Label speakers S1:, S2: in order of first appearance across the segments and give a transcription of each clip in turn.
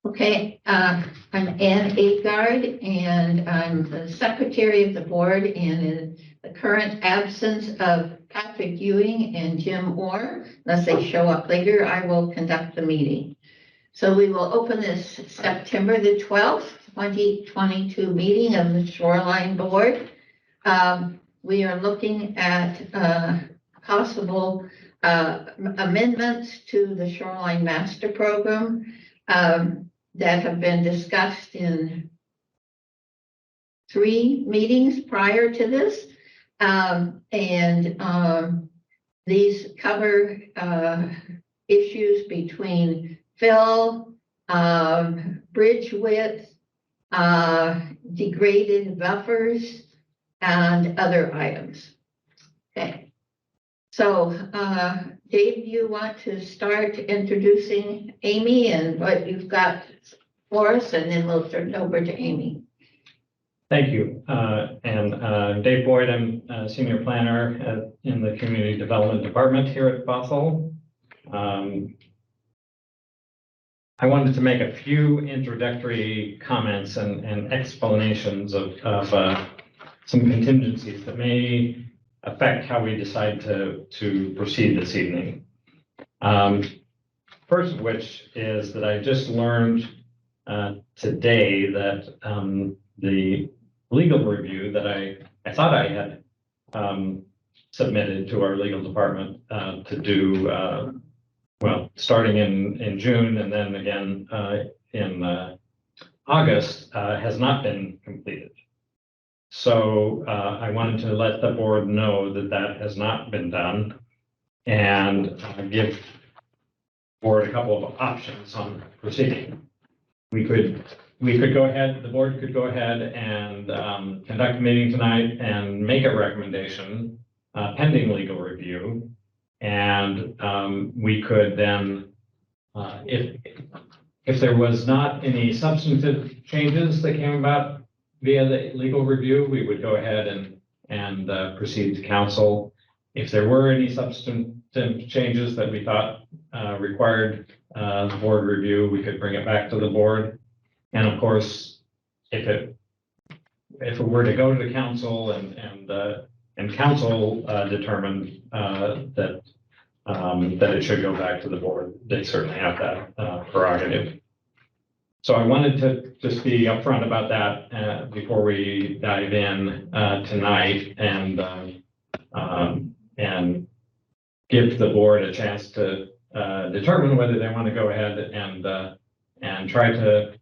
S1: Okay, I'm Ann Agard, and I'm the secretary of the board, and in the current absence of Patrick Ewing and Jim Orr, unless they show up later, I will conduct the meeting. So we will open this September the 12th, 2022 meeting of the Shoreline Board. We are looking at possible amendments to the Shoreline Master Program that have been discussed in 3 meetings prior to this. These cover issues between fill, bridge width, degraded buffers, and other items. Okay. So, Dave, you want to start introducing Amy and what you've got for us, and then we'll turn it over to Amy.
S2: Thank you. Dave Boyd, I'm a senior planner in the Community Development Department here at Bothell. I wanted to make a few introductory comments and explanations of some contingencies that may affect how we decide to proceed this evening. First of which is that I just learned today that the legal review that I thought I had submitted to our legal department to do, well, starting in June and then again in August, has not been completed. So I wanted to let the board know that that has not been done and give the board a couple of options on proceeding. We could go ahead, the board could go ahead and conduct a meeting tonight and make a recommendation pending legal review. And we could then, if there was not any substantive changes that came about via the legal review, we would go ahead and proceed to council. If there were any substantive changes that we thought required the board review, we could bring it back to the board. And of course, if it were to go to the council and council determined that it should go back to the board, they certainly have that prerogative. So I wanted to just be upfront about that before we dive in tonight and give the board a chance to determine whether they want to go ahead and try to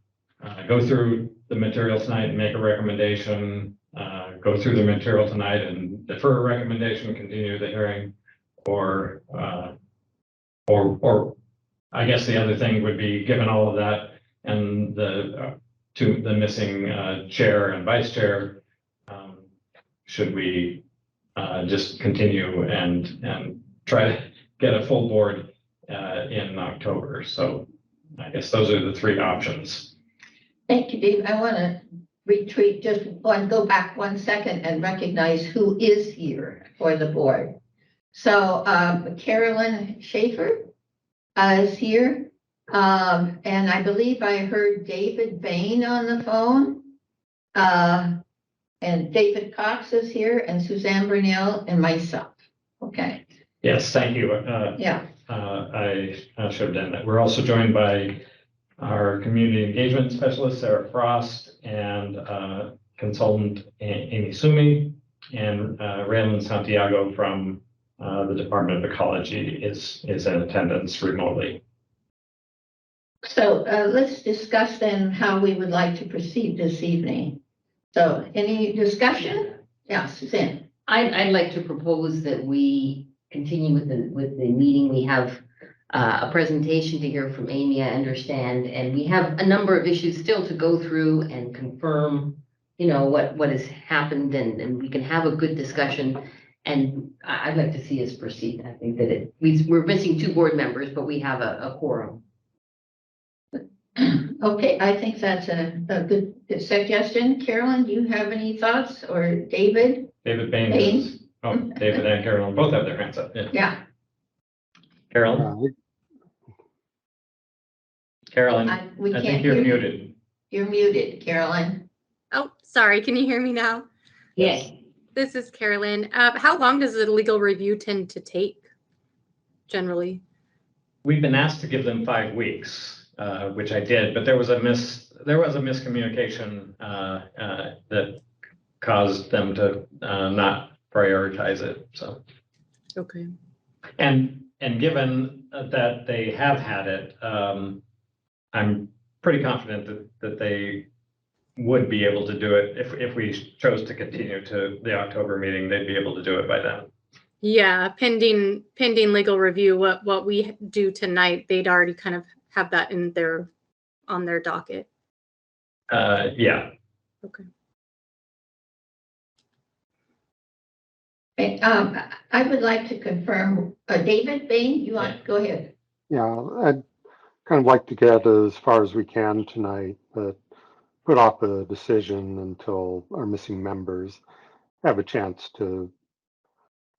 S2: go through the material tonight and make a recommendation, go through the material tonight and defer a recommendation, continue the hearing, or I guess the other thing would be, given all of that and the missing chair and vice chair, should we just continue and try to get a full board in October? So I guess those are the 3 options.
S1: Thank you, Dave. I want to go back 1 second and recognize who is here for the board. So Carolyn Schaefer is here. And I believe I heard David Bain on the phone. And David Cox is here, and Suzanne Brunel, and myself. Okay.
S2: Yes, thank you.
S1: Yeah.
S2: I should have done that. We're also joined by our community engagement specialist, Sarah Frost, and consultant Amy Sumi, and Raylan Santiago from the Department of Ecology is in attendance remotely.
S1: So let's discuss then how we would like to proceed this evening. So any discussion? Yeah, Suzanne.
S3: I'd like to propose that we continue with the meeting. We have a presentation to hear from Amy, I understand, and we have a number of issues still to go through and confirm, you know, what has happened, and we can have a good discussion. And I'd like to see us proceed. I think that we're missing 2 board members, but we have a quorum.
S1: Okay, I think that's a good suggestion. Carolyn, do you have any thoughts, or David?
S2: David Bain. David and Carolyn both have their hands up.
S1: Yeah.
S2: Carolyn? Carolyn,
S1: We
S2: I
S1: can't
S2: think you're
S1: hear you.
S2: muted.
S1: You're muted, Caroline.
S4: Oh, sorry. Can you hear me now?
S3: Yes.
S4: This is Carolyn. How long does the legal review tend to take generally?
S2: We've been asked to give them 5 weeks, which I did, but there was a miscommunication that caused them to not prioritize it. So,
S4: Okay.
S2: and given that they have had it, I'm pretty confident that they would be able to do it if we chose to continue to the October meeting. They'd be able to do it by then.
S4: Yeah, pending legal review. What we do tonight, they'd already kind of have that on their docket.
S2: Yeah.
S4: Okay.
S1: I would like to confirm, David Bain, you want, go ahead.
S5: Yeah, I'd kind of like to get as far as we can tonight, but put off a decision until our missing members have a chance to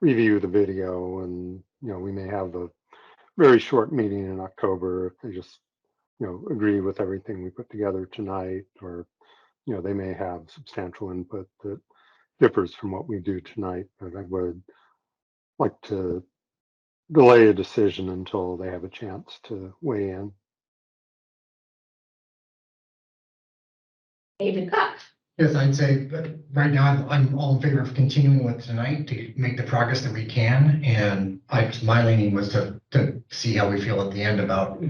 S5: review the video. And, we may have a very short meeting in October if they just, agree with everything we put together tonight, or, they may have substantial input that differs from what we do tonight. But I would like to delay a decision until they have a chance to weigh in.
S1: David Cox.
S6: Yes, I'd say that right now I'm all in favor of continuing with tonight to make the progress that we can. And my leaning was to see how we feel at the end about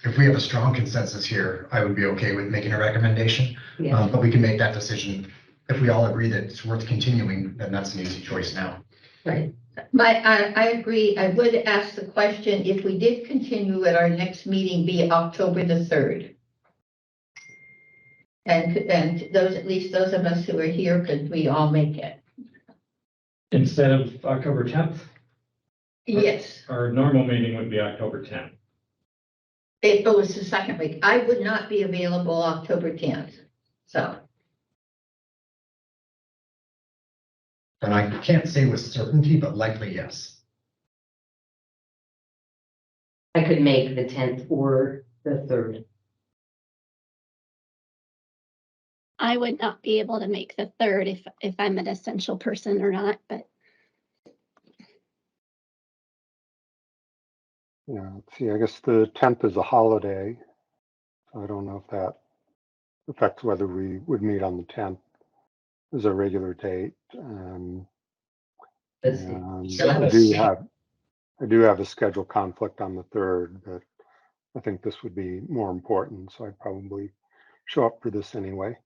S6: if we have a strong consensus here, I would be okay with making a recommendation.
S3: Yeah.
S6: But we can make that decision. If we all agree that it's worth continuing, then that's an easy choice now.
S3: Right.
S1: I agree. I would ask the question, if we did continue at our next meeting be October the 3rd. And those, at least those of us who are here, could we all make it?
S2: Instead of October 10th,
S1: Yes,
S2: our normal meeting would be October 10th.
S1: it was the second week. I would not be available October 10th, so.
S6: And I can't say with certainty, but likely yes.
S3: I could make the 10th or the 3rd.
S7: I would not be able to make the 3rd if I'm an essential person or not, but
S5: Yeah, let's see, I guess the 10th is a holiday. So I don't know if that affects whether we would meet on the 10th as a regular date.
S3: Let's see.
S5: And
S3: Still have
S5: I
S3: a
S5: do
S3: seat.
S5: have a schedule conflict on the 3rd, but I think this would be more important, so I'd probably show up for this anyway.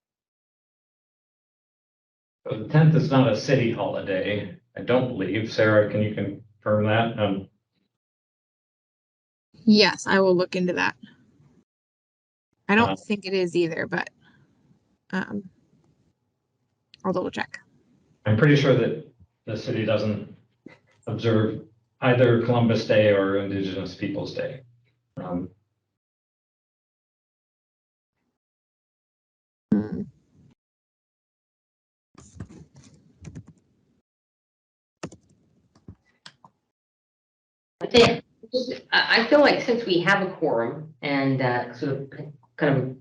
S2: So the 10th is not a city holiday, I don't believe. Sarah, can you confirm that?
S8: Yes, I will look into that. I don't think it is either, but I'll double check.
S2: I'm pretty sure that the city doesn't observe either Columbus Day or Indigenous Peoples Day.
S8: Hmm.
S3: I feel like since we have a quorum and sort of kind of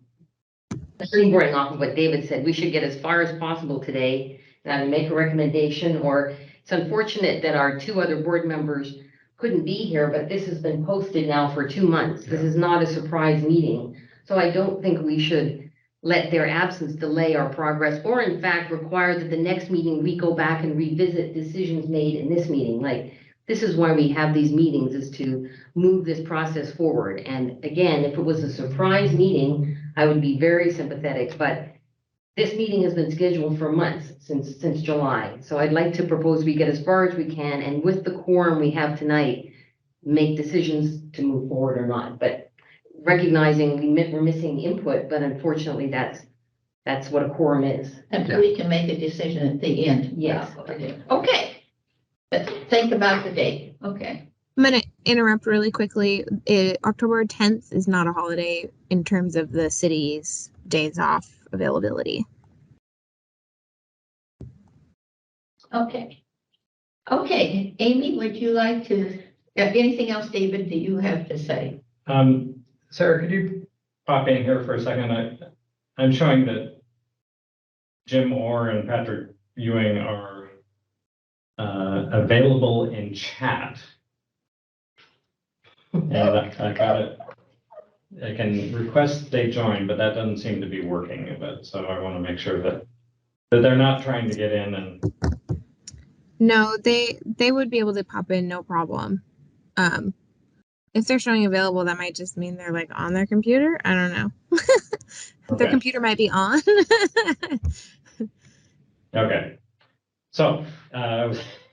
S3: springboarding off of what David said, we should get as far as possible today and either make a recommendation, or it's unfortunate that our 2 other board members couldn't be here, but this has been posted now for 2 months. This is not a surprise meeting. So I don't think we should let their absence delay our progress, or in fact require that the next meeting we go back and revisit decisions made in this meeting. Like, this is why we have these meetings, is to move this process forward. And again, if it was a surprise meeting, I would be very sympathetic, but this meeting has been scheduled for months, since July. So I'd like to propose we get as far as we can, and with the quorum we have tonight, make decisions to move forward or not. But recognizing we're missing input, but unfortunately that's what a quorum is.
S1: And we can make a decision at the end.
S3: Yes.
S1: Okay. But think about the date. Okay.
S8: I'm going to interrupt really quickly. October 10th is not a holiday in terms of the city's days off availability.
S1: Okay. Okay. Amy, would you like to, anything else, David, that you have to say?
S2: Sarah, could you pop in here for a second? I'm showing that Jim Orr and Patrick Ewing are available in chat. And I got it. I can request they join, but that doesn't seem to be working. But so I want to make sure that they're not trying to get in and.
S8: No, they would be able to pop in, no problem. If they're showing available, that might just mean they're like on their computer. I don't know. Their
S2: Okay.
S8: computer might be on.
S2: Okay. So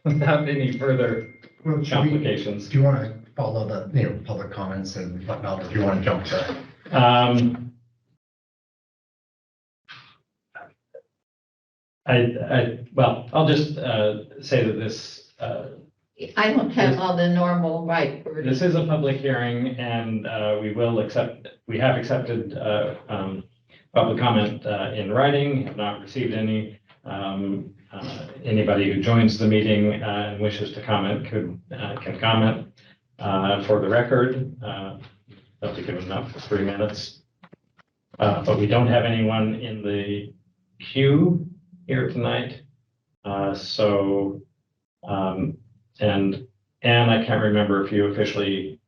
S2: without any further
S6: Well,
S2: complications.
S6: do you want to follow the public comments and whatnot, or do you want to jump to?
S2: Well, I'll just say that this
S1: I don't have all the normal right wording.
S2: this is a public hearing, and we have accepted public comment in writing, have not received any. Anybody who joins the meeting and wishes to comment can comment for the record. Have to give enough for 3 minutes. But we don't have anyone in the queue here tonight. And I can't remember if you officially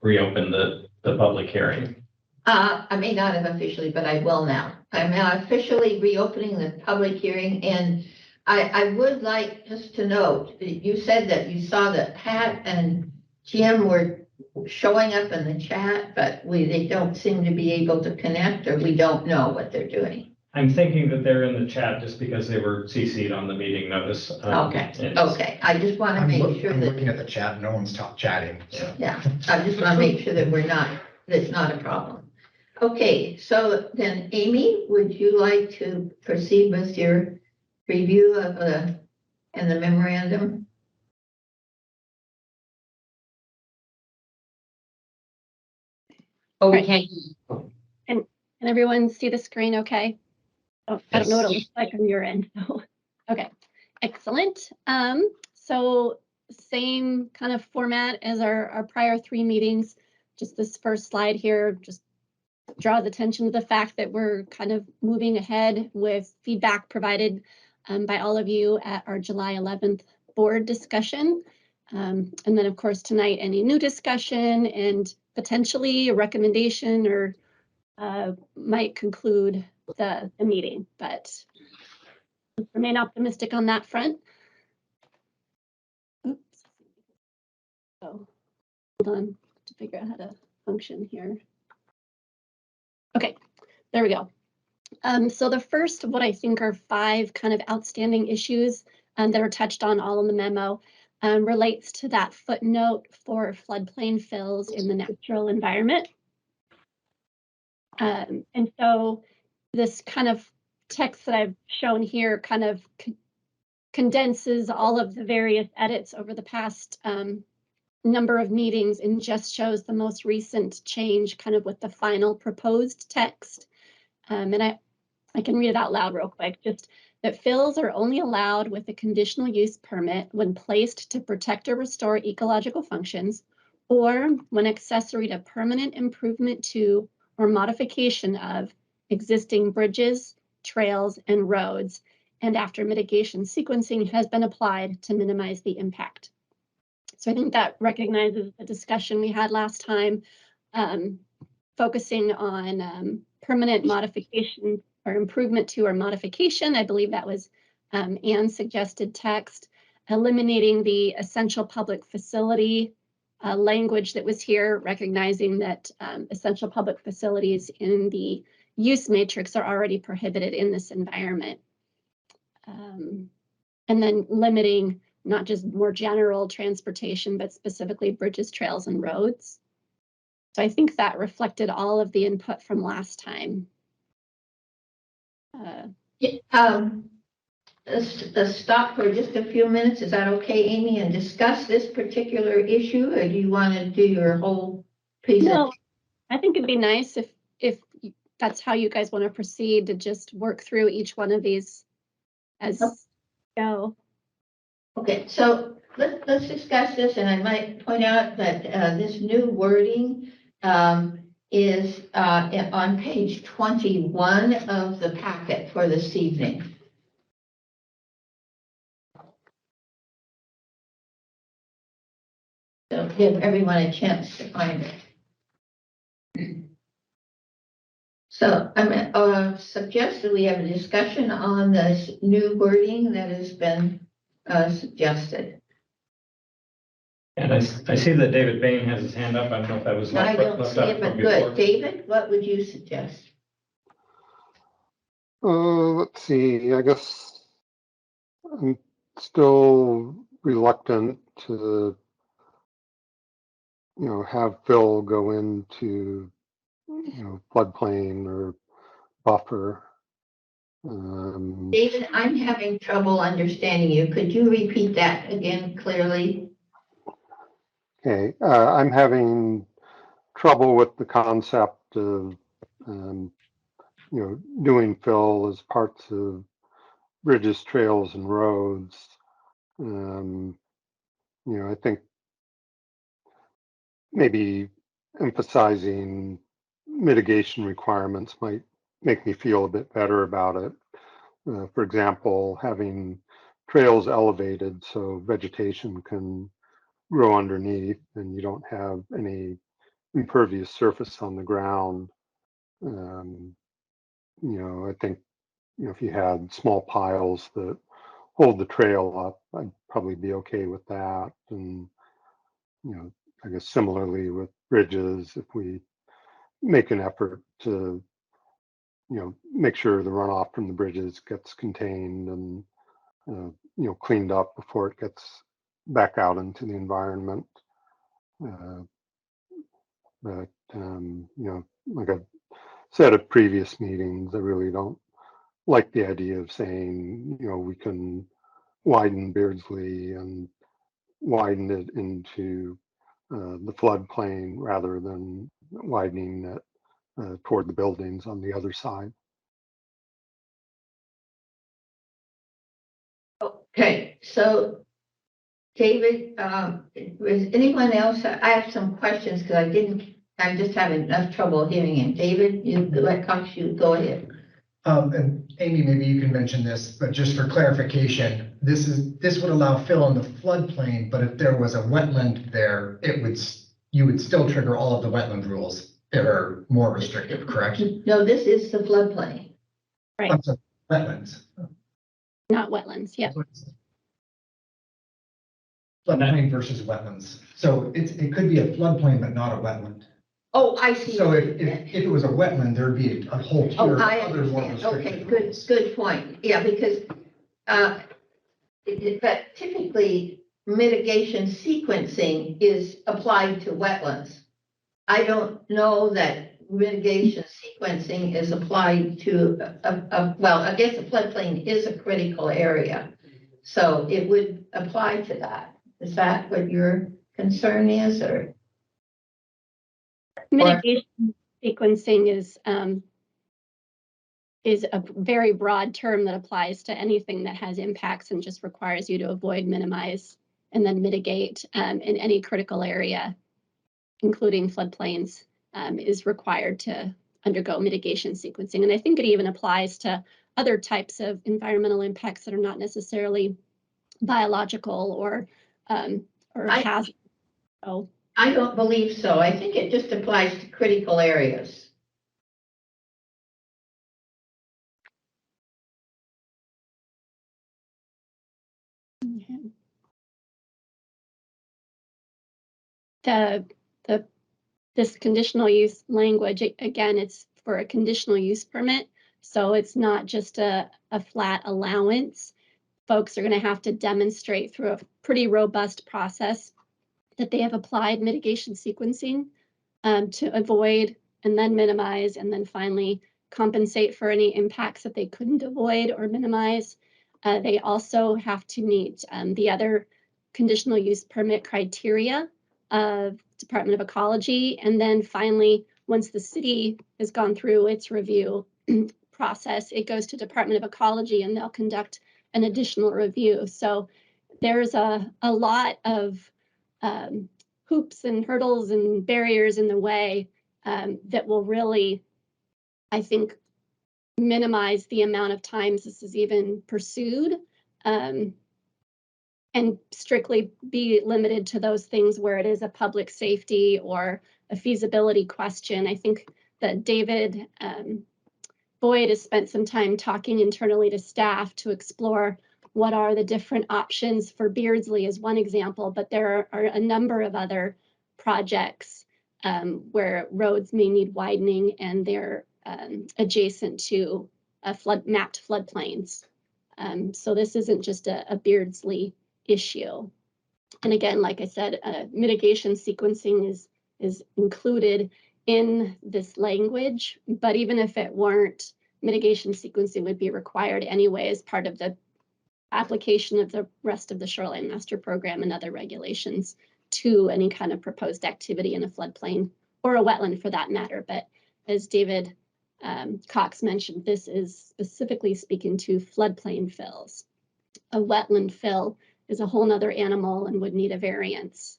S2: reopened the public hearing.
S1: I may not have officially, but I will now. I'm now officially reopening the public hearing, and I would like just to note that you said that you saw that Pat and Jim were showing up in the chat, but they don't seem to be able to connect, or we don't know what they're doing.
S2: I'm thinking that they're in the chat just because they were CC'd on the meeting notice.
S1: Okay. I just want to make sure
S6: I'm
S1: that,
S6: looking at the chat, no one's chatting. So.
S1: yeah, I just want to make sure that that's not a problem. Okay, so then Amy, would you like to proceed with your review of the memorandum?
S3: Oh, we
S7: Right.
S3: can't.
S7: Can everyone see the screen okay? Oh, I don't know what it looks like on your end. So, okay, excellent. So same kind of format as our prior 3 meetings. Just this first slide here just draws attention to the fact that we're kind of moving ahead with feedback provided by all of you at our July 11th board discussion. And then of course tonight, any new discussion and potentially a recommendation or might conclude the meeting, but remain optimistic on that front. Oops. So hold on to figure out how to function here. Okay, there we go. So the first of what I think are 5 kind of outstanding issues that are touched on all in the memo relates to that footnote for floodplain fills in the natural environment. And so this kind of text that I've shown here kind of condenses all of the various edits over the past number of meetings and just shows the most recent change kind of with the final proposed text. And I can read it out loud real quick. Just that fills are only allowed with a conditional use permit when placed to protect or restore ecological functions, or when accessory to permanent improvement to or modification of existing bridges, trails, and roads, and after mitigation sequencing has been applied to minimize the impact. So I think that recognizes the discussion we had last time, focusing on permanent modification or improvement to or modification. I believe that was Anne's suggested text, eliminating the essential public facility language that was here, recognizing that essential public facilities in the use matrix are already prohibited in this environment. And then limiting not just more general transportation, but specifically bridges, trails, and roads. So I think that reflected all of the input from last time.
S1: Let's stop for just a few minutes. Is that okay, Amy, and discuss this particular issue, or do you want to do your whole presentation?
S7: No, I think it'd be nice if that's how you guys want to proceed, to just work through each one of these as go.
S1: Okay, so let's discuss this, and I might point out that this new wording is on page 21 of the packet for this evening. So give everyone a chance to find it. So I'm suggest that we have a discussion on this new wording that has been suggested.
S2: And I see that David Bain has his hand up. I don't know if that was
S1: I
S2: left
S1: don't see
S2: up
S1: it,
S2: from
S1: but
S2: before.
S1: good. David, what would you suggest?
S5: Let's see, I guess I'm still reluctant to, have Phil go into, floodplain or buffer.
S1: David, I'm having trouble understanding you. Could you repeat that again clearly?
S5: Okay, I'm having trouble with the concept of, doing fill as parts of bridges, trails, and roads. I think maybe emphasizing mitigation requirements might make me feel a bit better about it. For example, having trails elevated so vegetation can grow underneath and you don't have any impervious surface on the ground. I think, if you had small piles that hold the trail up, I'd probably be okay with that. And, I guess similarly with bridges, if we make an effort to, make sure the runoff from the bridges gets contained and, cleaned up before it gets back out into the environment. But, like I've said at previous meetings, I really don't like the idea of saying, we can widen Beardsley and widen it into the floodplain rather than widening it toward the buildings on the other side.
S1: Okay, so David, is anyone else? I have some questions because I'm just having enough trouble hearing him. David, you go ahead.
S6: And Amy, maybe you can mention this, but just for clarification, this would allow fill in the floodplain, but if there was a wetland there, you would still trigger all of the wetland rules that are more restrictive, correct?
S1: No, this is the floodplain.
S7: Right.
S6: I'm sorry, wetlands.
S7: Not wetlands, yeah.
S6: Floodplain versus wetlands. So it could be a floodplain, but not a wetland.
S1: Oh, I see.
S6: So if it was a wetland, there'd be a whole tier
S1: Oh,
S6: of
S1: I
S6: other more
S1: understand. Okay,
S6: restrictive
S1: good,
S6: rules.
S1: good point. Yeah, because but typically mitigation sequencing is applied to wetlands. I don't know that mitigation sequencing is applied to well, I guess the floodplain is a critical area, so it would apply to that. Is that what your concern is, or?
S7: Mitigation sequencing is a very broad term that applies to anything that has impacts and just requires you to avoid, minimize, and then mitigate in any critical area, including floodplains, is required to undergo mitigation sequencing. And I think it even applies to other types of environmental impacts that are not necessarily biological or hazardous. So,
S1: I don't believe so. I think it just applies to critical areas. This conditional use language, again, it's for a conditional use permit. So it's not just a flat allowance. Folks are going to have to demonstrate through a pretty robust process that they have applied mitigation sequencing to avoid and then minimize and then finally compensate for any impacts that they couldn't avoid or minimize. They also have to meet the other conditional use permit criteria of Department of Ecology. And then finally, once the city has gone through its review process, it goes to Department of Ecology and they'll conduct an additional review. So there's a lot of hoops and hurdles and barriers in the way
S7: that will really, I think, minimize the amount of times this is even pursued, and strictly be limited to those things where it is a public safety or a feasibility question. I think that David Boyd has spent some time talking internally to staff to explore what are the different options for Beardsley as one example, but there are a number of other projects where roads may need widening and they're adjacent to mapped floodplains. So this isn't just a Beardsley issue. And again, like I said, mitigation sequencing is included in this language, but even if it weren't, mitigation sequencing would be required anyway as part of the application of the rest of the Shoreline Master Program and other regulations to any kind of proposed activity in a floodplain or a wetland for that matter. But as David Cox mentioned, this is specifically speaking to floodplain fills. A wetland fill is a whole nother animal and would need a variance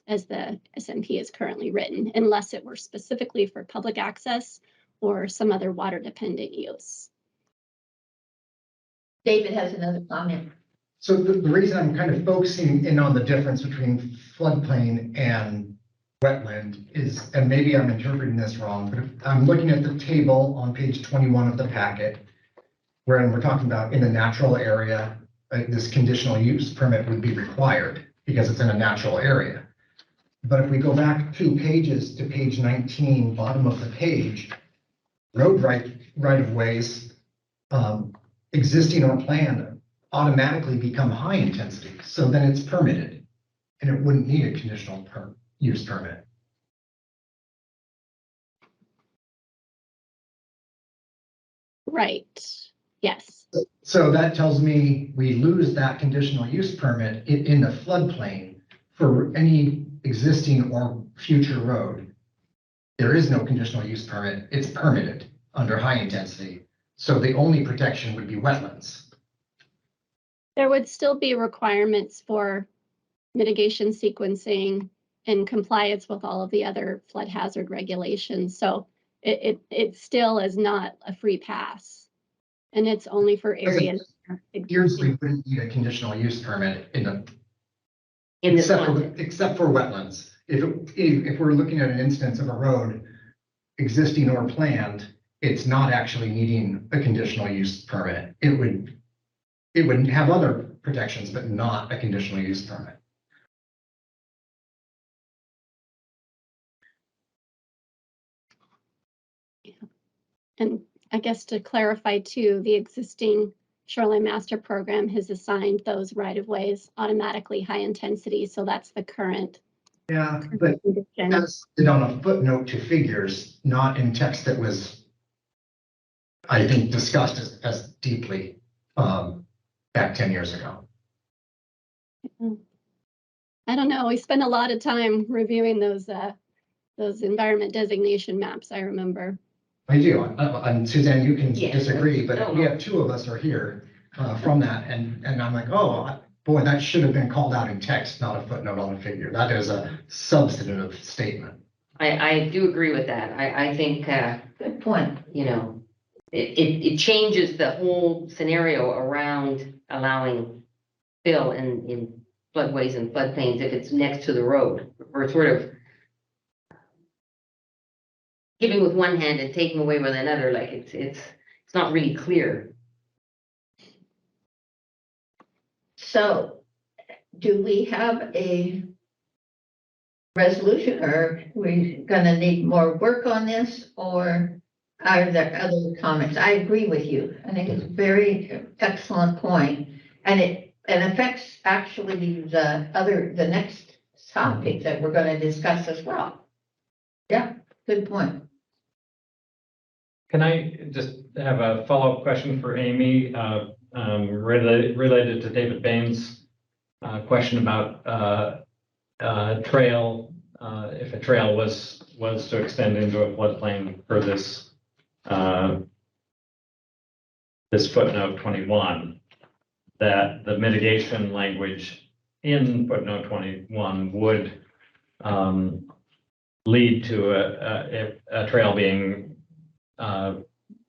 S7: as the SMP is currently written, unless it were specifically for public access or some other water dependent use.
S1: David has another comment.
S6: So the reason I'm kind of focusing in on the difference between floodplain and wetland is, and maybe I'm interpreting this wrong, but if I'm looking at the table on page 21 of the packet, where we're talking about in a natural area, this conditional use permit would be required because it's in a natural area. But if we go back 2 pages to page 19, bottom of the page, road right of ways, existing or planned, automatically become high intensity. So then it's permitted and it wouldn't need a conditional use permit.
S7: Right, yes.
S6: So that tells me we lose that conditional use permit in the floodplain for any existing or future road. There is no conditional use permit. It's permitted under high intensity. So the only protection would be wetlands.
S7: There would still be requirements for mitigation sequencing and compliance with all of the other flood hazard regulations. So it still is not a free pass. And it's only for areas.
S6: Beardsley wouldn't need a conditional use permit in
S3: this
S6: except for wetlands. If we're looking at an instance of a road, existing or planned, it's not actually needing a conditional use permit. It would have other protections, but not a conditional use permit.
S7: And I guess to clarify too, the existing Shoreline Master Program has assigned those right-of-ways automatically high intensity. So that's the current.
S6: Yeah, but that's on a footnote to figures, not in text that was, I think, discussed as deeply back 10 years ago.
S7: I don't know. We spent a lot of time reviewing those environment designation maps, I remember.
S6: I do. And Suzanne, you can
S3: Yeah.
S6: disagree, but we have 2 of us are here from that. And I'm like, oh, boy, that should have been called out in text, not a footnote on a figure. That is a substantive statement.
S3: I do agree with that. I think,
S1: Good point.
S3: you know, it changes the whole scenario around allowing fill in floodways and floodplains if it's next to the road. We're sort of giving with one hand and taking away with another, like it's not really clear.
S1: So do we have a resolution, or are we gonna need more work on this, or are there other comments? I agree with you. I think it's a very excellent point, and it affects actually the next topic that we're gonna discuss as well. Yeah, good point.
S2: Can I just have a follow-up question for Amy, related to David Bain's question about trail, if a trail was to extend into a floodplain for this footnote 21, that the mitigation language in footnote 21 would lead to a trail being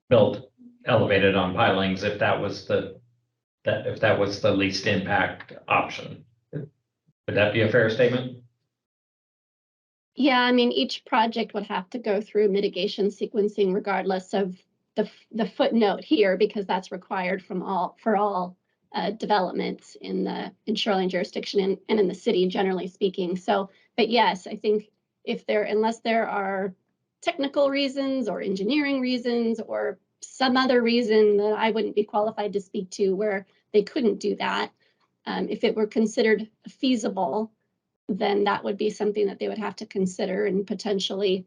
S2: built elevated on pilings if that was the least impact option. Would that be a fair statement?
S7: Yeah, I mean, each project would have to go through mitigation sequencing regardless of the footnote here, because that's required for all developments in shoreline jurisdiction and in the city, generally speaking. So, but yes, I think unless there are technical reasons or engineering reasons or some other reason that I wouldn't be qualified to speak to where they couldn't do that, if it were considered feasible, then that would be something that they would have to consider and potentially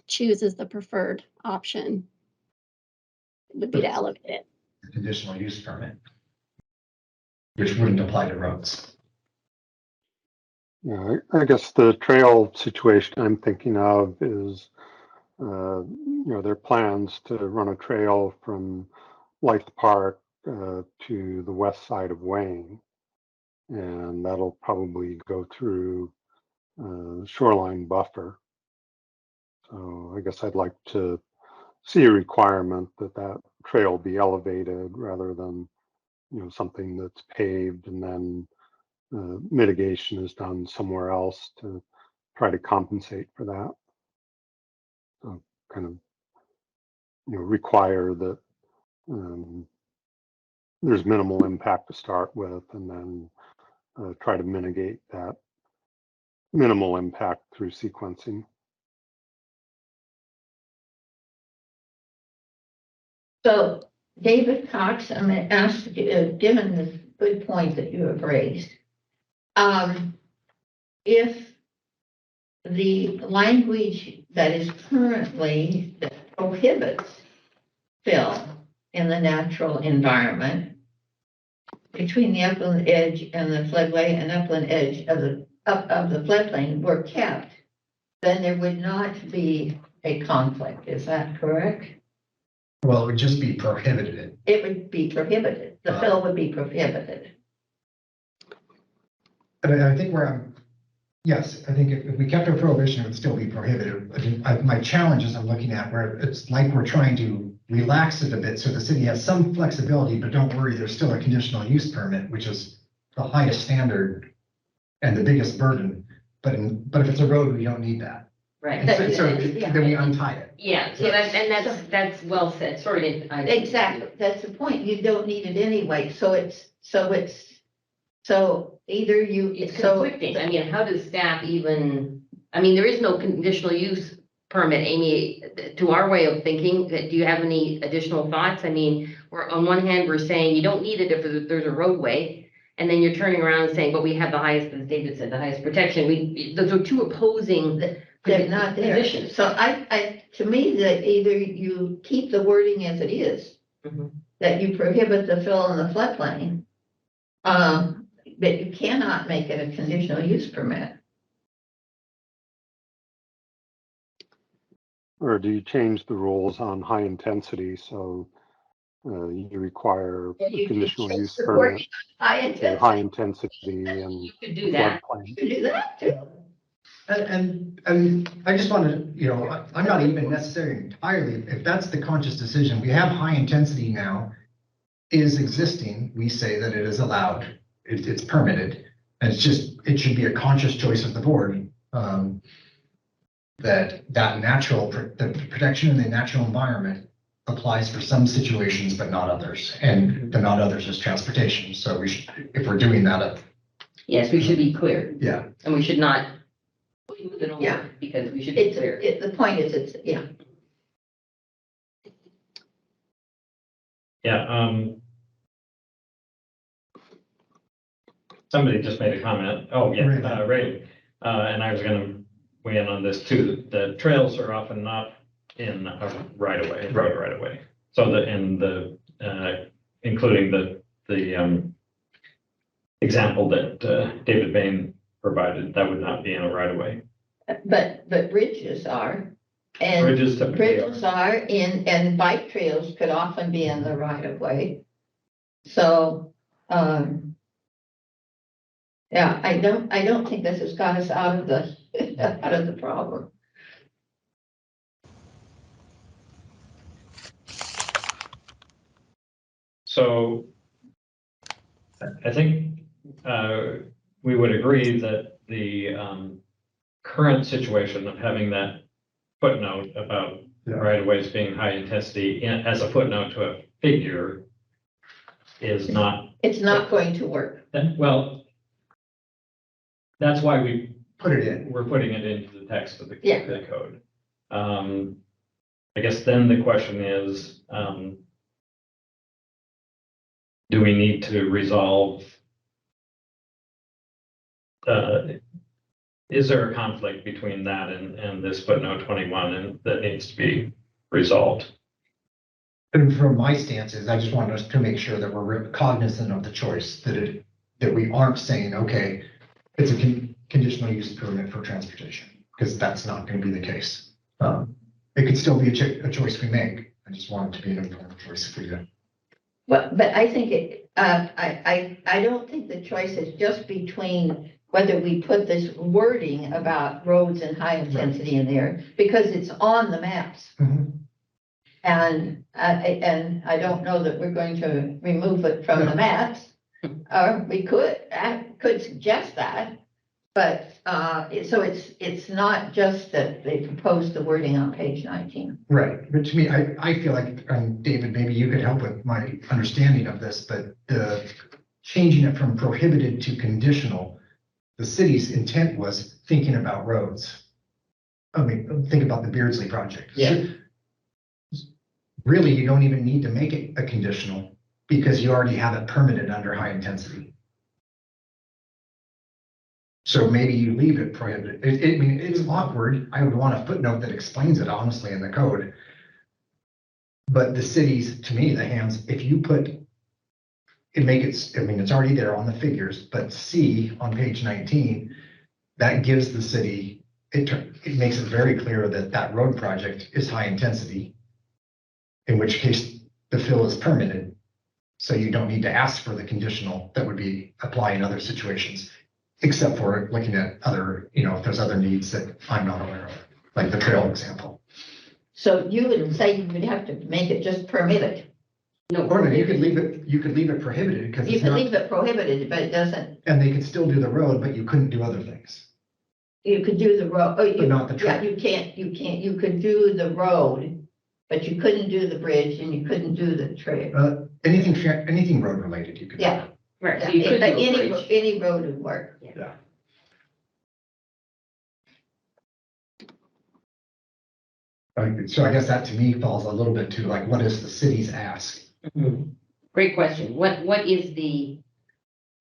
S7: choose as the preferred option. Would be to elevate it.
S6: Conditional use permit, which wouldn't apply to roads.
S5: Yeah, I guess the trail situation I'm thinking of is, their plans to run a trail from Life Park to the west side of Wayne, and that'll probably go through shoreline buffer. So I guess I'd like to see a requirement that trail be elevated rather than, something that's paved and then mitigation is done somewhere else to try to compensate for that. So kind of, require that there's minimal impact to start with, and then try to mitigate that minimal impact through sequencing.
S1: So David Cox, I'm going to ask, given the good point that you have raised, if the language that is currently that prohibits fill in the natural environment between the upland edge and the floodway and upland edge of the floodplain were kept, then there would not be a conflict. Is that correct?
S6: Well, it would just be prohibited.
S1: It would be prohibited. The fill would be prohibited.
S6: But I think yes, I think if we kept our prohibition, it would still be prohibited. I mean, my challenge is I'm looking at where it's like we're trying to relax it a bit so the city has some flexibility, but don't worry, there's still a conditional use permit, which is the highest standard and the biggest burden. But if it's a road, we don't need that.
S3: Right.
S6: So then we untie it.
S3: Yeah, so that's well said, sorry.
S1: Exactly, that's the point. You don't need it anyway. So either you.
S3: It's conflicting. I mean, how does staff even, I mean, there is no conditional use permit, Amy, to our way of thinking. Do you have any additional thoughts? I mean, we're on one hand, we're saying you don't need it if there's a roadway, and then you're turning around and saying, but we have the highest, as David said, the highest protection. Those are two opposing
S1: They're not there.
S3: positions.
S1: So to me, that either you keep the wording as it is, that you prohibit the fill in the floodplain, but you cannot make it a conditional use permit.
S5: Or do you change the rules on high intensity so you require a conditional use permit for high intensity and
S3: You could do that.
S5: floodplain?
S1: You can do that too.
S6: And I just want to, I'm not even necessarily entirely, if that's the conscious decision, we have high intensity now is existing. We say that it is allowed, it's permitted. And it should be a conscious choice of the board that the protection in the natural environment applies for some situations, but not others. And the not others is transportation. So if we're doing that.
S3: Yes, we should be clear.
S6: Yeah.
S3: And we should not move it over.
S1: Yeah.
S3: Because we should be clear.
S1: The point is, yeah.
S2: Yeah, somebody just made a comment. Oh, yeah, Ray. And I was gonna weigh in on this too. The trails are often not in a road right away. So including the example that David Bain provided, that would not be in a right of way.
S1: But bridges are. And
S2: Bridges typically
S1: are and bike trails could often be in the right of way. So, yeah, I don't think this has got us out of the, out of the problem.
S2: So I think we would agree that the current situation of having that footnote about right of ways being high intensity as a footnote to a figure is not,
S1: It's not going to work.
S2: well, that's why
S6: Put it in.
S2: we're putting it into the text of the
S1: Yeah.
S2: the code. I guess then the question is, do we need to resolve? Is there a conflict between that and this footnote 21 and that needs to be resolved?
S6: And from my stance is, I just wanted us to make sure that we're cognizant of the choice, that we aren't saying, okay, it's a conditional use permit for transportation, because that's not going to be the case. It could still be a choice we make. I just want it to be an informed choice if we do.
S1: But I think I don't think the choice is just between whether we put this wording about roads and high intensity in there, because it's on the maps. And I don't know that we're going to remove it from the maps. We could suggest that, but so it's not just that they proposed the wording on page 19.
S6: Right, but to me, I feel like, David, maybe you could help with my understanding of this, but the changing it from prohibited to conditional, the city's intent was thinking about roads. I mean, think about the Beardsley project.
S2: Yeah.
S6: Really, you don't even need to make it a conditional because you already have it permitted under high intensity. So maybe you leave it prohibited. I mean, it's awkward. I would want a footnote that explains it honestly in the code. But the cities, to me, the hands, if you put, I mean, it's already there on the figures, but C on page 19, that gives the city, it makes it very clear that that road project is high intensity, in which case the fill is permitted. So you don't need to ask for the conditional that would be applied in other situations, except for looking at other, if there's other needs that I'm not aware of, like the trail example.
S1: So you would say you would have to make it just permitted.
S3: No,
S6: Or you could leave it prohibited because
S1: You
S6: it's
S1: could
S6: not,
S1: leave it prohibited, but it doesn't,
S6: and they could still do the road, but you couldn't do other things,
S1: you could do the road.
S6: but not the
S1: Yeah,
S6: trail.
S1: you could do the road, but you couldn't do the bridge and you couldn't do the trail.
S6: Anything road related, you could. do.
S1: Yeah.
S3: right, so
S1: Yeah,
S3: you could do a
S1: any,
S3: bridge.
S1: any road would work.
S6: Yeah. So I guess that to me falls a little bit to like, what is the city's ask?
S3: Great question. What is the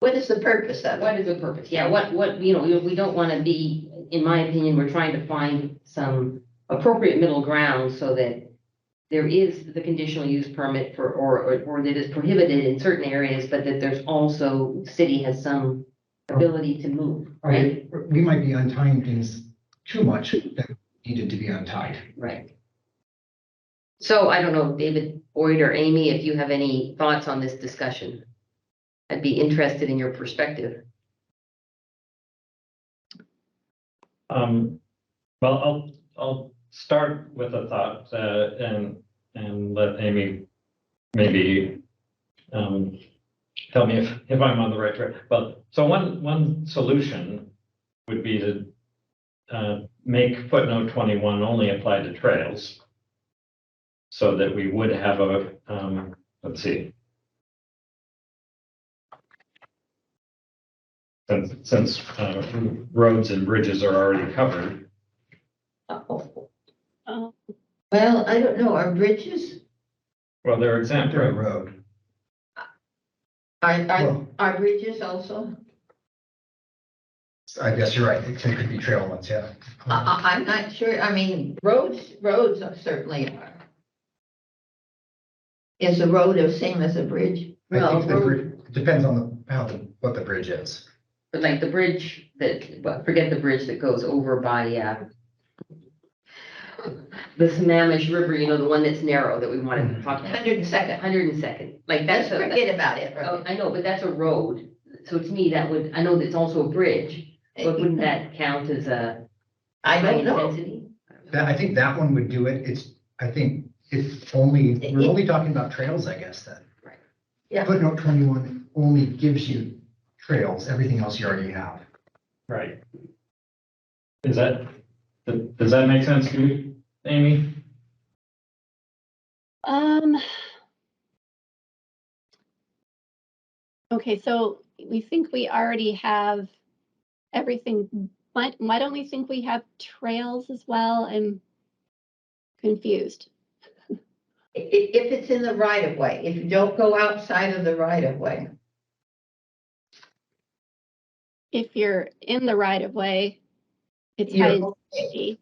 S1: Purpose of it?
S3: What is the purpose? Yeah, we don't want to be, in my opinion, we're trying to find some appropriate middle ground so that there is the conditional use permit for, or that is prohibited in certain areas, but that there's also, the city has some ability to move, right?
S6: We might be untying things too much that needed to be untied.
S3: Right. So I don't know, David, Boyd, or Amy, if you have any thoughts on this discussion. I'd be interested in your perspective.
S2: Well, I'll start with a thought and let Amy maybe tell me if I'm on the right track. Well, so one solution would be to make footnote 21 only apply to trails, so that we would have a let's see. Since roads and bridges are already covered.
S1: Well, I don't know, are bridges,
S2: Well, they're exempt,
S6: They're a
S2: right?
S6: road.
S1: are bridges also?
S6: I guess you're right. It could be trail ones, yeah.
S1: I'm not sure, I mean, roads certainly are. Is a road the same as a bridge?
S6: I think it depends on what the bridge is.
S3: But like the bridge forget the bridge that goes over by, the Sammamish River, the one that's narrow that we wanted to talk about.
S1: 102nd.
S3: 102nd, like
S1: Let's
S3: that's
S1: forget about it.
S3: oh, I know, but that's a road. So to me, I know that's also a bridge, but wouldn't that count as a
S1: I
S3: high
S1: don't know.
S3: intensity?
S6: I think that one would do it. I think we're only talking about trails, I guess, then.
S1: Yeah.
S6: Footnote 21 only gives you trails, everything else you already have.
S2: Right. Does that make sense to you, Amy?
S7: Okay, so we think we already have everything. Why don't we think we have trails as well? I'm confused.
S1: If it's in the right of way, if you don't go outside of the right of way.
S7: If you're in the right of way, it's
S1: You're
S7: high
S1: okay.
S7: intensity.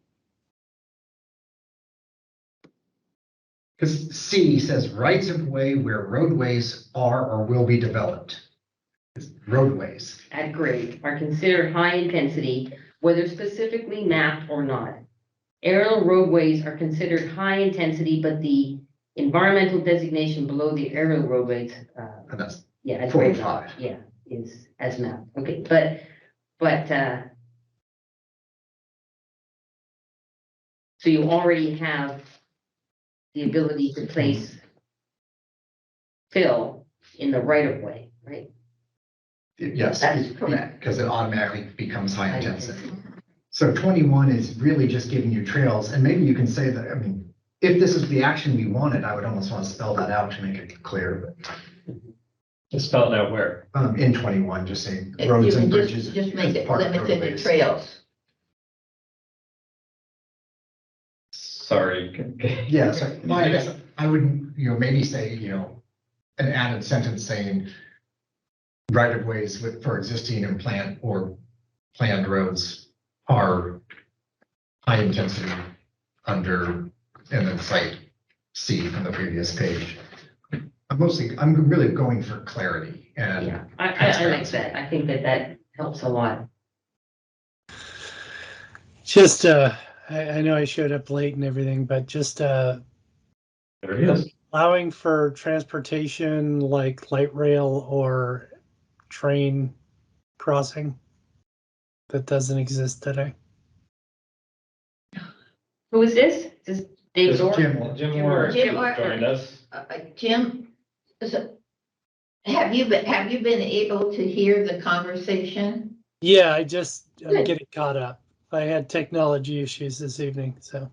S6: Because C says rights of way where roadways are or will be developed. It's roadways.
S3: At grade are considered high intensity, whether specifically mapped or not. Aerial roadways are considered high intensity, but the environmental designation below the aerial roadways,
S6: And that's
S3: yeah, at grade
S6: 45.
S3: yeah, is as mapped. Okay, but so you already have the ability to place fill in the right of way, right?
S6: Yes.
S1: That is correct.
S6: Because it automatically becomes high intensity. So 21 is really just giving you trails, and maybe you can say that, I mean, if this is the action we wanted, I would almost want to spell that out to make it clear,
S2: Just spell it out where?
S6: but in 21, just say
S1: If
S6: roads
S1: you
S6: and
S1: can
S6: bridges.
S1: just make
S6: as
S1: it
S6: part of
S1: limited to
S6: roadways.
S1: trails.
S2: Sorry.
S6: Yeah, so I guess I would, maybe say, an added sentence saying right of ways for existing and planned roads are high intensity and then cite C from the previous page. I'm really going for clarity and.
S3: Yeah, I like that. I think that helps a lot.
S9: Just, I know I showed up late and everything, but just
S2: There it is.
S9: allowing for transportation like light rail or train crossing that doesn't exist today.
S3: Who is this? Is this David
S2: This is
S3: Orr?
S2: Jim Moore
S1: Jim Moore.
S2: joined us.
S1: Jim, have you been able to hear the conversation?
S9: Yeah, I'm
S1: Good.
S9: getting caught up. I had technology issues this evening, so.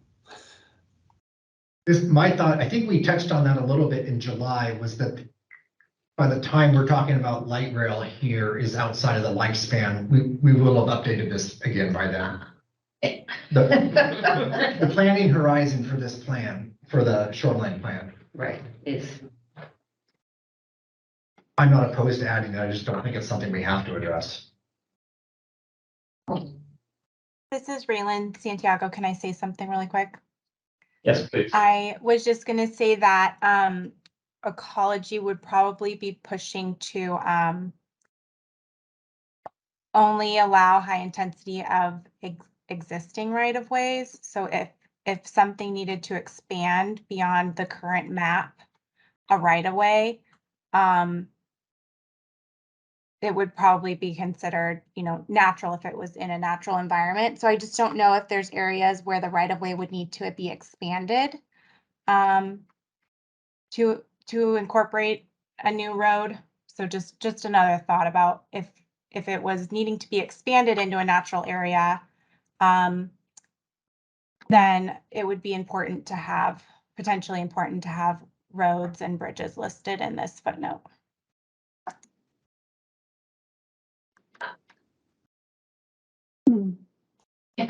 S6: My thought, I think we touched on that a little bit in July, was that by the time we're talking about light rail here is outside of the lifespan, we will have updated this again by then. The planning horizon for this plan, for the shoreline plan,
S3: Right, it's,
S6: I'm not opposed to adding it, I just don't think it's something we have to address.
S10: This is Raylan Santiago. Can I say something really quick?
S2: Yes, please.
S10: I was just going to say that ecology would probably be pushing to only allow high intensity of existing right of ways. So if something needed to expand beyond the current map, a right of way, it would probably be considered, natural if it was in a natural environment. So I just don't know if there's areas where the right of way would need to be expanded to incorporate a new road. So just another thought about if it was needing to be expanded into a natural area, then it would be potentially important to have roads and bridges listed in this footnote.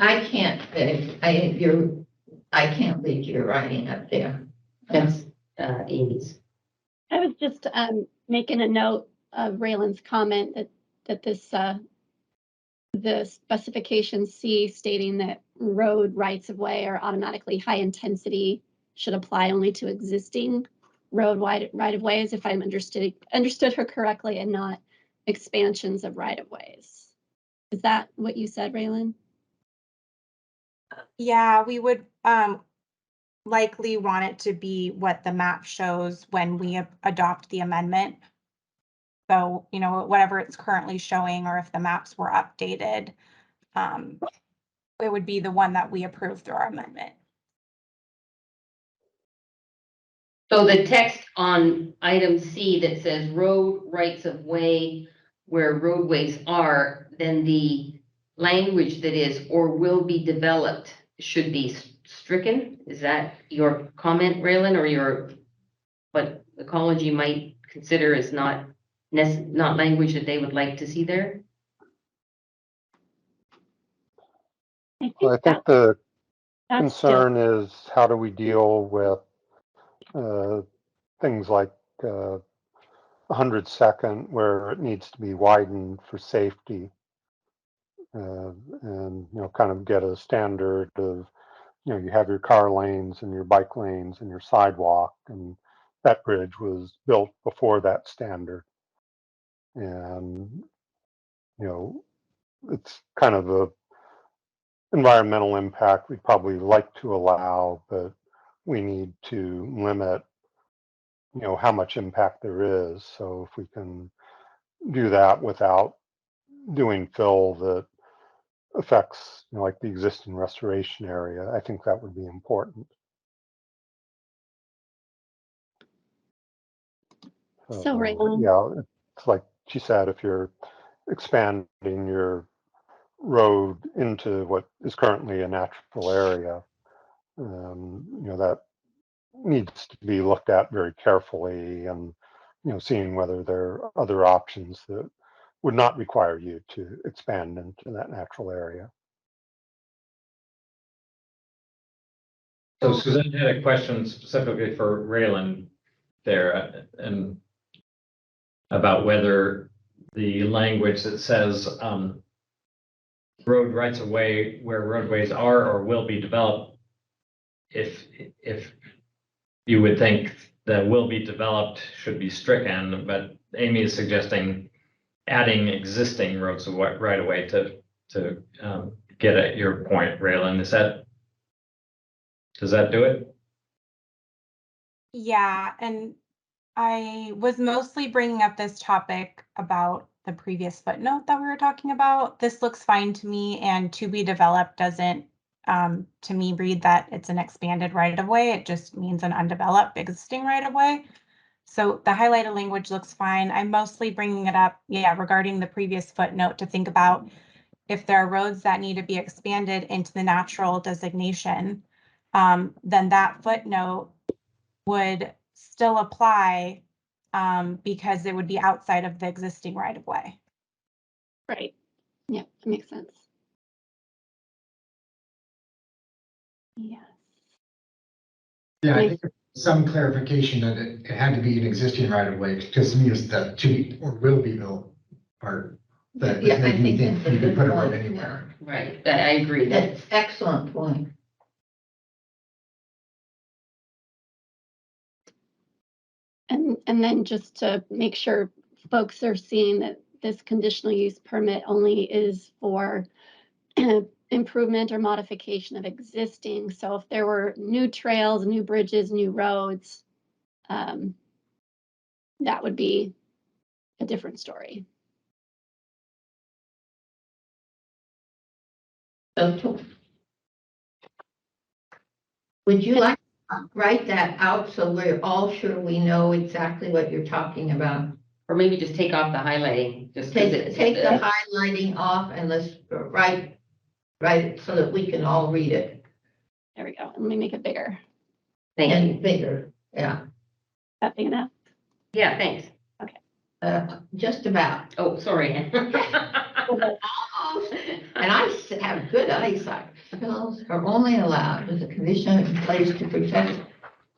S1: I can't read your writing up there.
S3: that's Amy's.
S7: I was just making a note of Raylan's comment that this the specification C stating that road rights of way are automatically high intensity should apply only to existing road right of ways, if I'm understood her correctly, and not expansions of right of ways. Is that what you said, Raylan?
S10: Yeah, we would likely want it to be what the map shows when we adopt the amendment. So, whatever it's currently showing, or if the maps were updated, it would be the one that we approve through our amendment.
S3: So the text on item C that says road rights of way where roadways are, then the language that is or will be developed should be stricken? Is that your comment, Raylan, or your, what ecology might consider is not language that they would like to see there?
S5: Well, I think the
S7: that's still,
S5: concern is how do we deal with things like 100-second where it needs to be widened for safety, and kind of get a standard of you have your car lanes and your bike lanes and your sidewalk, and that bridge was built before that standard, and it's kind of a environmental impact we'd probably like to allow, but we need to limit how much impact there is. So if we can do that without doing fill that affects like the existing restoration area, I think that would be important.
S7: So, Raylan.
S5: Yeah, it's like she said, if you're expanding your road into what is currently a natural area, that needs to be looked at very carefully, and seeing whether there are other options that would not require you to expand into that natural area.
S2: So Suzanne had a question specifically for Raylan there, and about whether the language that says road rights of way where roadways are or will be developed, if you would think that will be developed should be stricken, but Amy is suggesting adding existing roads of right of way to get at your point, Raylan. Does that do it?
S10: Yeah, and I was mostly bringing up this topic about the previous footnote that we were talking about. This looks fine to me, and to be developed doesn't, to me, read that it's an expanded right of way. It just means an undeveloped existing right of way. So the highlighted language looks fine. I'm mostly bringing it up, regarding the previous footnote, to think about if there are roads that need to be expanded into the natural designation, then that footnote would still apply, because it would be outside of the existing right of way.
S7: right. Yeah, that makes sense. Yes.
S6: Yeah, I think some clarification that it had to be an existing right of way, because to me it's the to be or will be built part that
S1: Yeah,
S6: was
S1: I
S6: making me
S1: think
S6: think
S1: that's a
S6: you could
S1: good
S6: put a road
S1: point,
S6: anywhere.
S3: Right, I agree.
S1: That's excellent point.
S7: And then just to make sure folks are seeing that this conditional use permit only is for improvement or modification of existing. So if there were new trails, new bridges, new roads, that would be a different story.
S1: So would you like to write that out so we're all sure we know exactly what you're talking about?
S3: Or maybe just take off the highlighting, just 'cause
S1: Take the highlighting off and let's write it so that we can all read it.
S7: There we go. Let me make it bigger.
S3: Thank you.
S1: And bigger, yeah.
S7: That big enough?
S3: Yeah, thanks.
S1: Just about.
S3: Oh, sorry.
S1: Almost. And I have good eyesight. Fills are only allowed as a condition in place to protect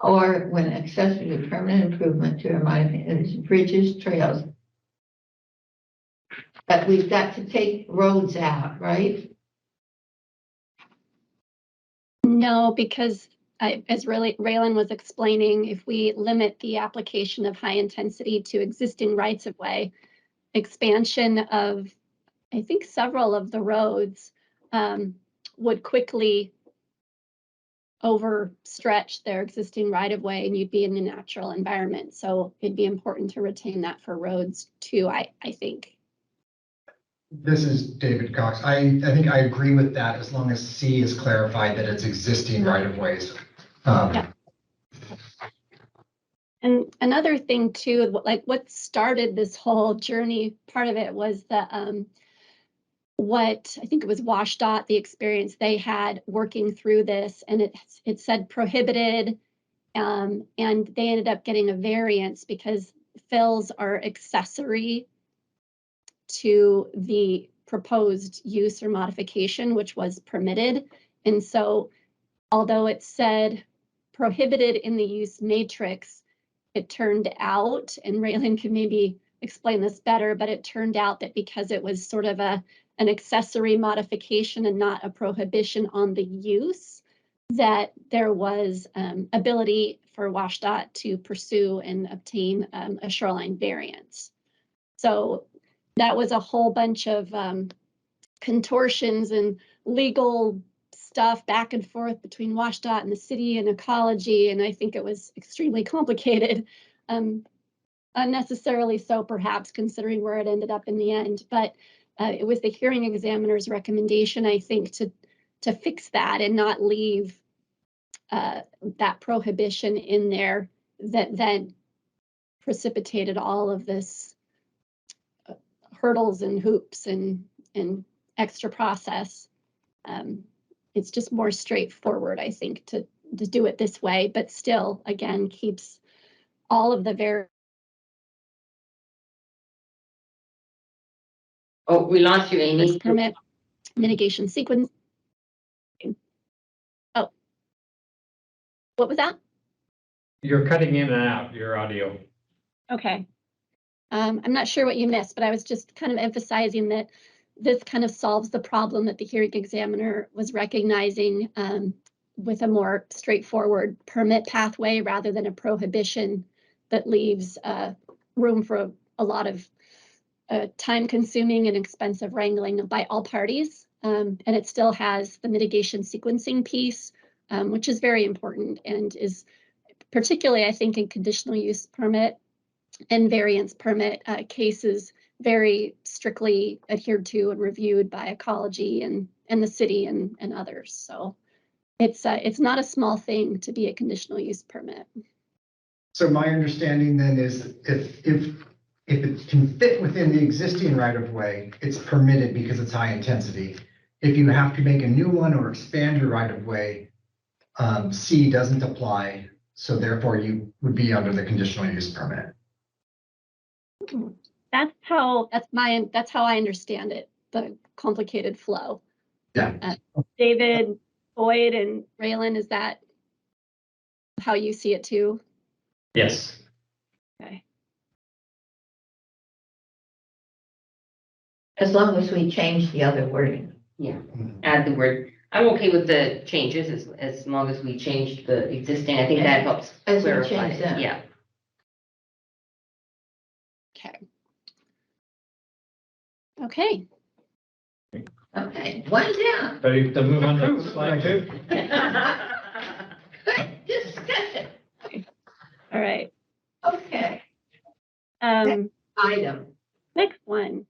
S1: or when accessory to permanent improvement to remind bridges, trails. But we've got to take roads out, right?
S7: No, because as Raylan was explaining, if we limit the application of high intensity to existing rights of way, expansion of, I think, several of the roads would quickly overstretch their existing right of way, and you'd be in the natural environment. So it'd be important to retain that for roads too, I think.
S6: This is David Cox. I think I agree with that as long as C is clarified that it's existing right of ways.
S7: Yeah. And another thing too, like what started this whole journey, part of it was the what I think it was WashDOT, the experience they had working through this, and it said prohibited, and they ended up getting a variance because fills are accessory to the proposed use or modification, which was permitted. And so although it said prohibited in the use matrix, it turned out, and Raylan can maybe explain this better, but it turned out that because it was sort of an accessory modification and not a prohibition on the use, that there was ability for WashDOT to pursue and obtain a shoreline variance. So that was a whole bunch of contortions and legal stuff back and forth between WashDOT and the city and ecology, and I think it was extremely complicated, unnecessarily so perhaps considering where it ended up in the end. But it was the hearing examiner's recommendation, I think, to fix that and not leave that prohibition in there that then precipitated all of this hurdles and hoops and extra process. It's just more straightforward, I think, to do it this way, but still, again, keeps all of the
S3: Oh, we lost you, Amy.
S7: permit mitigation sequence. Oh, what was that?
S2: You're cutting in and out your audio.
S7: Okay. I'm not sure what you missed, but I was just kind of emphasizing that this kind of solves the problem that the hearing examiner was recognizing with a more straightforward permit pathway rather than a prohibition that leaves room for a lot of time-consuming and expensive wrangling by all parties. And it still has the mitigation sequencing piece, which is very important and is particularly, I think, in conditional use permit and variance permit cases very strictly adhered to and reviewed by ecology and the city and others. So it's not a small thing to be a conditional use permit.
S6: So my understanding then is if it can fit within the existing right of way, it's permitted because it's high intensity. If you have to make a new one or expand your right of way, C doesn't apply. So therefore you would be under the conditional use permit.
S7: That's how I understand it, the complicated flow.
S6: Yeah.
S7: David, Boyd, and Raylan, is that how you see it too?
S2: Yes.
S7: Okay.
S1: As long as we change the other wording.
S3: Yeah, add the word. I'm okay with the changes as long as we change the existing. I think that helps
S1: As we
S3: clarify
S1: change
S3: it.
S1: that.
S3: Yeah.
S7: Okay. Okay.
S1: Okay, one down.
S2: Ready to move on to slide 2?
S1: Good discussion.
S7: All right.
S1: Okay, item.
S7: Next one.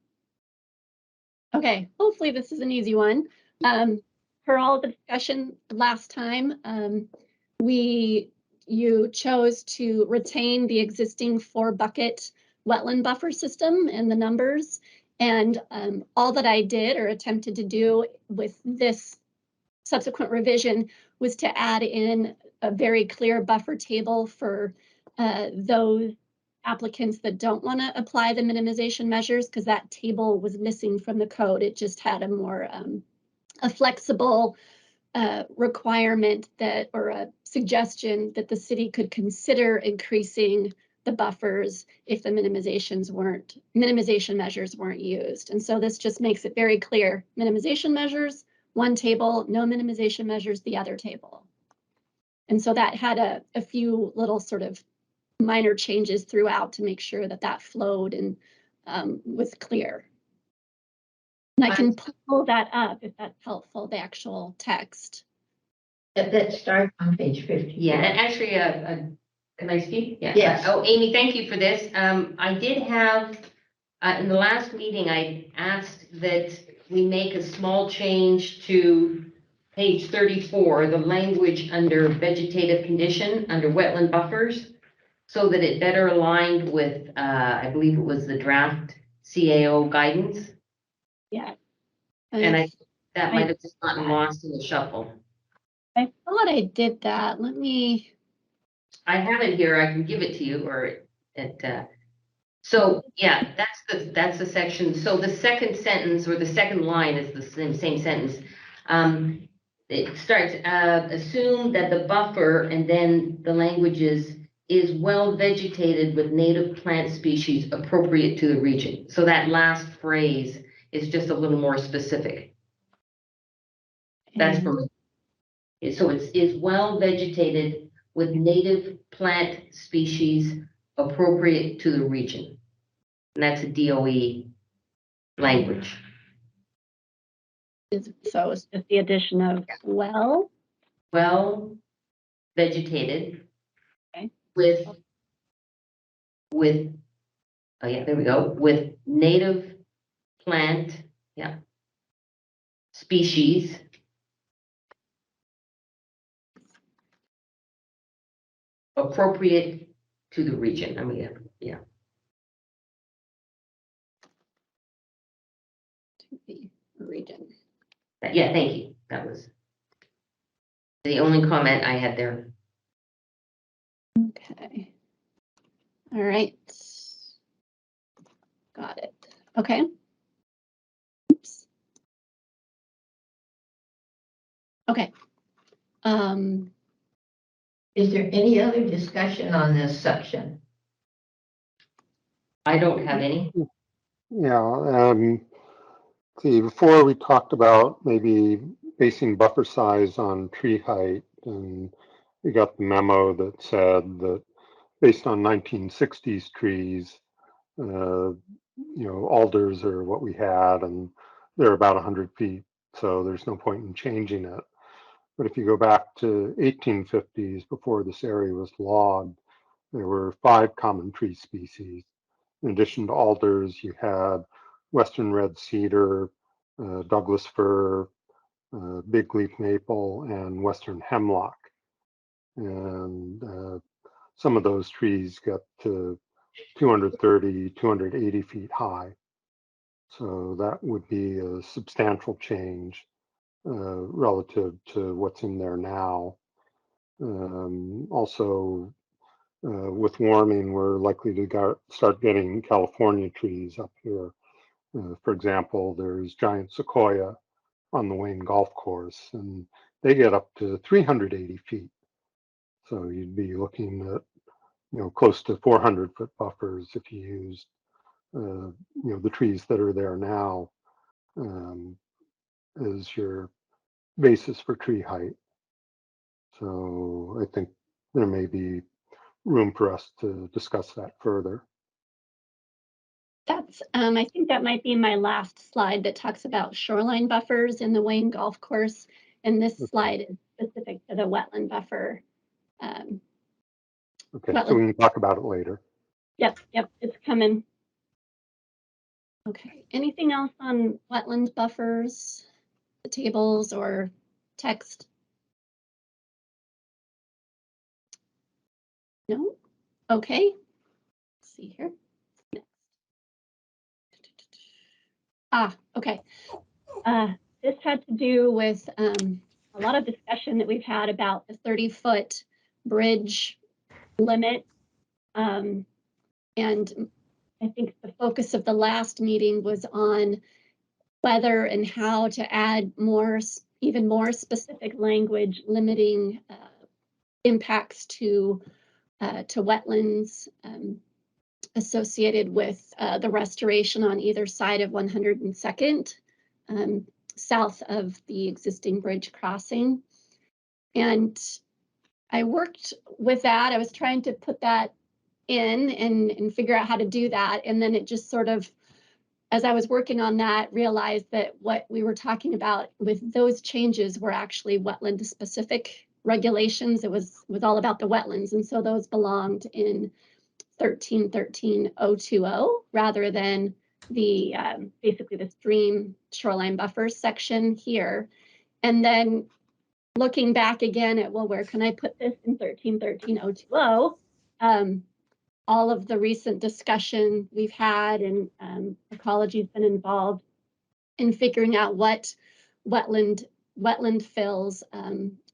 S7: Okay, hopefully this is an easy one. For all the discussion last time, you chose to retain the existing 4-bucket wetland buffer system and the numbers. And all that I did or attempted to do with this subsequent revision was to add in a very clear buffer table for those applicants that don't want to apply the minimization measures, because that table was missing from the code. It just had a more a flexible requirement that, or a suggestion that the city could consider increasing the buffers if the minimization measures weren't used. And so this just makes it very clear: minimization measures, one table; no minimization measures, the other table. And so that had a few little sort of minor changes throughout to make sure that that flowed and was clear. And I can pull that up if that's helpful, the actual text.
S1: That starts on page 50.
S3: Yeah, and actually, can I speak? Yeah.
S1: Yes.
S3: Oh, Amy, thank you for this. I did have, in the last meeting, I asked that we make a small change to page 34, the language under vegetative condition, under wetland buffers. so that it better aligned with, I believe it was the draft CAO guidance.
S7: Yeah.
S3: And that
S7: I-
S3: might have just gotten lost in the shuffle.
S7: I thought I did that. Let me,
S3: I have it here, I can give it to you, or so, yeah, that's the section. So the second sentence or the second line is the same sentence. It starts, assume that the buffer, and then the language is well vegetated with native plant species appropriate to the region. So that last phrase is just a little more specific. That's from, so it's is well vegetated with native plant species appropriate to the region. And that's a DOE language.
S7: so it's just the addition of well.
S3: Well vegetated.
S7: Okay.
S3: With, oh yeah, there we go, with native plant, yeah, species appropriate to the region. I mean, yeah.
S7: To the region.
S3: Yeah, thank you. That was the only comment I had there.
S7: Okay. All right. Got it. Okay. Oops. Okay.
S1: Is there any other discussion on this section?
S3: I don't have any.
S5: Yeah, see, before we talked about maybe basing buffer size on tree height, and we got the memo that said that based on 1960s trees, alders are what we had, and they're about 100 feet, so there's no point in changing it. But if you go back to 1850s, before this area was logged, there were 5 common tree species. In addition to alders, you had western red cedar, Douglas fir, big leaf maple, and western hemlock. And some of those trees get to 230, 280 feet high. So that would be a substantial change relative to what's in there now. Also, with warming, we're likely to start getting California trees up here. For example, there's giant sequoia on the Wayne Golf Course, and they get up to 380 feet. So you'd be looking at, close to 400-foot buffers if you used, the trees that are there now as your basis for tree height. So I think there may be room for us to discuss that further.
S7: That's, I think that might be my last slide that talks about shoreline buffers in the Wayne Golf Course. And this slide is specific to the wetland buffer.
S5: Okay, so we can talk about it later.
S7: Yep, it's coming. Okay, anything else on wetland buffers, the tables or text? No? Okay. Let's see here. Okay. This had to do with a lot of discussion that we've had about the 30-foot bridge limit. And I think the focus of the last meeting was on whether and how to add even more specific language limiting impacts to wetlands associated with the restoration on either side of 102nd, south of the existing bridge crossing. And I worked with that. I was trying to put that in and figure out how to do that. And then it just sort of, as I was working on that, realized that what we were talking about with those changes were actually wetland specific regulations. It was all about the wetlands. And so those belonged in 13.13.020 rather than the basically the stream shoreline buffers section here. And then looking back again at, well, where can I put this in 13.13.020? all of the recent discussion we've had, and ecology's been involved in figuring out what wetland fills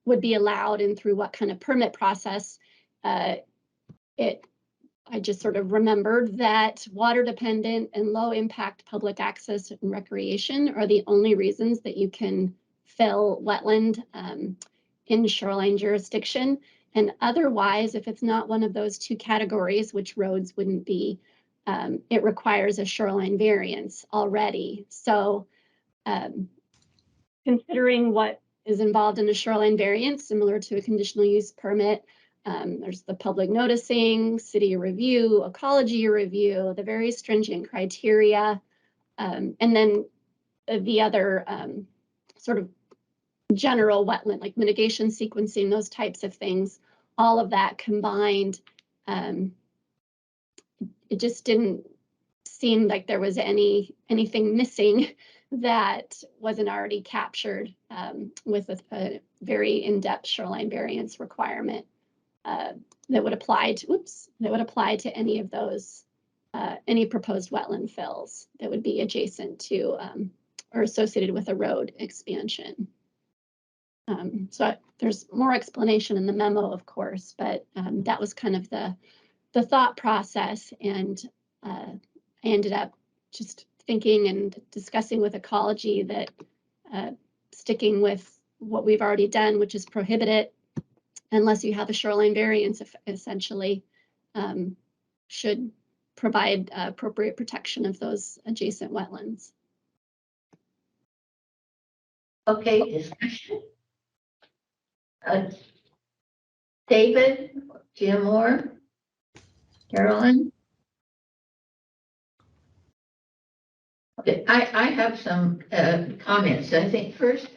S7: would be allowed and through what kind of permit process. I just sort of remembered that water dependent and low impact public access and recreation are the only reasons that you can fill wetland in shoreline jurisdiction. And otherwise, if it's not one of those two categories, which roads wouldn't be, it requires a shoreline variance already. So considering what is involved in a shoreline variance, similar to a conditional use permit, there's the public noticing, city review, ecology review, the very stringent criteria, and then the other sort of general wetland, like mitigation sequencing, those types of things, all of that combined, it just didn't seem like there was anything missing that wasn't already captured with a very in-depth shoreline variance requirement. That would apply to any of those, any proposed wetland fills that would be adjacent to or associated with a road expansion. So there's more explanation in the memo, of course, but that was kind of the thought process, and I ended up just thinking and discussing with ecology that sticking with what we've already done, which is prohibit it unless you have a shoreline variance, essentially, should provide appropriate protection of those adjacent wetlands.
S1: Okay, discussion. David, Jim, or Carolyn? Okay, I have some comments. I think first,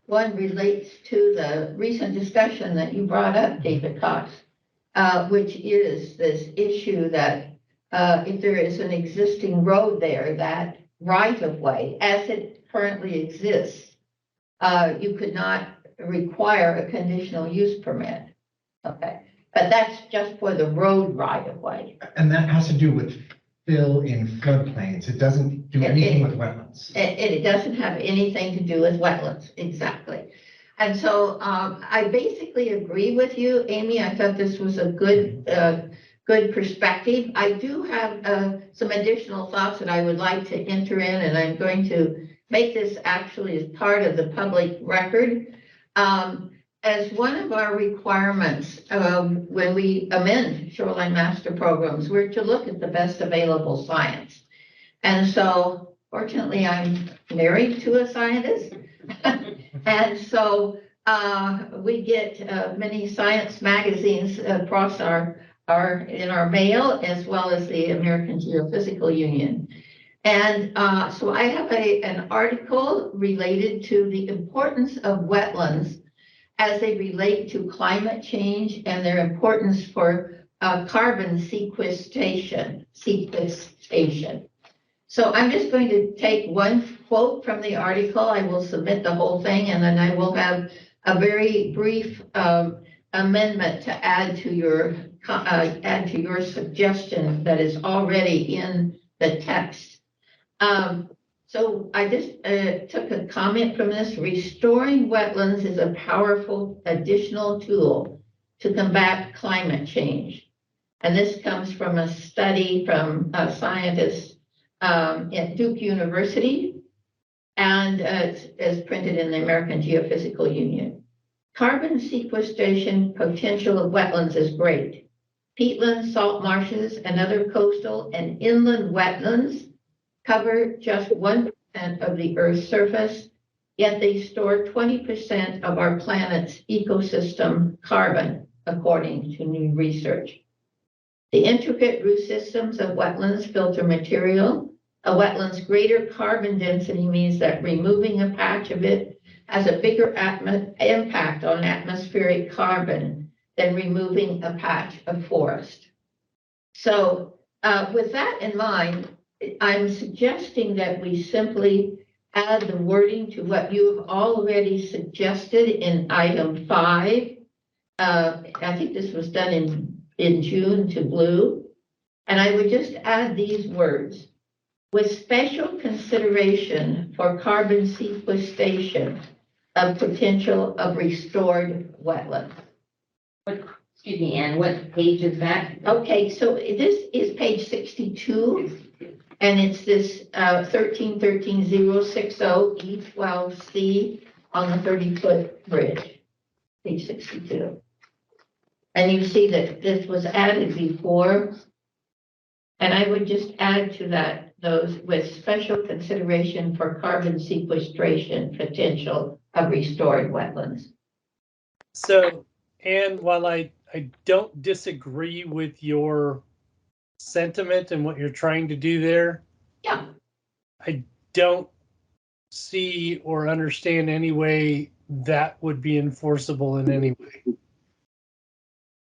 S1: one relates to the recent discussion that you brought up, David Cox, which is this issue that if there is an existing road there, that right of way, as it currently exists, you could not require a conditional use permit. Okay, but that's just for the road right of way.
S6: And that has to do with fill in floodplains. It doesn't do anything with wetlands.
S1: It doesn't have anything to do with wetlands, exactly. And so I basically agree with you, Amy. I thought this was a good perspective. I do have some additional thoughts that I would like to enter in, and I'm going to make this actually as part of the public record. As one of our requirements when we amend shoreline master programs, we're to look at the best available science. And so fortunately, I'm married to a scientist. And so we get many science magazines across in our mail, as well as the American Geophysical Union. And so I have an article related to the importance of wetlands as they relate to climate change and their importance for carbon sequestration. So I'm just going to take one quote from the article. I will submit the whole thing, and then I will have a very brief amendment to add to your suggestion that is already in the text. So I just took a comment from this. Restoring wetlands is a powerful additional tool to combat climate change. And this comes from a study from scientists at Duke University, and it's printed in the American Geophysical Union. Carbon sequestration potential of wetlands is great. Peatlands, salt marshes, and other coastal and inland wetlands cover just 1% of the Earth's surface, yet they store 20% of our planet's ecosystem carbon, according to new research. The intricate root systems of wetlands filter material. A wetland's greater carbon density means that removing a patch of it has a bigger impact on atmospheric carbon than removing a patch of forest. So with that in mind, I'm suggesting that we simply add the wording to what you have already suggested in item 5. I think this was done in June to Blue. And I would just add these words, with special consideration for carbon sequestration of potential of restored wetlands.
S3: Excuse me, Anne, what page is that?
S1: Okay, so this is page 62, and it's this 13-13060 E12C on the 30-foot bridge, page 62. And you see that this was added before, and I would just add to that those with special consideration for carbon sequestration potential of restored wetlands.
S9: So, and while I don't disagree with your sentiment and what you're trying to do there,
S1: Yeah.
S9: I don't see or understand any way that would be enforceable in any way.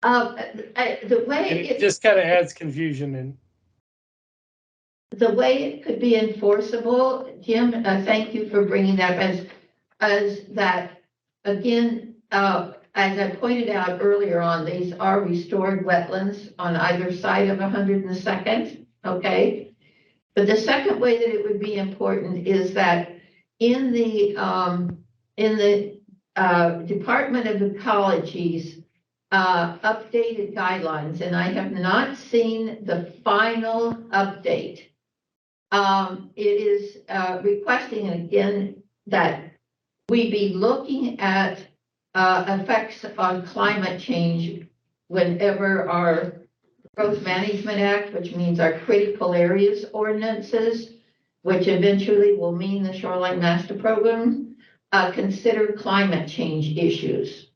S1: The way
S9: And it just kind of adds confusion and
S1: the way it could be enforceable, Jim, thank you for bringing that as that, again, as I pointed out earlier on, these are restored wetlands on either side of 102nd, okay? But the second way that it would be important is that in the Department of Ecology's updated guidelines, and I have not seen the final update. It is requesting again that we be looking at effects on climate change whenever our Growth Management Act, which means our critical areas ordinances, which eventually will mean the Shoreline Master Program, consider climate change issues.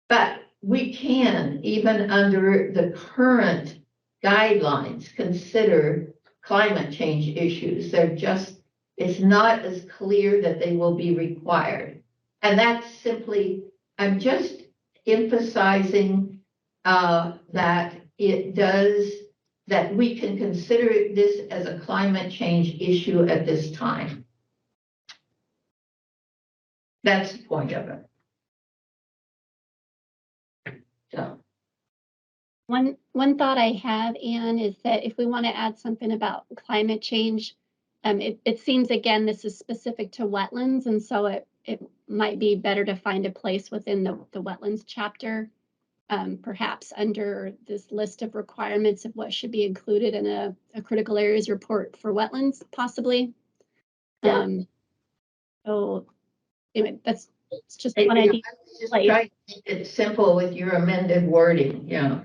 S1: But we can, even under the current guidelines, consider climate change issues. They're just, it's not as clear that they will be required. And that's simply, I'm just emphasizing that it does, that we can consider this as a climate change issue at this time. That's the point of it. So.
S7: One thought I have, Anne, is that if we want to add something about climate change, it seems again this is specific to wetlands, and so it might be better to find a place within the wetlands chapter, perhaps under this list of requirements of what should be included in a critical areas report for wetlands, possibly.
S1: Yeah.
S7: So anyway, that's just one idea.
S1: Just try to make it simple with your amended wording. Yeah.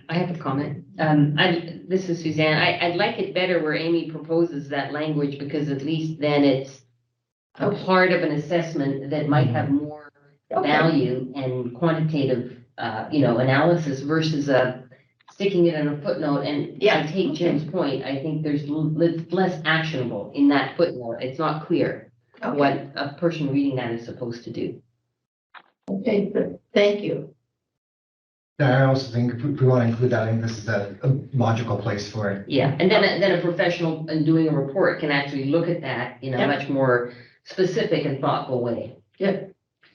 S3: I have a comment. This is Suzanne. I'd like it better where Amy proposes that language, because at least then it's a part of an assessment that might have more value and quantitative, analysis versus sticking it in a footnote. And I take Jim's point. I think there's less actionable in that footnote. It's not clear what a person reading that is supposed to do.
S1: Okay, good. Thank you.
S6: Yeah, I also think if we want to include that, I think this is a logical place for it.
S3: Yeah, and then a professional in doing a report can actually look at that in a much more specific and thoughtful way.
S1: Yeah,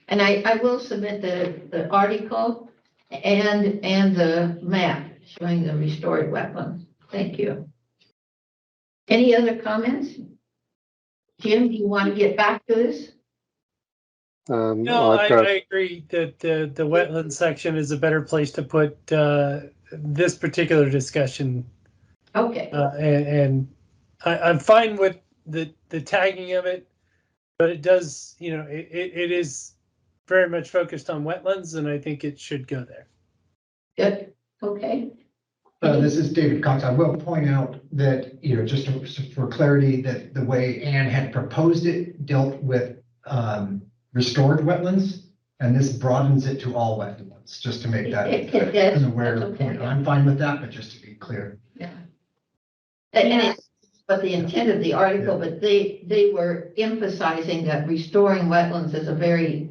S1: and I will submit the article and the map showing the restored wetlands. Thank you. Any other comments? Jim, do you want to get back to this?
S9: no, I agree that the wetland section is a better place to put this particular discussion.
S1: Okay.
S9: And I'm fine with the tagging of it, but it does, it is very much focused on wetlands, and I think it should go there.
S1: Good. Okay.
S6: This is David Cox. I will point out that, just for clarity, that the way Anne had proposed it dealt with restored wetlands, and this broadens it to all wetlands, just to make that an aware point. I'm fine with that, but just to be clear.
S1: Yeah. And it's but the intent of the article, but they were emphasizing that restoring wetlands is a very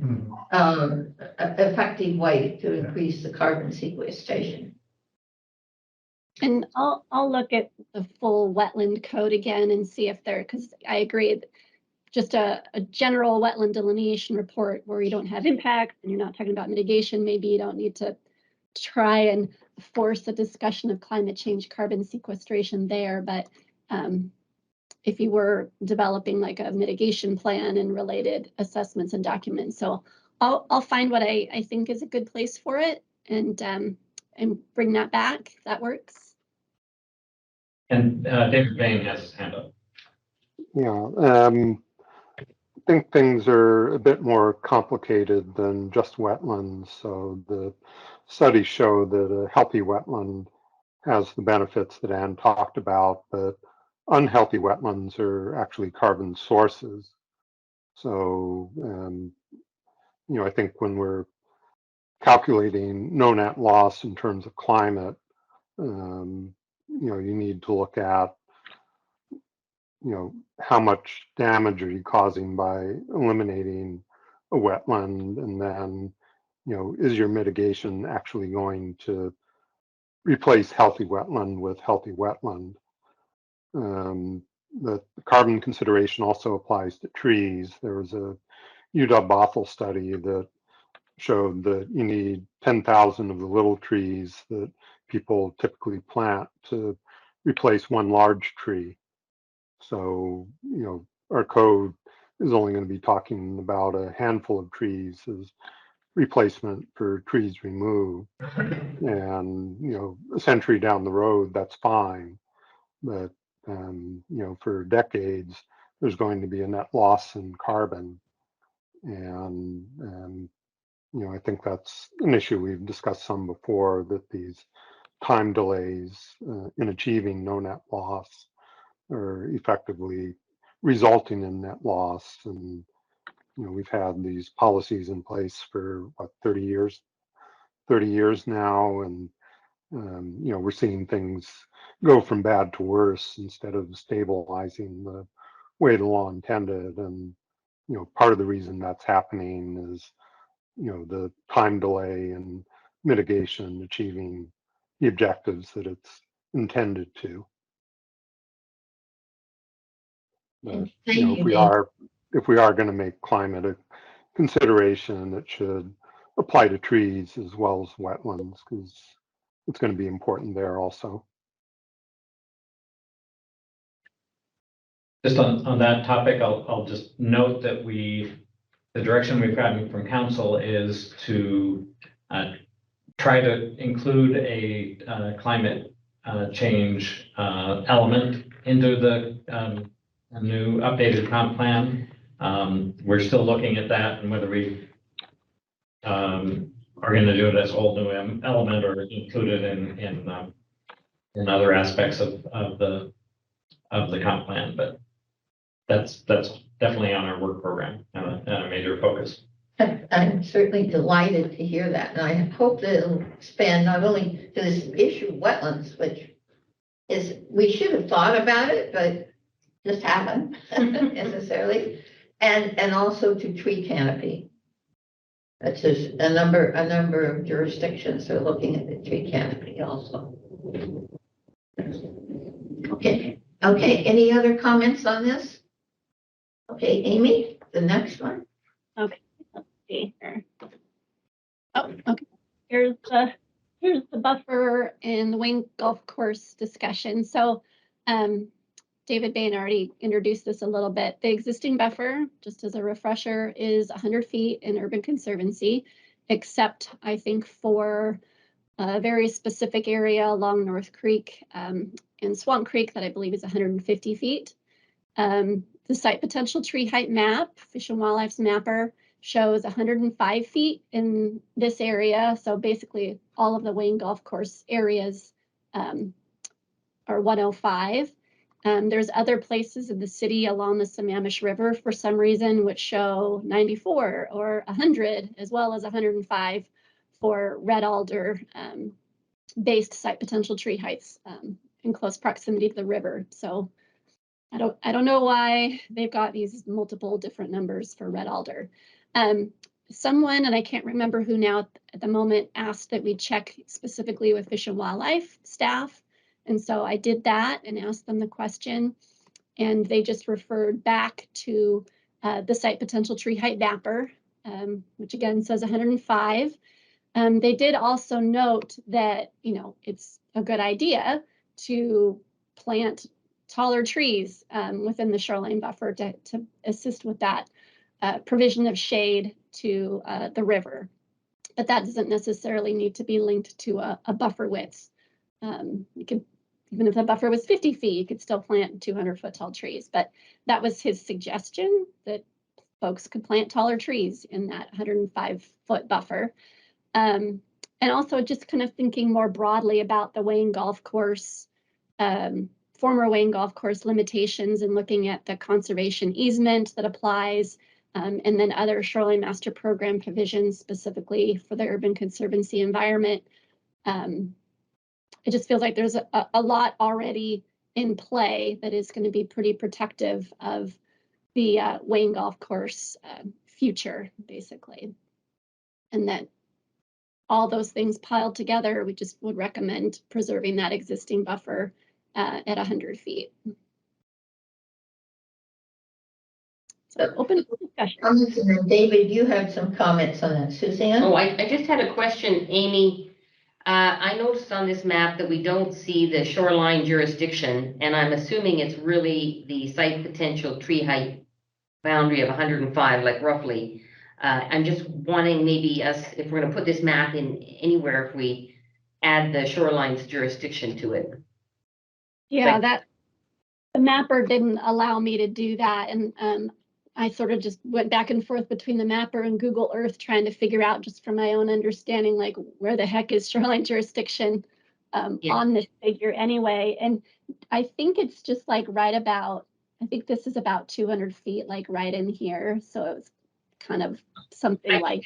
S1: effective way to increase the carbon sequestration.
S7: And I'll look at the full wetland code again and see if there, because I agree, just a general wetland delineation report where you don't have impacts and you're not talking about mitigation, maybe you don't need to try and force a discussion of climate change carbon sequestration there, but if you were developing like a mitigation plan and related assessments and documents. So I'll find what I think is a good place for it and bring that back. If that works.
S2: And David Bain has his hand up.
S5: Yeah, I think things are a bit more complicated than just wetlands. So the studies show that a healthy wetland has the benefits that Ann talked about, but unhealthy wetlands are actually carbon sources. So, I think when we're calculating no net loss in terms of climate, you need to look at, how much damage are you causing by eliminating a wetland, and then, is your mitigation actually going to replace healthy wetland with healthy wetland? The carbon consideration also applies to trees. There was a UW Bothell study that showed that you need 10,000 of the little trees that people typically plant to replace one large tree. So, our code is only going to be talking about a handful of trees as replacement for trees removed. And, a century down the road, that's fine. But, for decades, there's going to be a net loss in carbon. And, I think that's an issue we've discussed some before, that these time delays in achieving no net loss are effectively resulting in net loss. And, we've had these policies in place for what, 30 years now. And, we're seeing things go from bad to worse instead of stabilizing the way the law intended. And, part of the reason that's happening is, the time delay and mitigation achieving the objectives that it's intended to. But,
S1: Thank you,
S5: if we are going to make climate a consideration, it should apply to trees as well as wetlands, because it's going to be important there also.
S2: Just on that topic, I'll just note that the direction we've gotten from council is to try to include a climate change element into the new updated comp plan. We're still looking at that and whether we are going to do it as a whole new element or include it in other aspects of the comp plan. But that's definitely on our work program and a major focus.
S1: I'm certainly delighted to hear that, and I hope that it'll expand not only to this issue of wetlands, which is, we should have thought about it, but just haven't necessarily, and also to tree canopy. That's just a number of jurisdictions are looking at the tree canopy also. Okay. Any other comments on this? Okay, Amy, the next one.
S7: Okay, let's see here. Oh, okay. Here's the buffer and the Wayne Golf Course discussion. So David Bain already introduced this a little bit. The existing buffer, just as a refresher, is 100 feet in urban conservancy, except I think for a very specific area along North Creek and Swamp Creek that I believe is 150 feet. The site potential tree height map, Fish and Wildlife's mapper, shows 105 feet in this area. So basically all of the Wayne Golf Course areas are 105. There's other places in the city along the Sammamish River for some reason which show 94 or 100 as well as 105 for red alder based site potential tree heights in close proximity to the river. So I don't know why they've got these multiple different numbers for red alder. Someone, and I can't remember who now at the moment, asked that we check specifically with Fish and Wildlife staff. And so I did that and asked them the question, and they just referred back to the site potential tree height mapper, which again says 105. They did also note that, you know, it's a good idea to plant taller trees within the shoreline buffer to assist with that provision of shade to the river. But that doesn't necessarily need to be linked to a buffer width. You could, even if the buffer was 50 feet, you could still plant 200-foot tall trees. But that was his suggestion, that folks could plant taller trees in that 105-foot buffer. And also just kind of thinking more broadly about the Wayne Golf Course, former Wayne Golf Course limitations, and looking at the conservation easement that applies, and then other Shoreline Master Program provisions specifically for the Urban Conservancy environment. It just feels like there's a lot already in play that is going to be pretty protective of the Wayne Golf Course future, basically. And that all those things piled together, we just would recommend preserving that existing buffer at 100 feet. So open for discussion.
S1: And David, you had some comments on that. Suzanne?
S3: Oh, I just had a question, Amy. I noticed on this map that we don't see the shoreline jurisdiction, and I'm assuming it's really the site potential tree height boundary of 105, like roughly. I'm just wanting maybe us, if we're gonna put this map in anywhere, if we add the shoreline's jurisdiction to it.
S7: Yeah,
S3: Like-
S7: that the mapper didn't allow me to do that, and I sort of just went back and forth between the mapper and Google Earth trying to figure out, just from my own understanding, like where the heck is shoreline jurisdiction on this figure anyway. And I think it's just like right about, I think this is about 200 feet, like right in here. So it was kind of something like.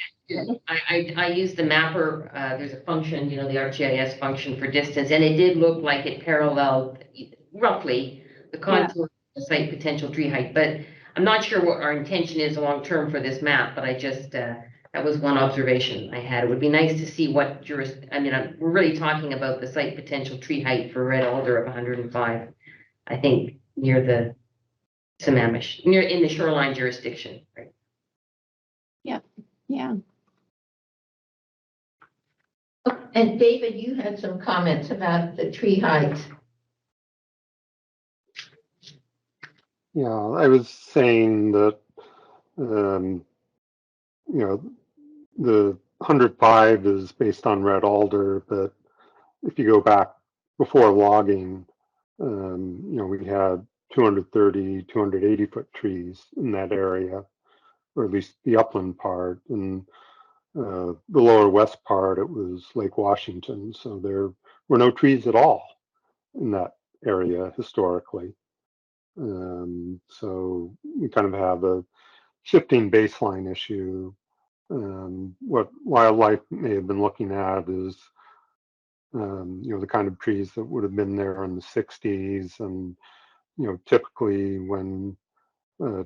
S3: I used the mapper, there's a function, you know, the ArcGIS function for distance, and it did look like it paralleled roughly the contour of the site potential tree height, but I'm not sure what our intention is long-term for this map, but I just, that was one observation I had. It would be nice to see what we're really talking about the site potential tree height for red alder of 105, I think, near the Sammamish, in the shoreline jurisdiction, right?
S7: Yeah.
S1: And David, you had some comments about the tree height.
S5: Yeah, I was saying that, you know, the 105 is based on red alder, but if you go back before logging, you know, we had 230, 280-foot trees in that area, or at least the upland part. And the lower west part, it was Lake Washington. So there were no trees at all in that area historically. So we kind of have a shifting baseline issue. What wildlife may have been looking at is, you know, the kind of trees that would have been there in the 60s. And, you know, typically when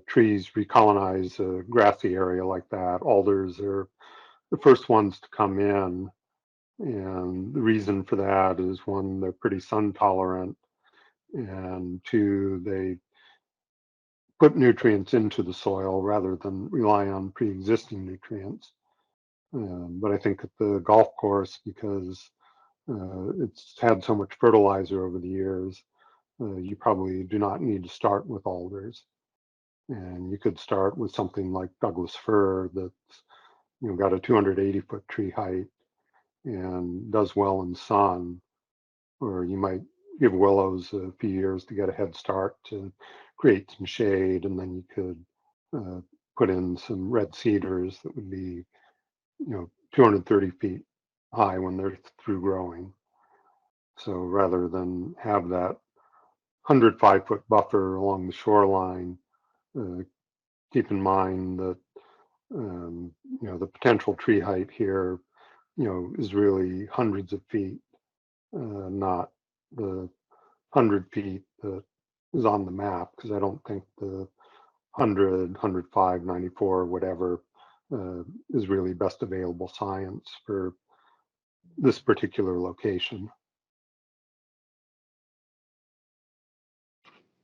S5: trees recolonize a grassy area like that, alders are the first ones to come in. And the reason for that is, one, they're pretty sun tolerant, and two, they put nutrients into the soil rather than rely on pre-existing nutrients. But I think at the golf course, because it's had so much fertilizer over the years, you probably do not need to start with alders. And you could start with something like Douglas fir that's, you know, got a 280-foot tree height and does well in sun. Or you might give willows a few years to get a head start to create some shade, and then you could put in some red cedars that would be, you know, 230 feet high when they're through growing. So rather than have that 105-foot buffer along the shoreline, keep in mind that, you know, the potential tree height here, you know, is really hundreds of feet, not the 100 feet that is on the map, because I don't think the 100, 105, 94, whatever, is really best available science for this particular location.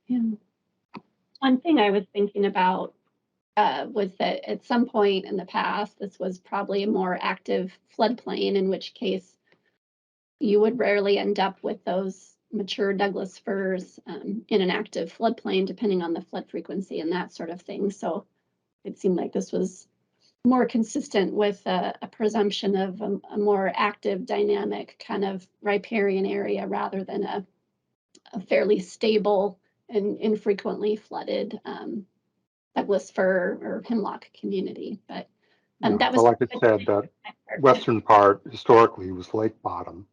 S7: Yeah. One thing I was thinking about was that at some point in the past, this was probably a more active floodplain, in which case you would rarely end up with those mature Douglas firs in an active floodplain, depending on the flood frequency and that sort of thing. So it seemed like this was more consistent with a presumption of a more active, dynamic kind of riparian area rather than a fairly stable and infrequently flooded Douglas fir or hemlock community. But
S5: Yeah,
S7: that
S5: so
S7: was
S5: like I said, that western part historically was lake bottom,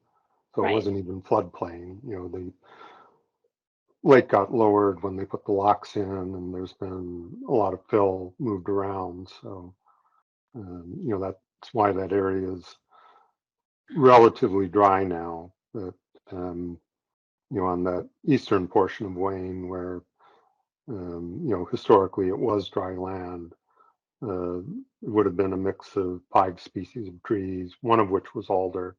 S5: so it
S7: Right.
S5: wasn't even floodplain. You know, the lake got lowered when they put the locks in, and there's been a lot of fill moved around. So, you know, that's why that area is relatively dry now. But, you know, on the eastern portion of Wayne, where, you know, historically it was dry land, it would have been a mix of 5 species of trees, one of which was alder,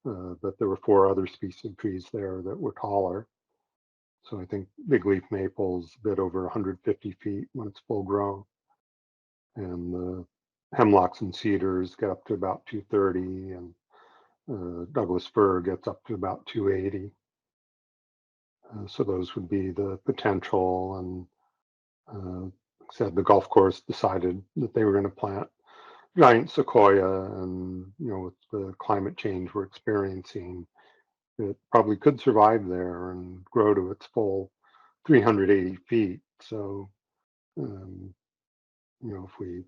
S5: but there were 4 other species of trees there that were taller. So I think big leaf maple's a bit over 150 feet when it's full grown. And the hemlocks and cedars get up to about 230, and Douglas fir gets up to about 280. So those would be the potential. And like I said, the golf course decided that they were going to plant giant sequoia, and you know, with the climate change we're experiencing, it probably could survive there and grow to its full 380 feet. So, you know, if we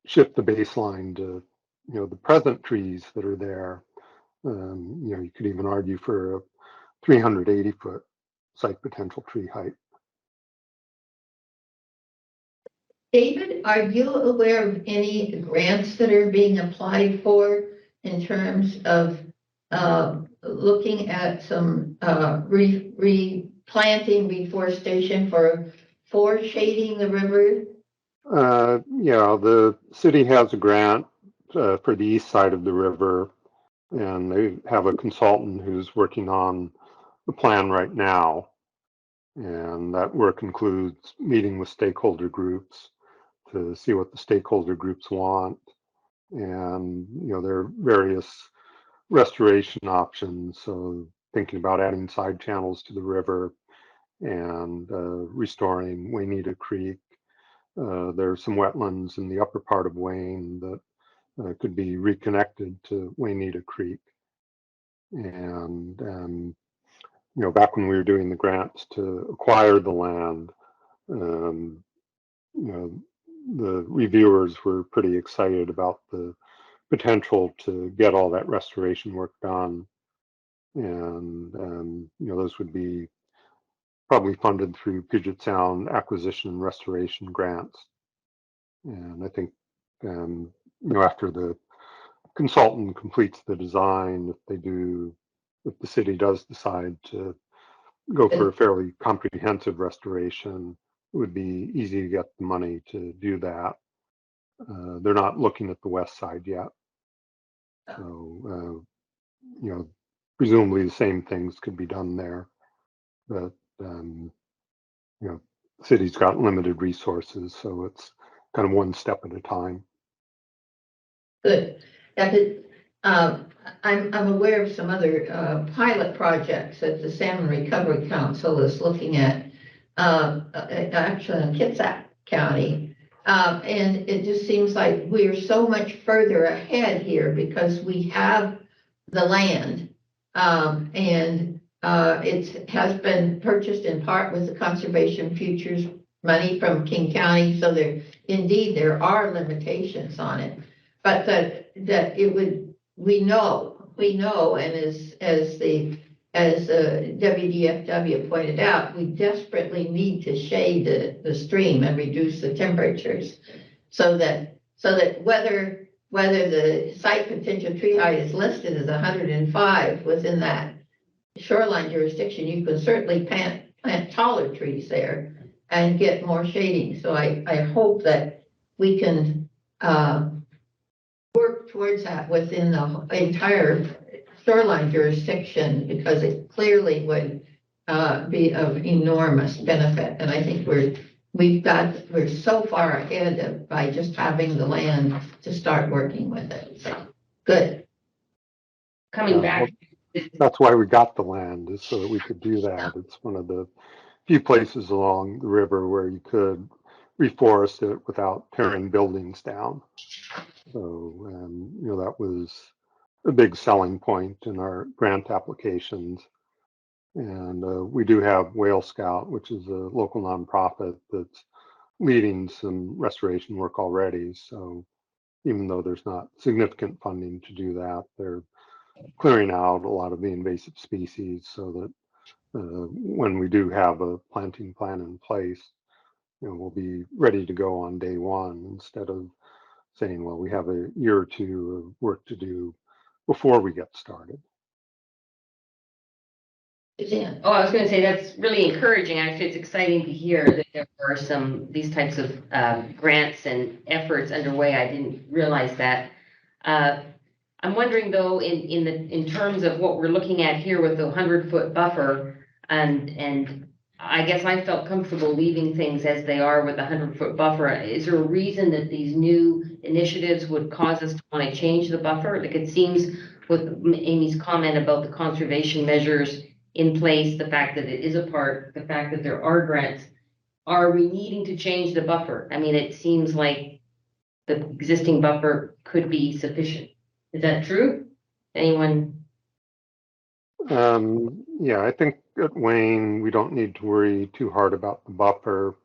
S5: shift the baseline to, you know, the present trees that are there, you know, you could even argue for a 380-foot site potential tree height.
S1: David, are you aware of any grants that are being applied for in terms of looking at some replanting, reforestation for shading the river?
S5: Yeah, the city has a grant for the east side of the river, and they have a consultant who's working on the plan right now. And that work includes meeting with stakeholder groups to see what the stakeholder groups want. And, you know, there are various restoration options. So thinking about adding side channels to the river and restoring Waynita Creek. There are some wetlands in the upper part of Wayne that could be reconnected to Waynita Creek. And, you know, back when we were doing the grants to acquire the land, you know, the reviewers were pretty excited about the potential to get all that restoration work done. And, you know, those would be probably funded through Puget Sound acquisition and restoration grants. And I think, you know, after the consultant completes the design, if the city does decide to go for a fairly comprehensive restoration, it would be easy to get the money to do that. They're not looking at the west side yet. So, you know, presumably the same things could be done there. But, you know, the city's got limited resources, so it's kind of one step at a time.
S1: Good. I'm aware of some other pilot projects that the Salmon Recovery Council is looking at, actually in Kitsap County. And it just seems like we're so much further ahead here because we have the land. And it has been purchased in part with the Conservation Futures money from King County. So there are limitations on it. But that it would, we know, and as WDFW pointed out, we desperately need to shade the stream and reduce the temperatures, so that whether the site potential tree height is listed as 105 within that shoreline jurisdiction, you can certainly plant taller trees there and get more shading. So I hope that we can work towards that within the entire shoreline jurisdiction, because it clearly would be of enormous benefit. And I think we're we're so far ahead by just having the land to start working with it. So, good.
S3: Coming back,
S5: That's why we got the land, is so that we could do that. It's one of the few places along the river where you could reforest it without tearing buildings down. So, that was a big selling point in our grant applications. And we do have Whale Scout, which is a local nonprofit that's leading some restoration work already. So even though there's not significant funding to do that, they're clearing out a lot of the invasive species so that when we do have a planting plan in place, we'll be ready to go on day one instead of saying, well, we have a year or two of work to do before we get started.
S3: Oh, I was going to say that's really encouraging. Actually, it's exciting to hear that there are these types of grants and efforts underway. I didn't realize that. I'm wondering though, in terms of what we're looking at here with the 100-foot buffer, and I guess I felt comfortable leaving things as they are with the 100-foot buffer. Is there a reason that these new initiatives would cause us to want to change the buffer? Like it seems with Amy's comment about the conservation measures in place, the fact that it is a park, the fact that there are grants, are we needing to change the buffer? I mean, it seems like the existing buffer could be sufficient. Is that true? Anyone?
S5: Yeah, I think at Wayne, we don't need to worry too hard about the buffer.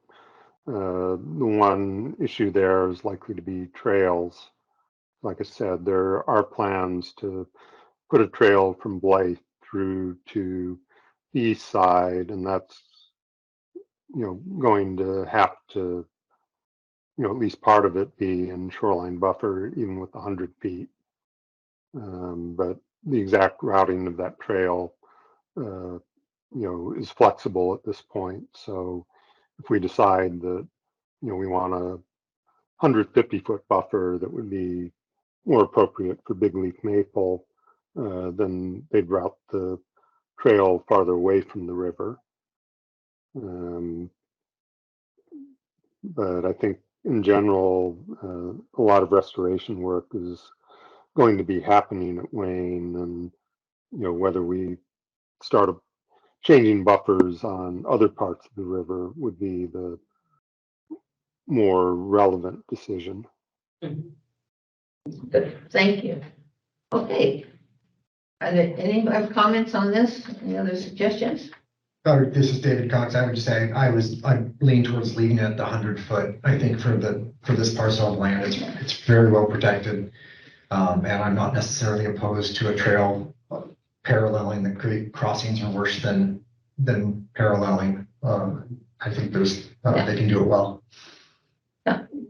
S5: The one issue there is likely to be trails. Like I said, there are plans to put a trail from Blythe through to the east side, and that's going to have to at least part of it be in shoreline buffer, even with 100 feet. But the exact routing of that trail is flexible at this point. So if we decide that we want a 150-foot buffer that would be more appropriate for big leaf maple, then they'd route the trail farther away from the river. But I think in general, a lot of restoration work is going to be happening at Wayne, and whether we start changing buffers on other parts of the river would be the more relevant decision.
S1: Good. Thank you. Okay. Are there any other comments on this? Any other suggestions?
S6: This is David Cox. I would just say I lean towards leaving it at the 100-foot. I think for this parcel of land, it's very well protected, and I'm not necessarily opposed to a trail paralleling the creek. Crossings are worse than paralleling. I think they can do it well.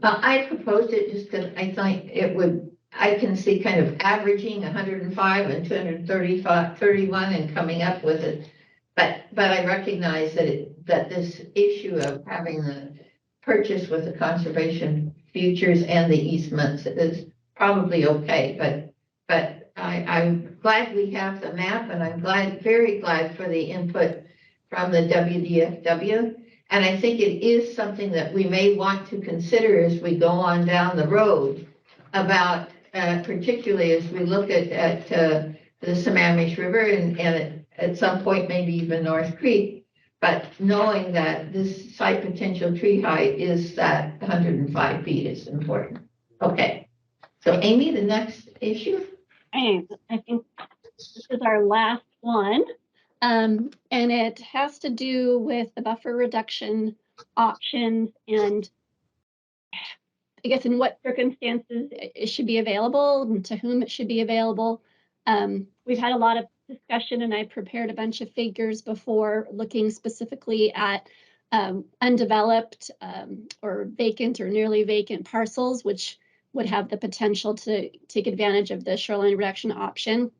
S1: I proposed it just because I think I can see kind of averaging 105 and 231 and coming up with it. But I recognize that this issue of having the purchase with the conservation futures and the easements is probably okay. But I'm glad we have the map, and I'm very glad for the input from the WDFW. And I think it is something that we may want to consider as we go on down the road about, particularly as we look at the Sammamish River and at some point maybe even North Creek, but knowing that this site potential tree height is that 105 feet is important. Okay, so Amy, the next issue?
S7: I think this is our last one. And it has to do with the buffer reduction options and I guess in what circumstances it should be available and to whom it should be available. We've had a lot of discussion and I prepared a bunch of figures before looking specifically at undeveloped or vacant or nearly vacant parcels, which would have the potential to take advantage of the shoreline reduction option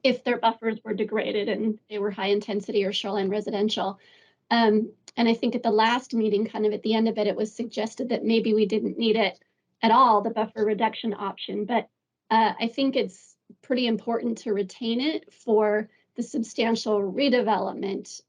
S7: if their buffers were degraded and they were high intensity or shoreline residential. And I think at the last meeting, kind of at the end of it, it was suggested that maybe we didn't need it at all, the buffer reduction option. But I think it's pretty important to retain it for the substantial redevelopment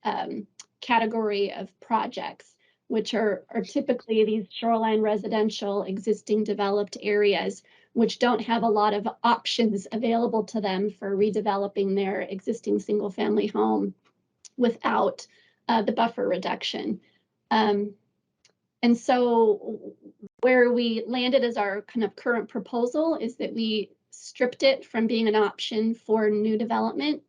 S7: category of projects. which are typically these shoreline residential existing developed areas, which don't have a lot of options available to them for redeveloping their existing single-family home without the buffer reduction. And so where we landed as our kind of current proposal is that we stripped it from being an option for new development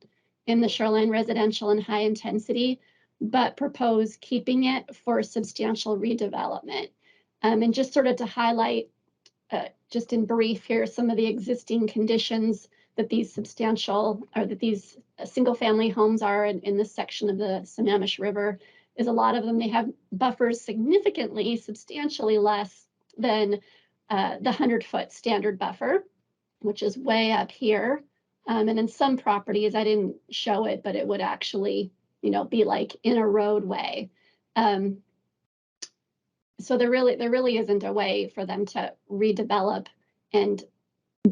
S7: in the shoreline residential and high intensity, but propose keeping it for substantial redevelopment. And just sort of to highlight, just in brief here, some of the existing conditions that these substantial, or that these single family homes are in this section of the Sammamish River, is a lot of them, they have buffers significantly, substantially less than the 100-foot standard buffer, which is way up here. And in some properties, I didn't show it, but it would actually, be like in a roadway. So there really isn't a way for them to redevelop and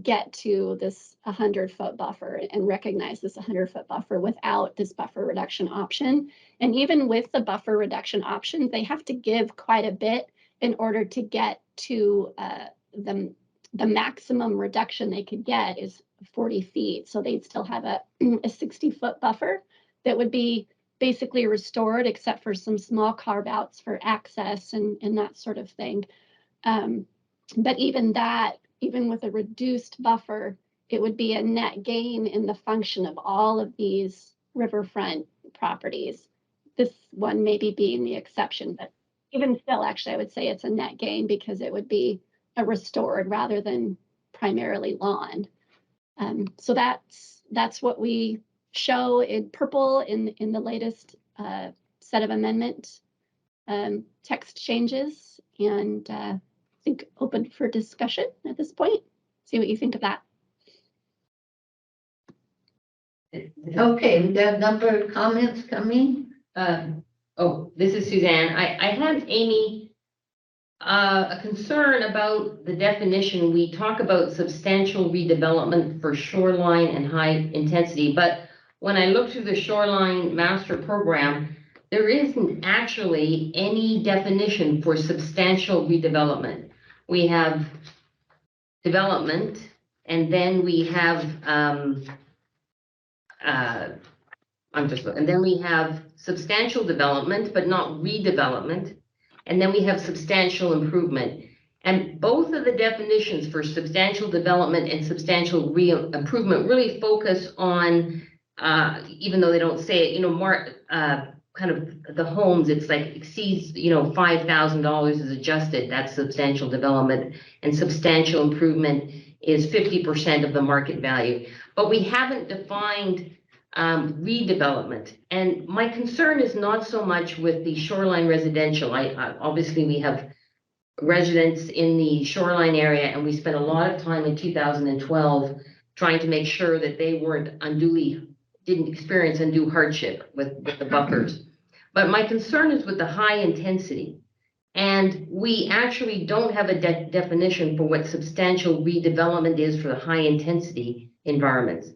S7: get to this 100-foot buffer and recognize this 100-foot buffer without this buffer reduction option. And even with the buffer reduction option, they have to give quite a bit in order to get to the maximum reduction they could get is 40 feet. So they'd still have a 60-foot buffer that would be basically restored, except for some small carve outs for access and that sort of thing. But even that, even with a reduced buffer, it would be a net gain in the function of all of these riverfront properties. This one maybe being the exception, but even still, actually, I would say it's a net gain because it would be a restored rather than primarily lawn. So that's what we show in purple in the latest set of amendment text changes, and I think open for discussion at this point. See what you think of that.
S1: Okay, we got a number of comments coming.
S3: This is Suzanne. I had Amy a concern about the definition. We talk about substantial redevelopment for shoreline and high intensity, but when I look through the shoreline master program, there isn't actually any definition for substantial redevelopment. We have development, and then we have and then we have substantial development, but not redevelopment. And then we have substantial improvement. And both of the definitions for substantial development and substantial improvement really focus on, even though they don't say it, kind of the homes, it's like exceeds, $5,000 is adjusted, that's substantial development, and substantial improvement is 50% of the market value. But we haven't defined redevelopment. And my concern is not so much with the shoreline residential. Obviously we have residents in the shoreline area, and we spent a lot of time in 2012 trying to make sure that they didn't experience undue hardship with the buffers. But my concern is with the high intensity. And we actually don't have a definition for what substantial redevelopment is for the high intensity environments.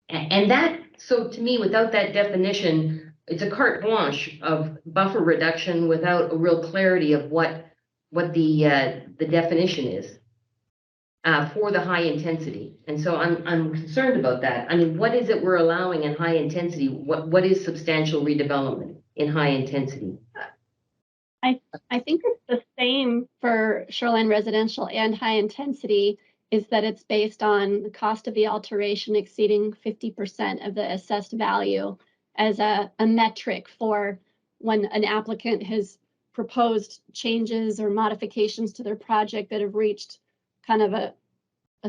S3: And so to me, without that definition, it's a carte blanche of buffer reduction without a real clarity of what the definition is for the high intensity. And so I'm concerned about that. I mean, what is it we're allowing in high intensity? What is substantial redevelopment in high intensity?
S7: I think it's the same for shoreline residential and high intensity, is that it's based on the cost of the alteration exceeding 50% of the assessed value as a metric for when an applicant has proposed changes or modifications to their project that have reached kind of a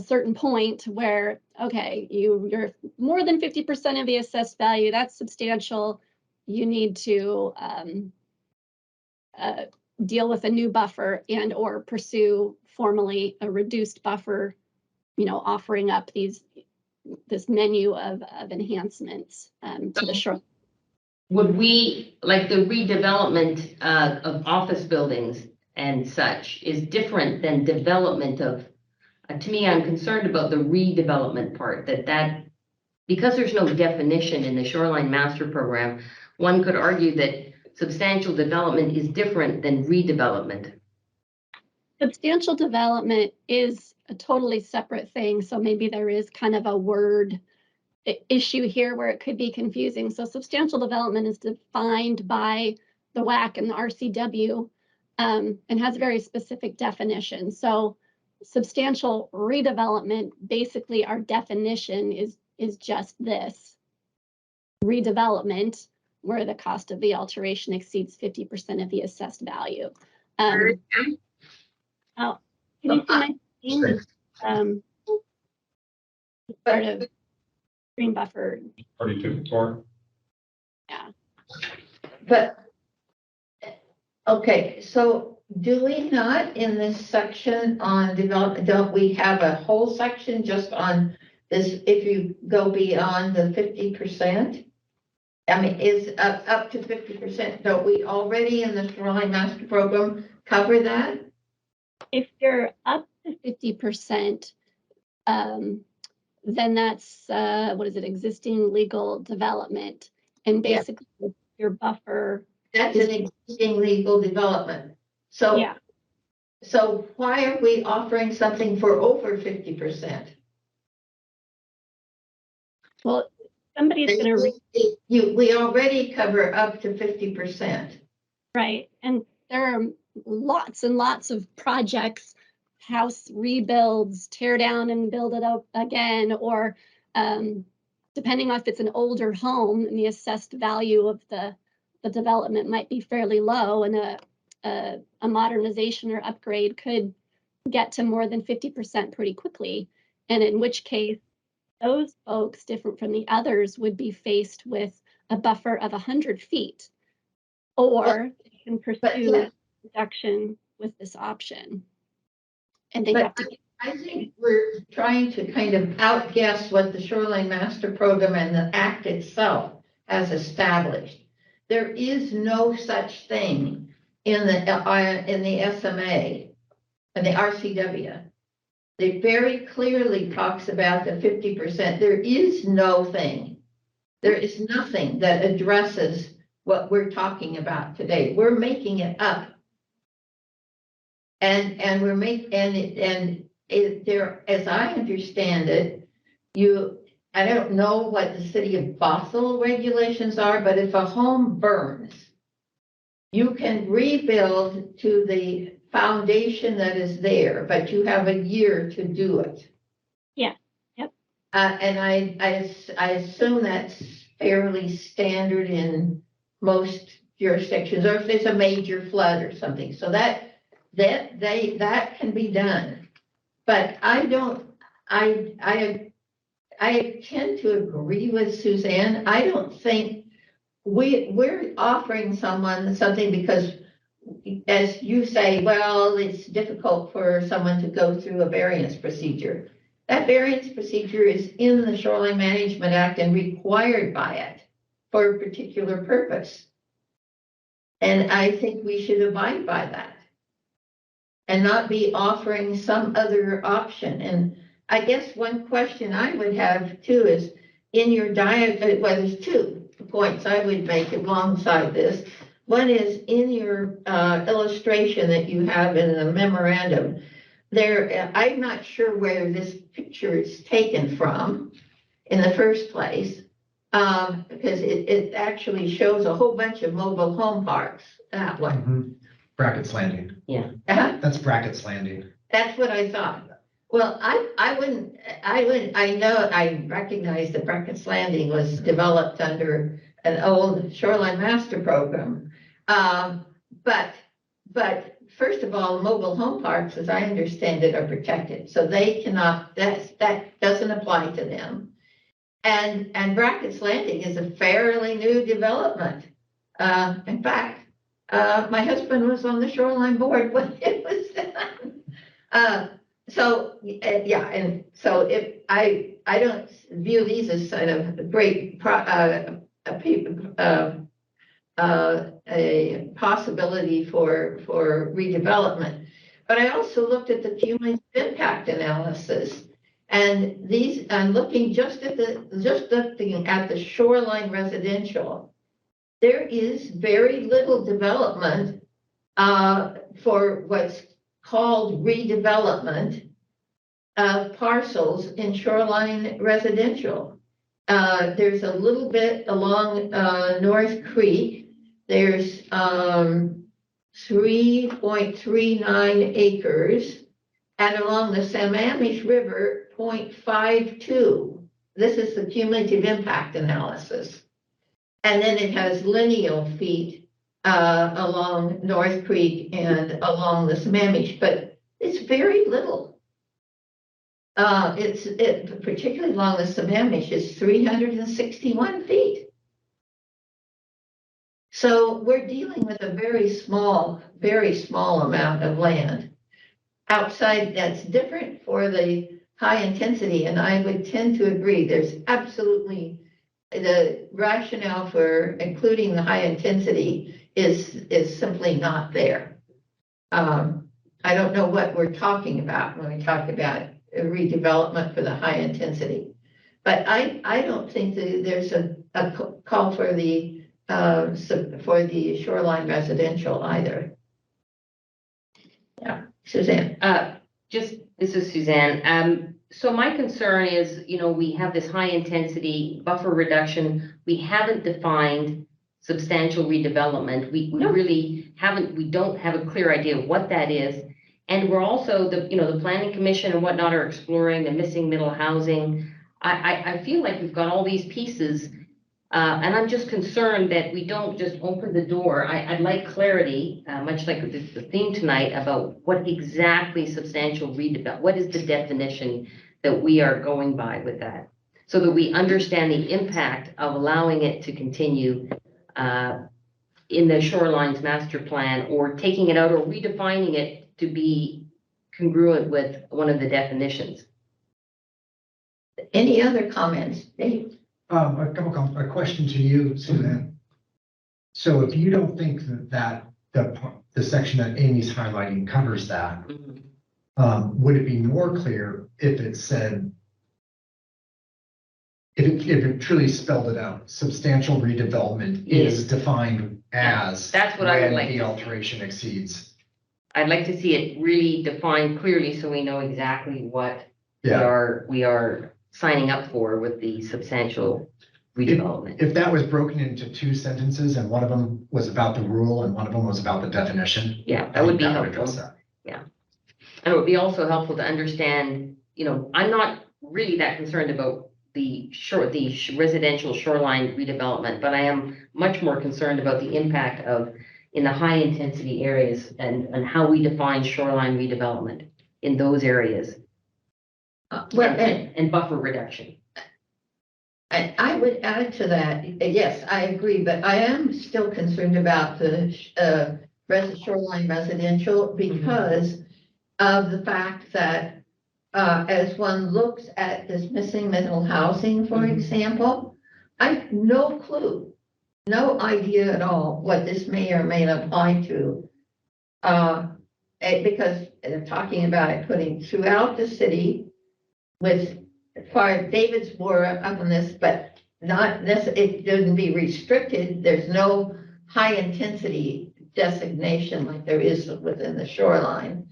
S7: certain point where, okay, you're more than 50% of the assessed value, that's substantial. You need to deal with a new buffer and or pursue formally a reduced buffer, offering up this menu of enhancements to the shore.
S3: Would we, like the redevelopment of office buildings and such is different than development of, to me, I'm concerned about the redevelopment part, because there's no definition in the Shoreline Master Program, one could argue that substantial development is different than redevelopment?
S7: Substantial development is a totally separate thing, so maybe there is kind of a word issue here where it could be confusing. So substantial development is defined by the WAC and the RCW and has a very specific definition. So substantial redevelopment, basically our definition is just this: redevelopment, where the cost of the alteration exceeds 50% of the assessed value. Oh, can you see my screen? Part of screen buffer.
S2: 42.4.
S7: Yeah.
S1: But, okay, so do we not in this section on development, don't we have a whole section just on this, if you go beyond the 50%? I mean, is up to 50%, don't we already in the Shoreline Master Program cover that?
S7: If you're up to 50%, then that's, what is it, existing legal development. And basically your buffer.
S1: That's an existing legal development. So,
S7: Yeah.
S1: So why are we offering something for over 50%?
S7: Well, somebody's going to.
S1: We already cover up to 50%.
S7: Right. And there are lots and lots of projects, house rebuilds, tear down and build it up again, or depending on if it's an older home and the assessed value of the development might be fairly low, and a modernization or upgrade could get to more than 50% pretty quickly. And in which case, those folks, different from the others, would be faced with a buffer of 100 feet, or they can pursue reduction with this option. And they have to.
S1: I think we're trying to kind of outguess what the Shoreline Master Program and the Act itself has established. There is no such thing in the SMA and the RCW. It very clearly talks about the 50%. There is no thing. There is nothing that addresses what we're talking about today. We're making it up. And we're making there, as I understand it, I don't know what the city of Bothell regulations are, but if a home burns, you can rebuild to the foundation that is there, but you have a year to do it.
S7: Yeah. Yep.
S1: And I assume that's fairly standard in most jurisdictions, or if there's a major flood or something. So that can be done. But I tend to agree with Suzanne. I don't think we're offering someone something because, as you say, well, it's difficult for someone to go through a variance procedure. That variance procedure is in the Shoreline Management Act and required by it for a particular purpose. And I think we should abide by that and not be offering some other option. And I guess one question I would have too is in your diagram, well, there's 2 points I would make alongside this. One is in your illustration that you have in the memorandum there. I'm not sure where this picture is taken from in the first place, because it actually shows a whole bunch of mobile home parks, that one.
S6: Mm-hmm. Brackett's Landing.
S3: Yeah.
S6: That's Brackett's Landing.
S1: That's what I thought. Well, I recognize that Brackett's Landing was developed under an old Shoreline Master Program. But first of all, mobile home parks, as I understand it, are protected. So they cannot, that doesn't apply to them. And Brackett's Landing is a fairly new development. In fact, my husband was on the Shoreline board when it was done. So yeah, and so if I don't view these as kind of great a possibility for redevelopment, but I also looked at the cumulative impact analysis, and these I'm looking just looking at the Shoreline residential. there is very little development for what's called redevelopment of parcels in shoreline residential. There's a little bit along North Creek. There's 3.39 acres, and along the Sammamish River, 0.52. This is the cumulative impact analysis. And then it has lineal feet along North Creek and along the Sammamish, but it's very little. Particularly along the Sammamish, is 361 feet. So we're dealing with a very small amount of land. Outside, that's different for the high intensity, and I would tend to agree. There's absolutely the rationale for including the high intensity is simply not there. I don't know what we're talking about when we talk about redevelopment for the high intensity, but I don't think that there's a call for the shoreline residential either. Yeah, Suzanne.
S3: This is Suzanne. So my concern is, we have this high intensity buffer reduction. We haven't defined substantial redevelopment. We really haven't, we don't have a clear idea of what that is. And we're also, the planning commission and whatnot are exploring the missing middle housing. I feel like we've got all these pieces, and I'm just concerned that we don't just open the door. I'd like clarity, much like the theme tonight, about what exactly substantial redevelopment, what is the definition that we are going by with that, so that we understand the impact of allowing it to continue in the Shorelines master plan, or taking it out or redefining it to be congruent with one of the definitions.
S1: Any other comments, Dave?
S6: A question to you, Suzanne. So if you don't think that the section that Amy's highlighting covers that, would it be more clear if it said, if it truly spelled it out, substantial redevelopment is defined as
S3: that's what I would like
S6: when the
S3: to
S6: alteration exceeds?
S3: I'd like to see it really defined clearly, so we know exactly what we are signing up for with the substantial redevelopment.
S6: If that was broken into two sentences and one of them was about the rule and one of them was about the definition.
S3: Yeah, that would be helpful.
S6: That.
S3: Yeah. And it would be also helpful to understand, I'm not really that concerned about the residential shoreline redevelopment, but I am much more concerned about the impact of in the high intensity areas and how we define shoreline redevelopment in those areas. And buffer reduction.
S1: I would add to that, yes, I agree, but I am still concerned about the shoreline residential because of the fact that as one looks at this missing middle housing, for example, I have no clue, no idea at all what this may or may not apply to. Because they're talking about it putting throughout the city with, for David's more up on this, but not this, it doesn't be restricted. There's no high intensity designation like there is within the shoreline,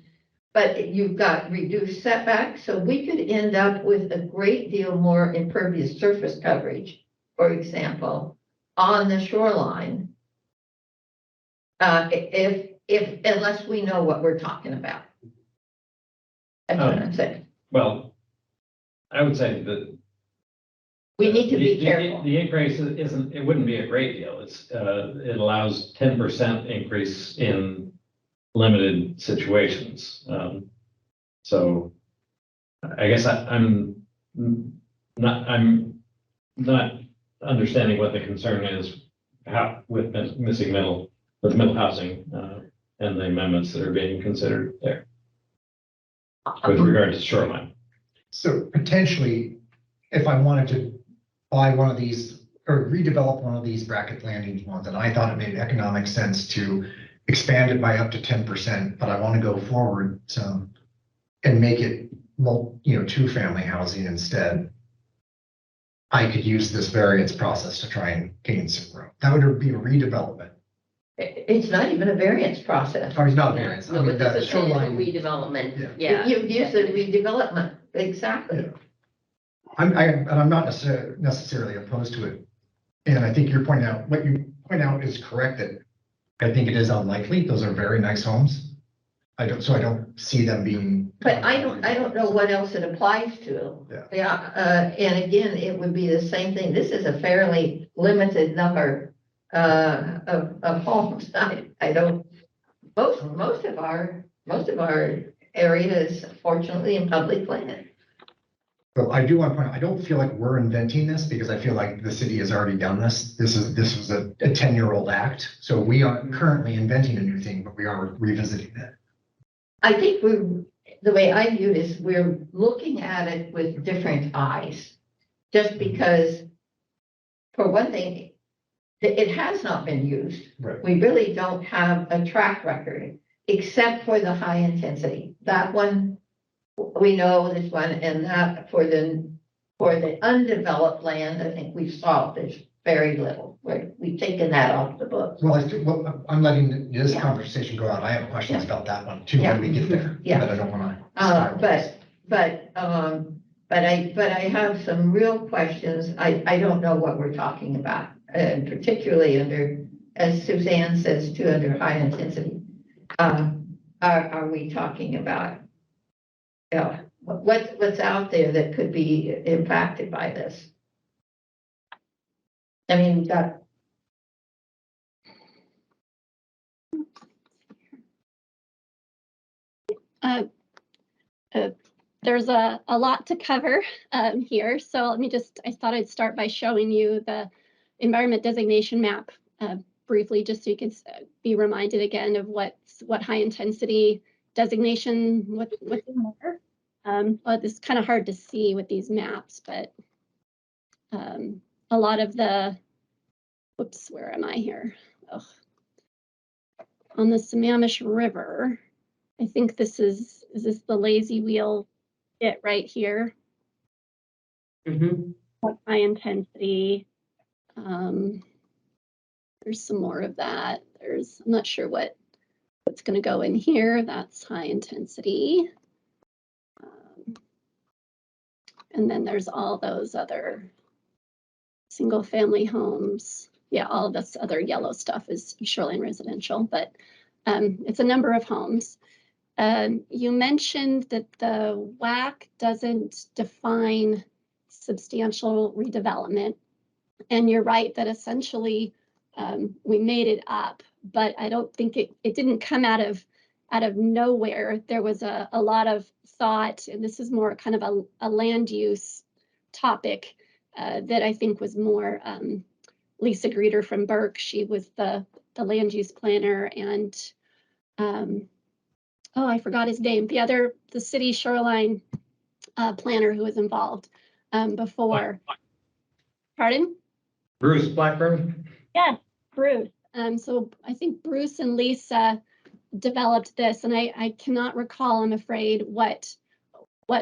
S1: but you've got reduced setbacks. So we could end up with a great deal more impervious surface coverage, for example, on the shoreline, unless we know what we're talking about. That's what I'm saying.
S2: Well, I would say that
S1: we need to be careful.
S2: The increase it wouldn't be a great deal. It allows 10% increase in limited situations. So I guess I'm not understanding what the concern is with missing middle housing and the amendments that are being considered there with regard to shoreline.
S6: So potentially, if I wanted to buy one of these or redevelop one of these bracket landing ones, and I thought it made economic sense to expand it by up to 10%, but I want to go forward some and make it, 2-family housing instead. I could use this variance process to try and gain some room. That would be a redevelopment.
S1: It's not even a variance process.
S6: Or it's not a variance. I
S3: No,
S6: mean,
S3: but
S6: the
S3: this is a
S6: shoreline.
S3: redevelopment,
S6: Yeah.
S3: yeah.
S1: You've used the redevelopment, exactly.
S6: Yeah. I'm not necessarily opposed to it. And I think what you point out is correct, that I think it is unlikely. Those are very nice homes. I don't see them being.
S1: But I don't know what else it applies to.
S6: Yeah.
S1: And again, it would be the same thing. This is a fairly limited number of homes. I don't, most of our area is fortunately in public land.
S6: But I do want to point out, I don't feel like we're inventing this, because I feel like the city has already done this. This was a 10-year-old act. So we aren't currently inventing a new thing, but we are revisiting it.
S1: I think the way I view this, we're looking at it with different eyes. Just because, for one thing, it has not been used.
S6: Right.
S1: We really don't have a track record, except for the high intensity. That one, we know this one, and that for the undeveloped land, I think we've solved this very little. We've taken that off the book.
S6: Well, I'm letting this
S1: Yeah.
S6: conversation go out. I have questions about that one too,
S1: Yeah.
S6: when we get there.
S1: Yeah.
S6: But I don't want to.
S1: But I have some real questions. I don't know what we're talking about, and particularly under, as Suzanne says, too, under high intensity. Are we talking about, what's out there that could be impacted by this? I mean, we've got.
S7: There's a lot to cover here. So I thought I'd start by showing you the environment designation map briefly, just so you can be reminded again of what high intensity designation, what's in there. Well, it's kind of hard to see with these maps, but a lot of the, whoops, where am I here? Oh. On the Sammamish River, I think is this the lazy wheel bit right here?
S3: Mhm.
S7: High intensity. There's some more of that. I'm not sure what's going to go in here. That's high intensity. And then there's all those other single family homes. Yeah, all of this other yellow stuff is shoreline residential, but it's a number of homes. You mentioned that the WAC doesn't define substantial redevelopment, and you're right that essentially we made it up, but I don't think it didn't come out of nowhere. There was a lot of thought, and this is more kind of a land use topic that I think was more Lisa Greeter from Burke. She was the land use planner, and oh, I forgot his name. The city shoreline planner who was involved before. Pardon?
S2: Bruce Blackburn?
S7: Yes, Bruce. So I think Bruce and Lisa developed this, and I cannot recall, I'm afraid, what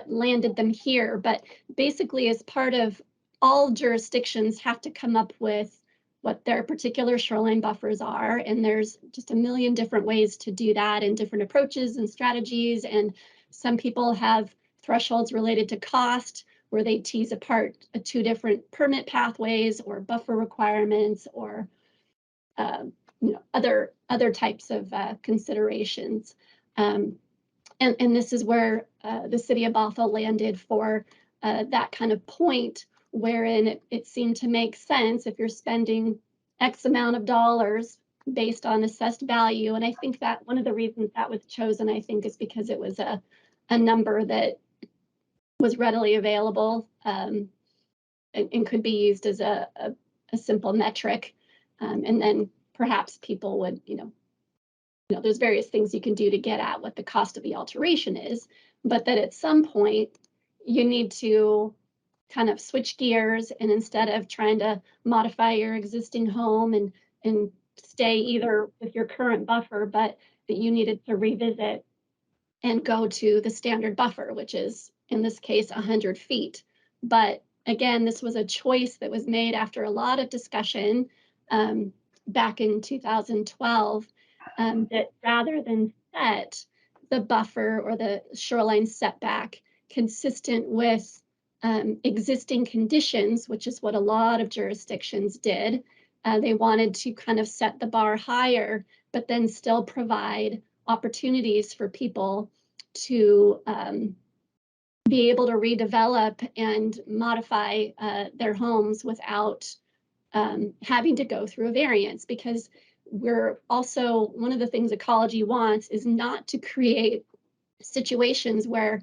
S7: landed them here, but basically as part of all jurisdictions have to come up with what their particular shoreline buffers are, and there's just a million different ways to do that and different approaches and strategies, and some people have thresholds related to cost where they tease apart two different permit pathways or buffer requirements or other types of considerations. And this is where the city of Bothell landed for that kind of point, wherein it seemed to make sense if you're spending X amount of dollars based on assessed value. And I think that one of the reasons that was chosen, I think, is because it was a number that was readily available and could be used as a simple metric. And then perhaps people would, there's various things you can do to get at what the cost of the alteration is, but that at some point you need to kind of switch gears, and instead of trying to modify your existing home and stay either with your current buffer, but that you needed to revisit and go to the standard buffer, which is in this case 100 feet. But again, this was a choice that was made after a lot of discussion back in 2012, that rather than set the buffer or the shoreline setback consistent with existing conditions, which is what a lot of jurisdictions did, they wanted to kind of set the bar higher, but then still provide opportunities for people to be able to redevelop and modify their homes without having to go through a variance. Because we're also, one of the things ecology wants is not to create situations where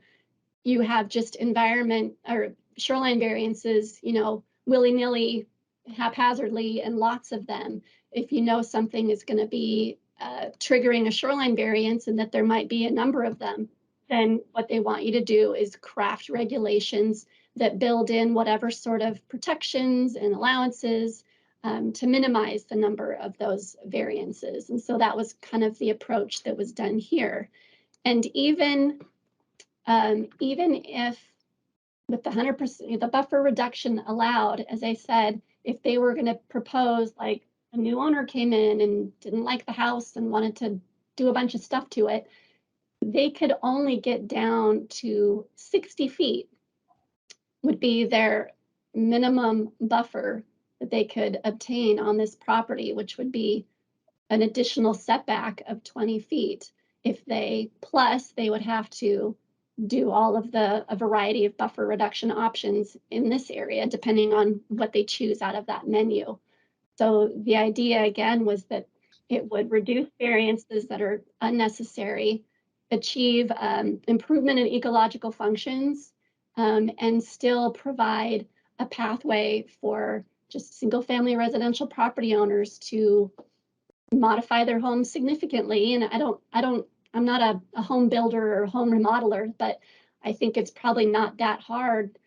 S7: you have just environment or shoreline variances, you know, willy-nilly, haphazardly, and lots of them. If you know something is going to be triggering a shoreline variance and that there might be a number of them, then what they want you to do is craft regulations that build in whatever sort of protections and allowances to minimize the number of those variances. And so that was kind of the approach that was done here. And even if with the 100%, the buffer reduction allowed, as I said, if they were going to propose, like a new owner came in and didn't like the house and wanted to do a bunch of stuff to it, they could only get down to 60 feet would be their minimum buffer that they could obtain on this property, which would be an additional setback of 20 feet. If they, plus they would have to do all of a variety of buffer reduction options in this area, depending on what they choose out of that menu. So the idea again was that it would reduce variances that are unnecessary, achieve improvement in ecological functions, and still provide a pathway for just single family residential property owners to modify their homes significantly. And I'm not a home builder or home remodeler, but I think it's probably not that hard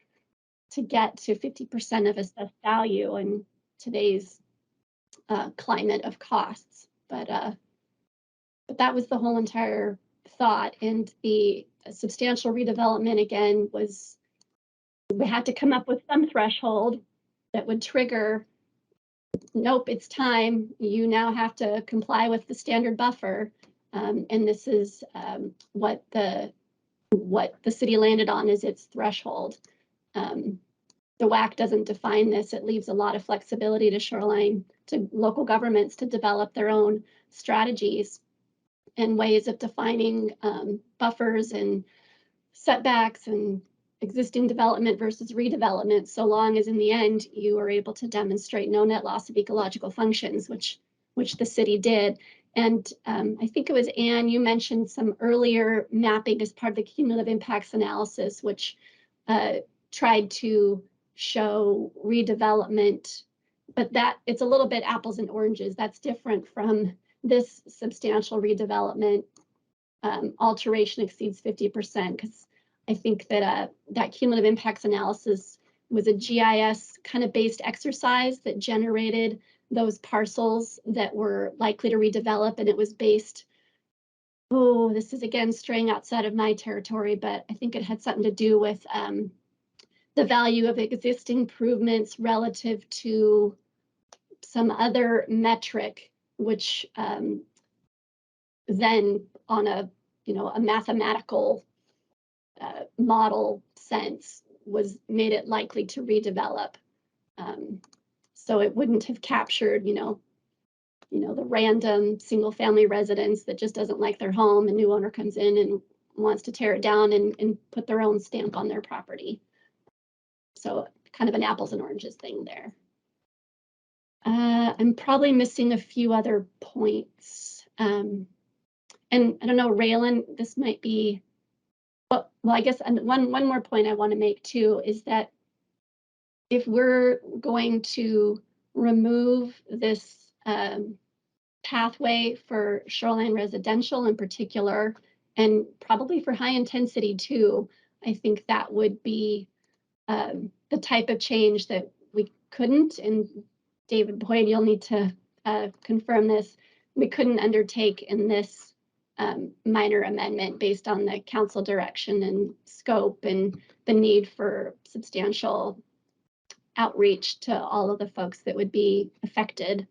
S7: to get to 50% of assessed value in today's climate of costs. But that was the whole entire thought. And the substantial redevelopment, again, was we had to come up with some threshold that would trigger, nope, it's time. You now have to comply with the standard buffer. And this is what the city landed on as its threshold. The WAC doesn't define this. It leaves a lot of flexibility to Shoreline, to local governments to develop their own strategies and ways of defining buffers and setbacks and existing development versus redevelopment, so long as in the end you are able to demonstrate no net loss of ecological functions, which the city did. And I think it was Anne, you mentioned some earlier mapping as part of the cumulative impacts analysis, which tried to show redevelopment, but that it's a little bit apples and oranges. That's different from this substantial redevelopment alteration exceeds 50%, because I think that that cumulative impacts analysis was a GIS kind of based exercise that generated those parcels that were likely to redevelop, and it was based, oh, this is again straying outside of my territory, but I think it had something to do with the value of existing improvements relative to some other metric, which then on a mathematical model sense made it likely to redevelop. So it wouldn't have captured, the random single family residence that just doesn't like their home, and new owner comes in and wants to tear it down and put their own stamp on their property. So kind of an apples and oranges thing there. I'm probably missing a few other points. And I don't know, Raylan, this might be, well, I guess one more point I want to make too is that if we're going to remove this pathway for shoreline residential in particular, and probably for high intensity too, I think that would be the type of change that we couldn't, and David Boyd, you'll need to confirm this, we couldn't undertake in this minor amendment based on the council direction and scope and the need for substantial outreach to all of the folks that would be affected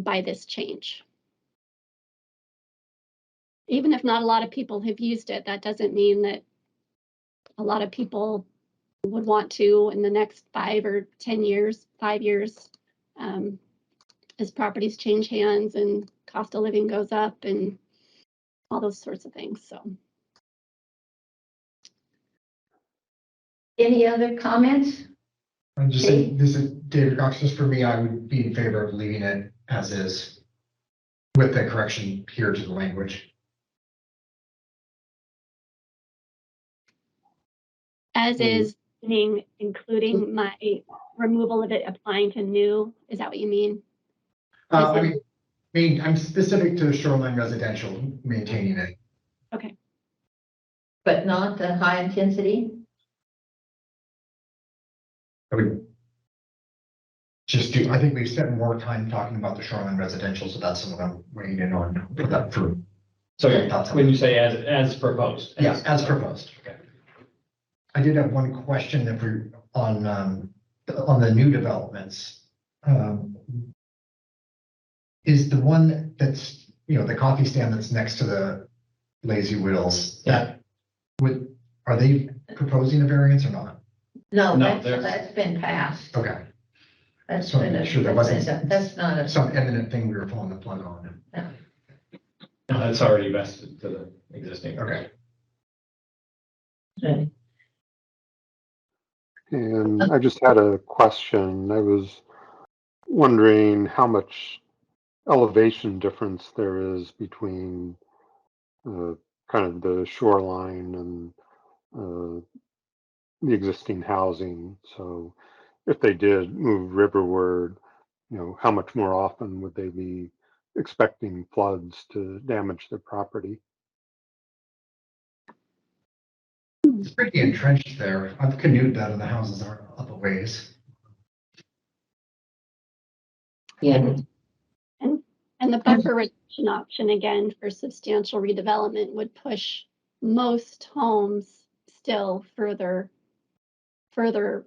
S7: by this change. Even if not a lot of people have used it, that doesn't mean that a lot of people would want to in the next 5 or 10 years, 5 years, as properties change hands and cost of living goes up and all those sorts of things. So,
S1: Any other comments?
S6: I'm just saying, this is David Cox. Just for me, I would be in favor of leaving it as is with the correction here to the language.
S7: as is, meaning including my removal of it applying to new, is that what you mean?
S6: I mean, I'm specific to shoreline residential, maintaining it.
S7: Okay.
S1: But not the high intensity?
S6: I would just do, I think we've spent more time talking about the shoreline residential, so that's what I'm weighing in on for that for.
S2: So when you say as proposed?
S6: Yes, as proposed.
S2: Okay.
S6: I did have one question if we on the new developments. Is the one that's, the coffee stand that's next to the Lazy Wheels, are they proposing a variance or not?
S1: No,
S2: No,
S1: that's been passed.
S6: Okay.
S1: That's
S6: So
S1: been,
S6: I'm sure there wasn't
S1: that's not a,
S6: some eminent thing we were pulling the plug on.
S2: No, that's already vested to the existing.
S6: Okay.
S5: And I just had a question. I was wondering how much elevation difference there is between kind of the shoreline and the existing housing. So if they did move riverward, how much more often would they be expecting floods to damage their property?
S6: It's pretty entrenched there. I've canoed that and the houses are up a ways.
S3: Yeah,
S7: And the buffer reduction option again for substantial redevelopment would push most homes still further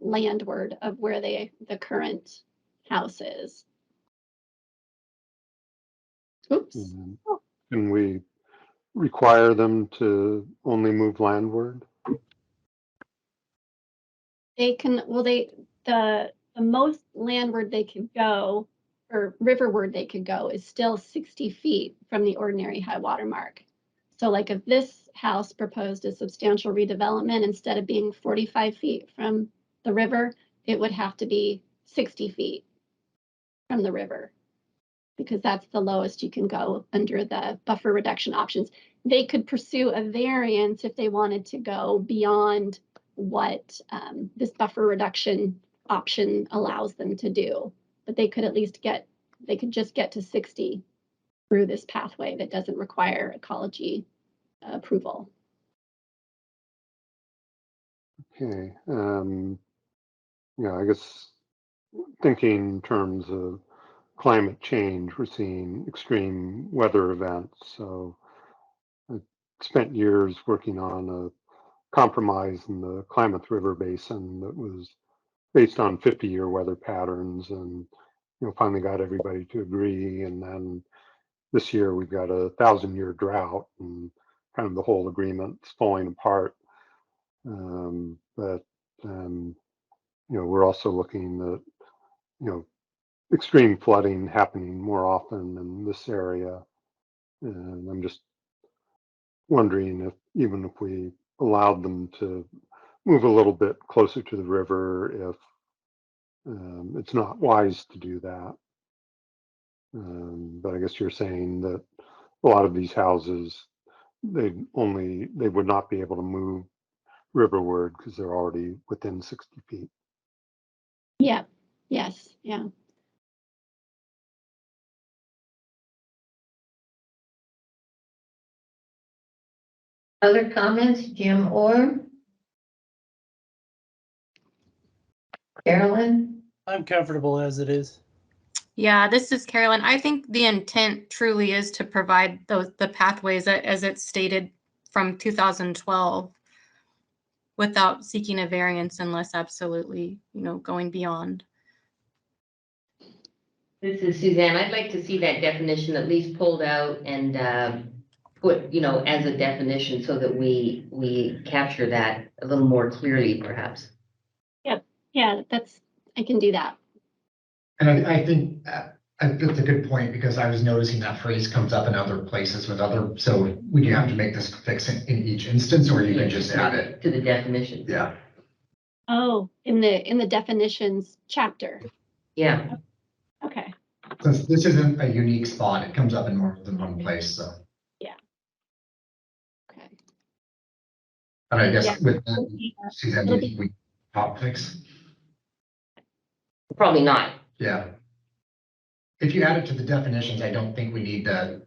S7: landward of where the current house is. Oops.
S5: And can we require them to only move landward?
S7: They can, well, the most landward they could go, or riverward they could go, is still 60 feet from the ordinary high water mark. So like if this house proposed a substantial redevelopment, instead of being 45 feet from the river, it would have to be 60 feet from the river, because that's the lowest you can go under the buffer reduction options. They could pursue a variance if they wanted to go beyond what this buffer reduction option allows them to do. But they could at least they could just get to 60 through this pathway that doesn't require ecology approval.
S5: Okay. I guess thinking in terms of climate change, we're seeing extreme weather events. So I spent years working on a compromise in the Klamath River Basin that was based on 50-year weather patterns, and finally got everybody to agree. And then this year we've got a 1,000-year drought, and kind of the whole agreement's falling apart. But we're also looking at extreme flooding happening more often in this area, and I'm just wondering if even if we allowed them to move a little bit closer to the river, if it's not wise to do that. But I guess you're saying that a lot of these houses, they would not be able to move riverward because they're already within 60 feet.
S7: Yeah. Yes. Yeah.
S1: Other comments, Jim or Carolyn?
S9: I'm comfortable as it is.
S4: Yeah, this is Carolyn. I think the intent truly is to provide the pathways as it's stated from 2012. without seeking a variance unless absolutely, going beyond.
S3: This is Suzanne. I'd like to see that definition at least pulled out and put, as a definition so that we capture that a little more clearly, perhaps.
S7: Yeah, I can do that.
S6: And I think that's a good point, because I was noticing that phrase comes up in other places with other, so would you have to make this fix in each instance, or you can just add it?
S3: To the definition.
S6: Yeah.
S7: Oh, in the definitions chapter.
S3: Yeah.
S7: Okay.
S6: Since this isn't a unique spot, it comes up in more than one place, so.
S7: Okay.
S6: And I guess
S7: Yeah.
S6: with that, Suzanne, do you think we top fix?
S3: Probably not.
S6: Yeah. If you add it to the definitions, I don't think we need the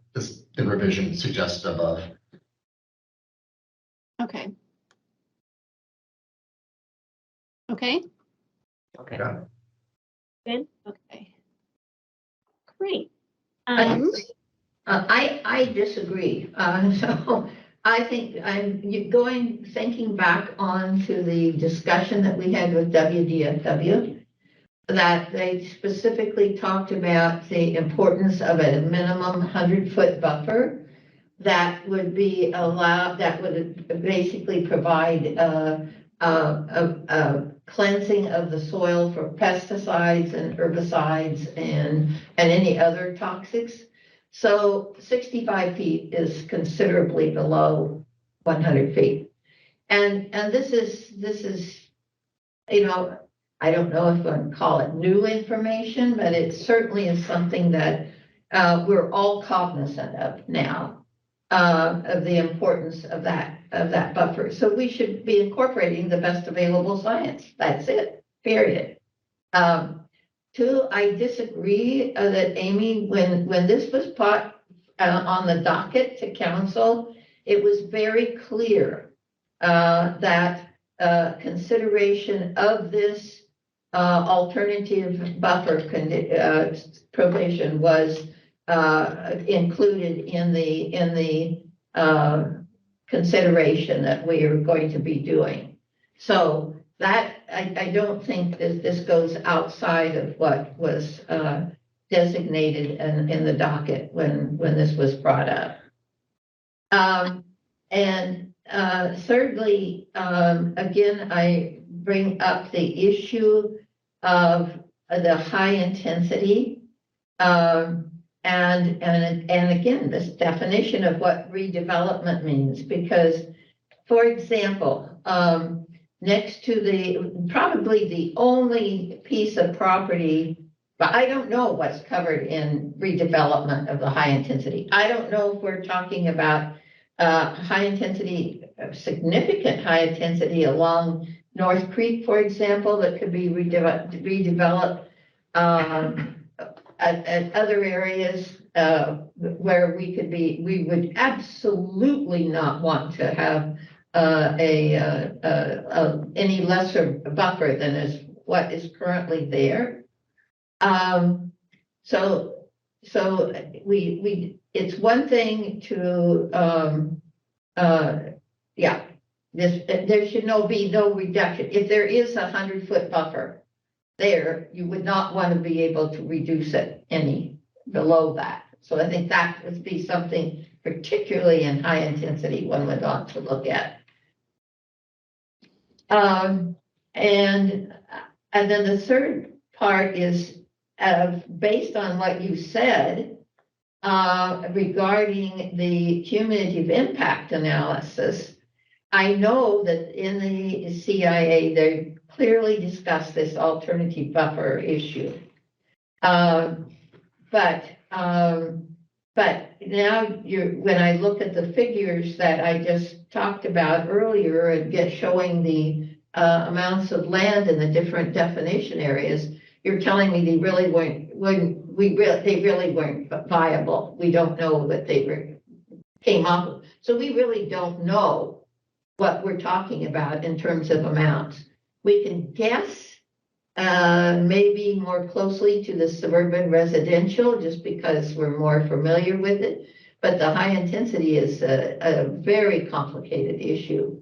S6: revision suggested above.
S7: Okay. Okay.
S3: Okay.
S6: Yeah.
S7: Good. Okay. Great.
S1: I disagree. So I think thinking back on to the discussion that we had with WDFW, that they specifically talked about the importance of a minimum 100-foot buffer that would be allowed, that would basically provide a cleansing of the soil for pesticides and herbicides and any other toxics. So 65 feet is considerably below 100 feet. And this is, I don't know if I'm gonna call it new information, but it certainly is something that we're all cognizant of now, of the importance of that buffer. So we should be incorporating the best available science. That's it, period. Two, I disagree that Amy, when this was put on the docket to council, it was very clear that consideration of this alternative buffer provision was included in the consideration that we are going to be doing. So that I don't think that this goes outside of what was designated in the docket when this was brought up. And thirdly, again, I bring up the issue of the high intensity. And again, this definition of what redevelopment means, because, for example, next to probably the only piece of property, but I don't know what's covered in redevelopment of the high intensity. I don't know if we're talking about high intensity, significant high intensity along North Creek, for example, that could be redeveloped at other areas where we would absolutely not want to have any lesser buffer than what is currently there. So it's one thing to there should be no reduction. If there is a 100-foot buffer there, you would not want to be able to reduce it any below that. So I think that would be something, particularly in high intensity, one would want to look at. And then the third part is based on what you said regarding the cumulative impact analysis. I know that in the CIA, they clearly discussed this alternative buffer issue. But now when I look at the figures that I just talked about earlier and showing the amounts of land in the different definition areas, you're telling me they really weren't viable. We don't know what they came up with. So we really don't know what we're talking about in terms of amounts. We can guess maybe more closely to the suburban residential just because we're more familiar with it. But the high intensity is a very complicated issue.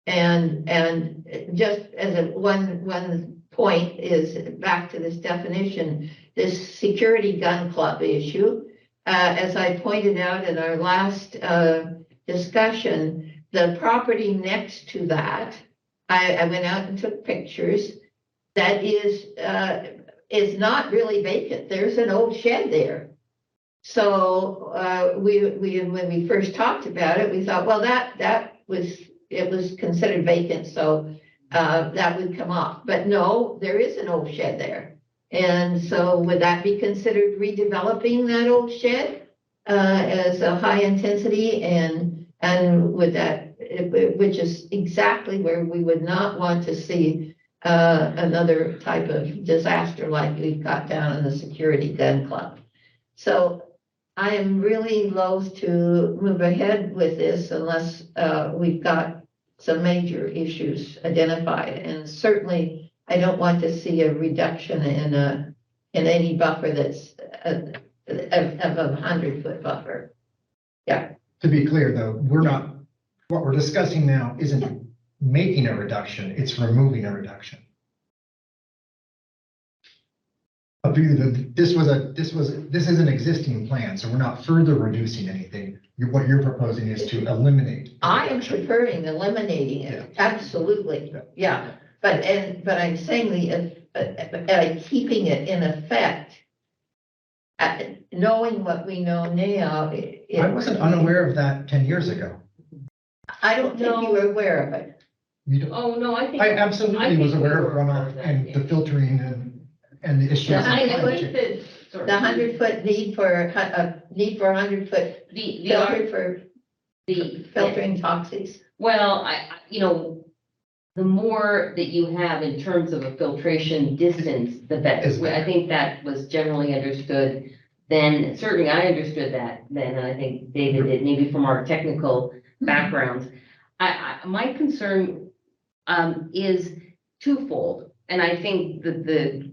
S1: And just as one point is back to this definition, this security gun club issue. As I pointed out in our last discussion, the property next to that, I went out and took pictures. That is not really vacant. There's an old shed there. So when we first talked about it, we thought, well, it was considered vacant, so that would come off. But no, there is an old shed there. And so would that be considered redeveloping that old shed as a high intensity, and would that, which is exactly where we would not want to see another type of disaster like we've got down in the security gun club. So I am really loath to move ahead with this unless we've got some major issues identified. And certainly I don't want to see a reduction in any buffer that's of a 100-foot buffer. Yeah.
S6: To be clear though, what we're discussing now isn't making a reduction, it's removing a reduction. This is an existing plan, so we're not further reducing anything. What you're proposing is to eliminate.
S1: I am preferring eliminating it, absolutely, yeah. But I'm saying keeping it in effect, knowing what we know now.
S6: I wasn't unaware of that 10 years ago.
S1: I don't think you were aware of it.
S3: Oh, no, I think.
S6: I absolutely was aware of
S3: we were
S6: runoff and
S3: yeah.
S6: the filtering and the issues.
S1: Yeah,
S3: I
S1: I
S3: think that. sorry.
S1: The 100-foot need for 100-foot filter for filtering toxics.
S3: Well, the more that you have in terms of a filtration distance, the better. I think that was generally understood then. Certainly I understood that then, and I think David did, maybe from our technical backgrounds. My concern is twofold, and I think that the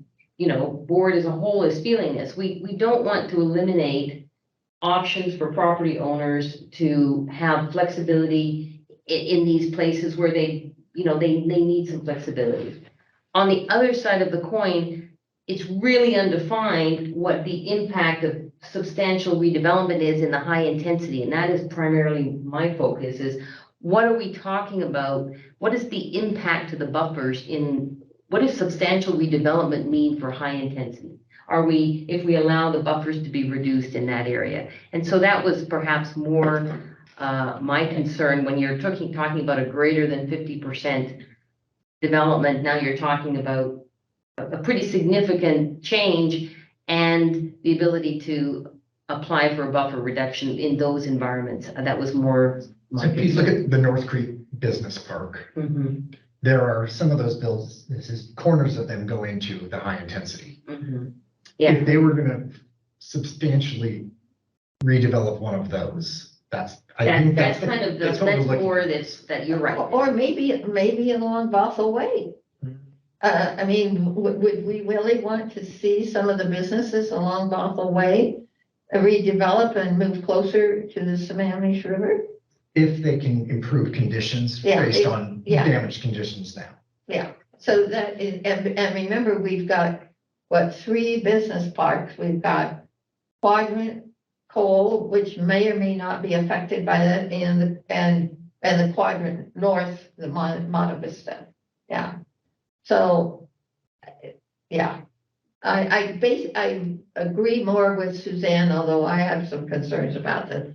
S3: board as a whole is feeling this. We don't want to eliminate options for property owners to have flexibility in these places where they need some flexibility. On the other side of the coin, it's really undefined what the impact of substantial redevelopment is in the high intensity. And that is primarily my focus, is what are we talking about? What is the impact to the buffers what does substantial redevelopment mean for high intensity? If we allow the buffers to be reduced in that area? And so that was perhaps more my concern when you're talking about a greater than 50% development. Now you're talking about a pretty significant change and the ability to apply for a buffer reduction in those environments. That was more my
S6: So if you
S3: concern.
S6: look at the North Creek Business Park,
S3: Mhm,
S6: there are some of those businesses, corners of them go into the high intensity.
S3: mhm. Yeah.
S6: If they were gonna substantially redevelop one of those, that's
S3: That's kind of
S6: that's what we're looking
S3: more
S6: at.
S3: that you're right.
S1: Or maybe along Bothell Way. I mean, would we really want to see some of the businesses along Bothell Way redevelop and move closer to the Sammamish River?
S6: If they can improve conditions based on damaged conditions now.
S1: Yeah, so that is, and remember, we've got, 3 business parks. We've got Quadrant, Cole, which may or may not be affected by that, and the Quadrant North, the Monte Vista. Yeah. So, yeah, I agree more with Suzanne, although I have some concerns about the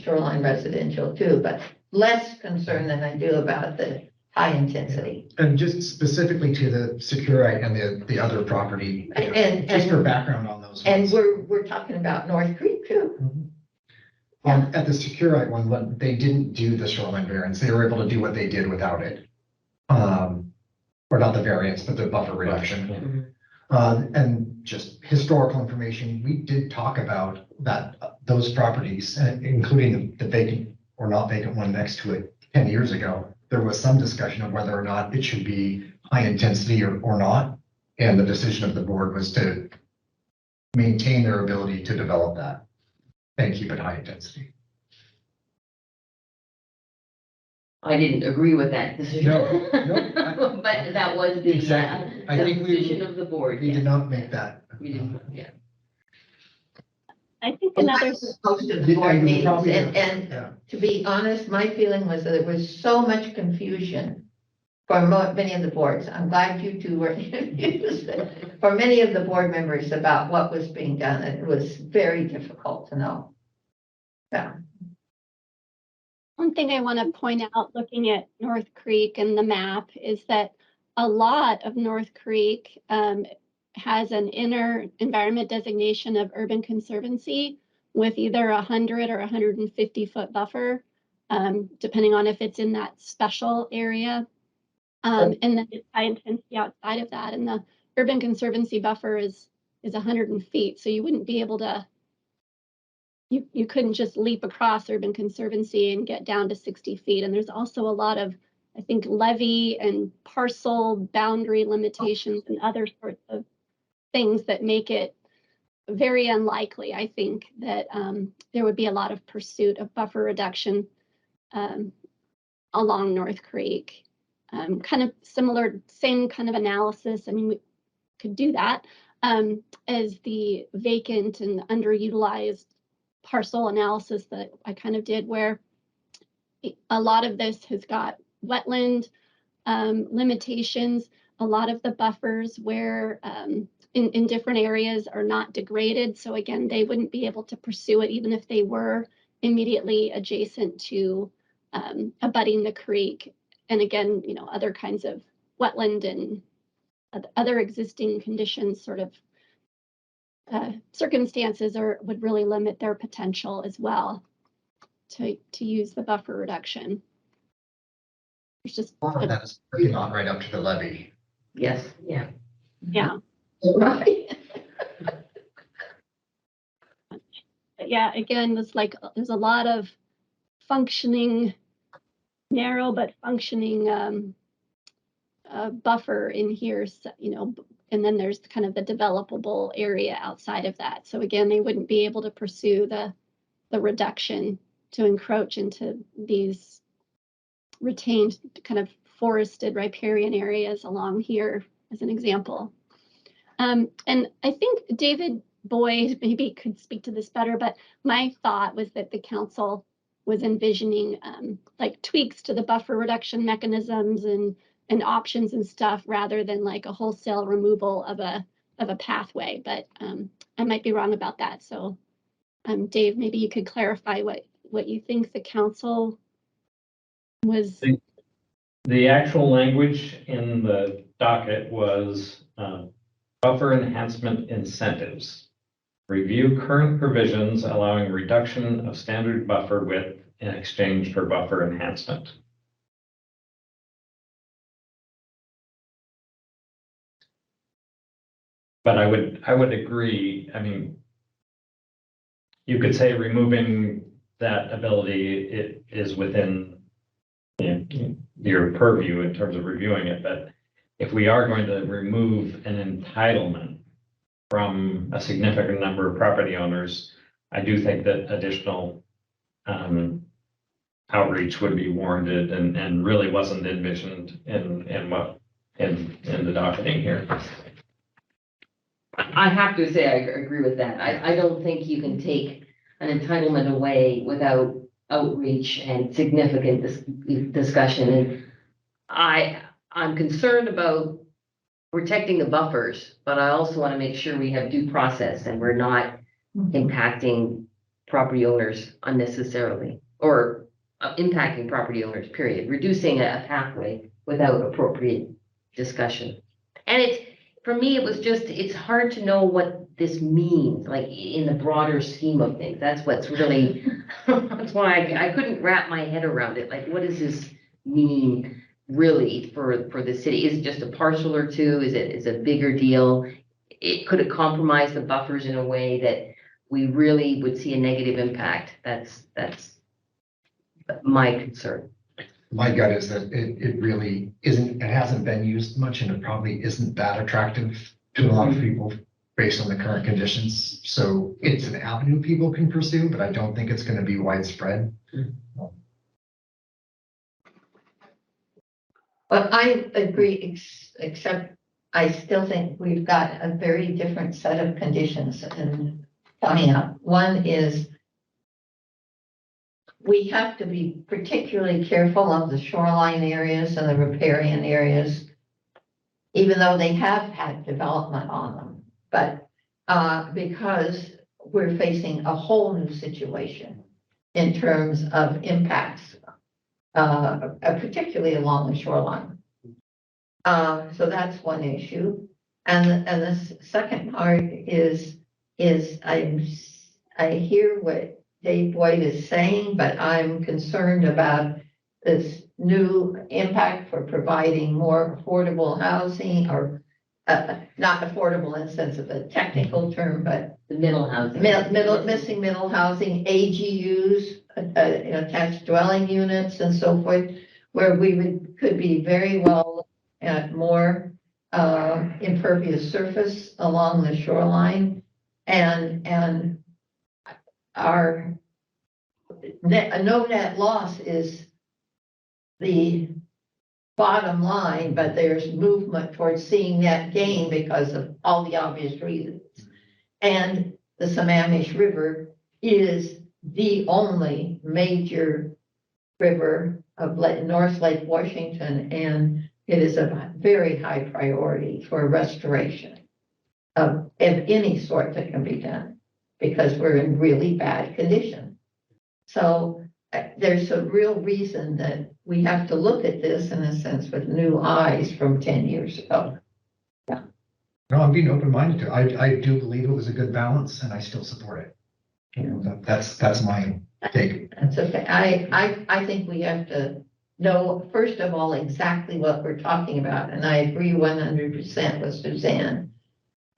S1: Shoreline residential too, but less concern than I do about the high intensity.
S6: And just specifically to the Securite and the other property,
S1: And
S6: just for background on those
S1: and
S6: ones.
S1: we're talking about North Creek too.
S6: At the Securite one, when they didn't do the shoreline variance, they were able to do what they did without it. Or not the variance, but the buffer reduction. And just historical information, we did talk about those properties, including the vacant or not vacant one next to it 10 years ago. There was some discussion of whether or not it should be high intensity or not. And the decision of the board was to maintain their ability to develop that and keep it high intensity.
S3: I didn't agree with that decision.
S6: No, no,
S3: But that was the,
S6: Exactly. I
S3: the
S6: think
S3: position of the board.
S6: we
S3: yeah.
S6: did not make that.
S3: We didn't, yeah.
S7: I think
S1: Well,
S7: another,
S1: I was supposed to
S6: Yeah,
S1: board
S6: you
S1: meetings,
S6: probably
S1: and,
S6: did.
S1: and
S6: Yeah.
S1: to be honest, my feeling was that there was so much confusion for many of the boards. I'm glad you two were confused. For many of the board members about what was being done, it was very difficult to know. Yeah.
S7: one thing I want to point out, looking at North Creek and the map, is that a lot of North Creek has an inner environment designation of urban conservancy with either 100 or 150 foot buffer, depending on if it's in that special area. And then it's high intensity outside of that. And the urban conservancy buffer is 100 feet. So you wouldn't be able to, you couldn't just leap across urban conservancy and get down to 60 feet. And there's also a lot of, I think, levee and parcel boundary limitations and other sorts of things that make it very unlikely, I think, that there would be a lot of pursuit of buffer reduction along North Creek. Kind of similar, same kind of analysis. I mean, we could do that as the vacant and underutilized parcel analysis that I kind of did, where a lot of this has got wetland limitations, a lot of the buffers where in different areas are not degraded. So again, they wouldn't be able to pursue it even if they were immediately adjacent to abutting the creek. And again, you know, other kinds of wetland and other existing conditions sort of circumstances would really limit their potential as well to use the buffer reduction. It's just,
S6: Part of that is not right up to the levee.
S3: Yes, yeah.
S7: yeah.
S1: Right.
S7: But yeah, again, it's like there's a lot of functioning, narrow but functioning buffer in here, so, you know, and then there's kind of the developable area outside of that. So again, they wouldn't be able to pursue the reduction to encroach into these retained kind of forested riparian areas along here as an example. And I think David Boyd maybe could speak to this better, but my thought was that the council was envisioning like tweaks to the buffer reduction mechanisms and options and stuff rather than like a wholesale removal of a pathway. But I might be wrong about that. So Dave, maybe you could clarify what you think the council was.
S2: The actual language in the docket was buffer enhancement incentives. Review current provisions allowing reduction of standard buffer width in exchange for buffer enhancement. But I would agree. I mean, you could say removing that ability, it is within your purview in terms of reviewing it. But if we are going to remove an entitlement from a significant number of property owners, I do think that additional outreach would be warranted and really wasn't envisioned in the docketing here.
S3: I have to say, I agree with that. I don't think you can take an entitlement away without outreach and significant discussion. And I'm concerned about protecting the buffers, but I also want to make sure we have due process and we're not impacting property owners unnecessarily, or impacting property owners, period. Reducing a pathway without appropriate discussion. And for me, it was just, it's hard to know what this means, like in the broader scheme of things. That's what's really, that's why I couldn't wrap my head around it. Like, what does this mean really for the city? Is it just a parcel or two? Is it a bigger deal? Could it compromise the buffers in a way that we really would see a negative impact? That's my concern.
S6: My gut is that it really isn't, it hasn't been used much, and it probably isn't that attractive to a lot of people based on the current conditions. So it's an avenue people can pursue, but I don't think it's going to be widespread.
S1: But I agree, except I still think we've got a very different set of conditions coming up. One is we have to be particularly careful of the shoreline areas and the riparian areas, even though they have had development on them. But because we're facing a whole new situation in terms of impacts, particularly along the shoreline. So that's one issue. And the second part is I hear what Dave Boyd is saying, but I'm concerned about this new impact for providing more affordable housing, or not affordable in the sense of the technical term, but
S3: The middle housing.
S1: missing middle housing, AGUs, attached dwelling units and so forth, where we could be very well at more impervious surface along the shoreline, and our no net loss is the bottom line, but there's movement towards seeing net gain because of all the obvious reasons. And the Sammamish River is the only major river of North Lake Washington, and it is a very high priority for restoration of any sort that can be done, because we're in really bad condition. So there's a real reason that we have to look at this in a sense with new eyes from 10 years ago.
S6: No, I'm being open-minded to it. I do believe it was a good balance, and I still support it. That's my take.
S1: That's okay. I think we have to know, first of all, exactly what we're talking about. And I agree 100% with Suzanne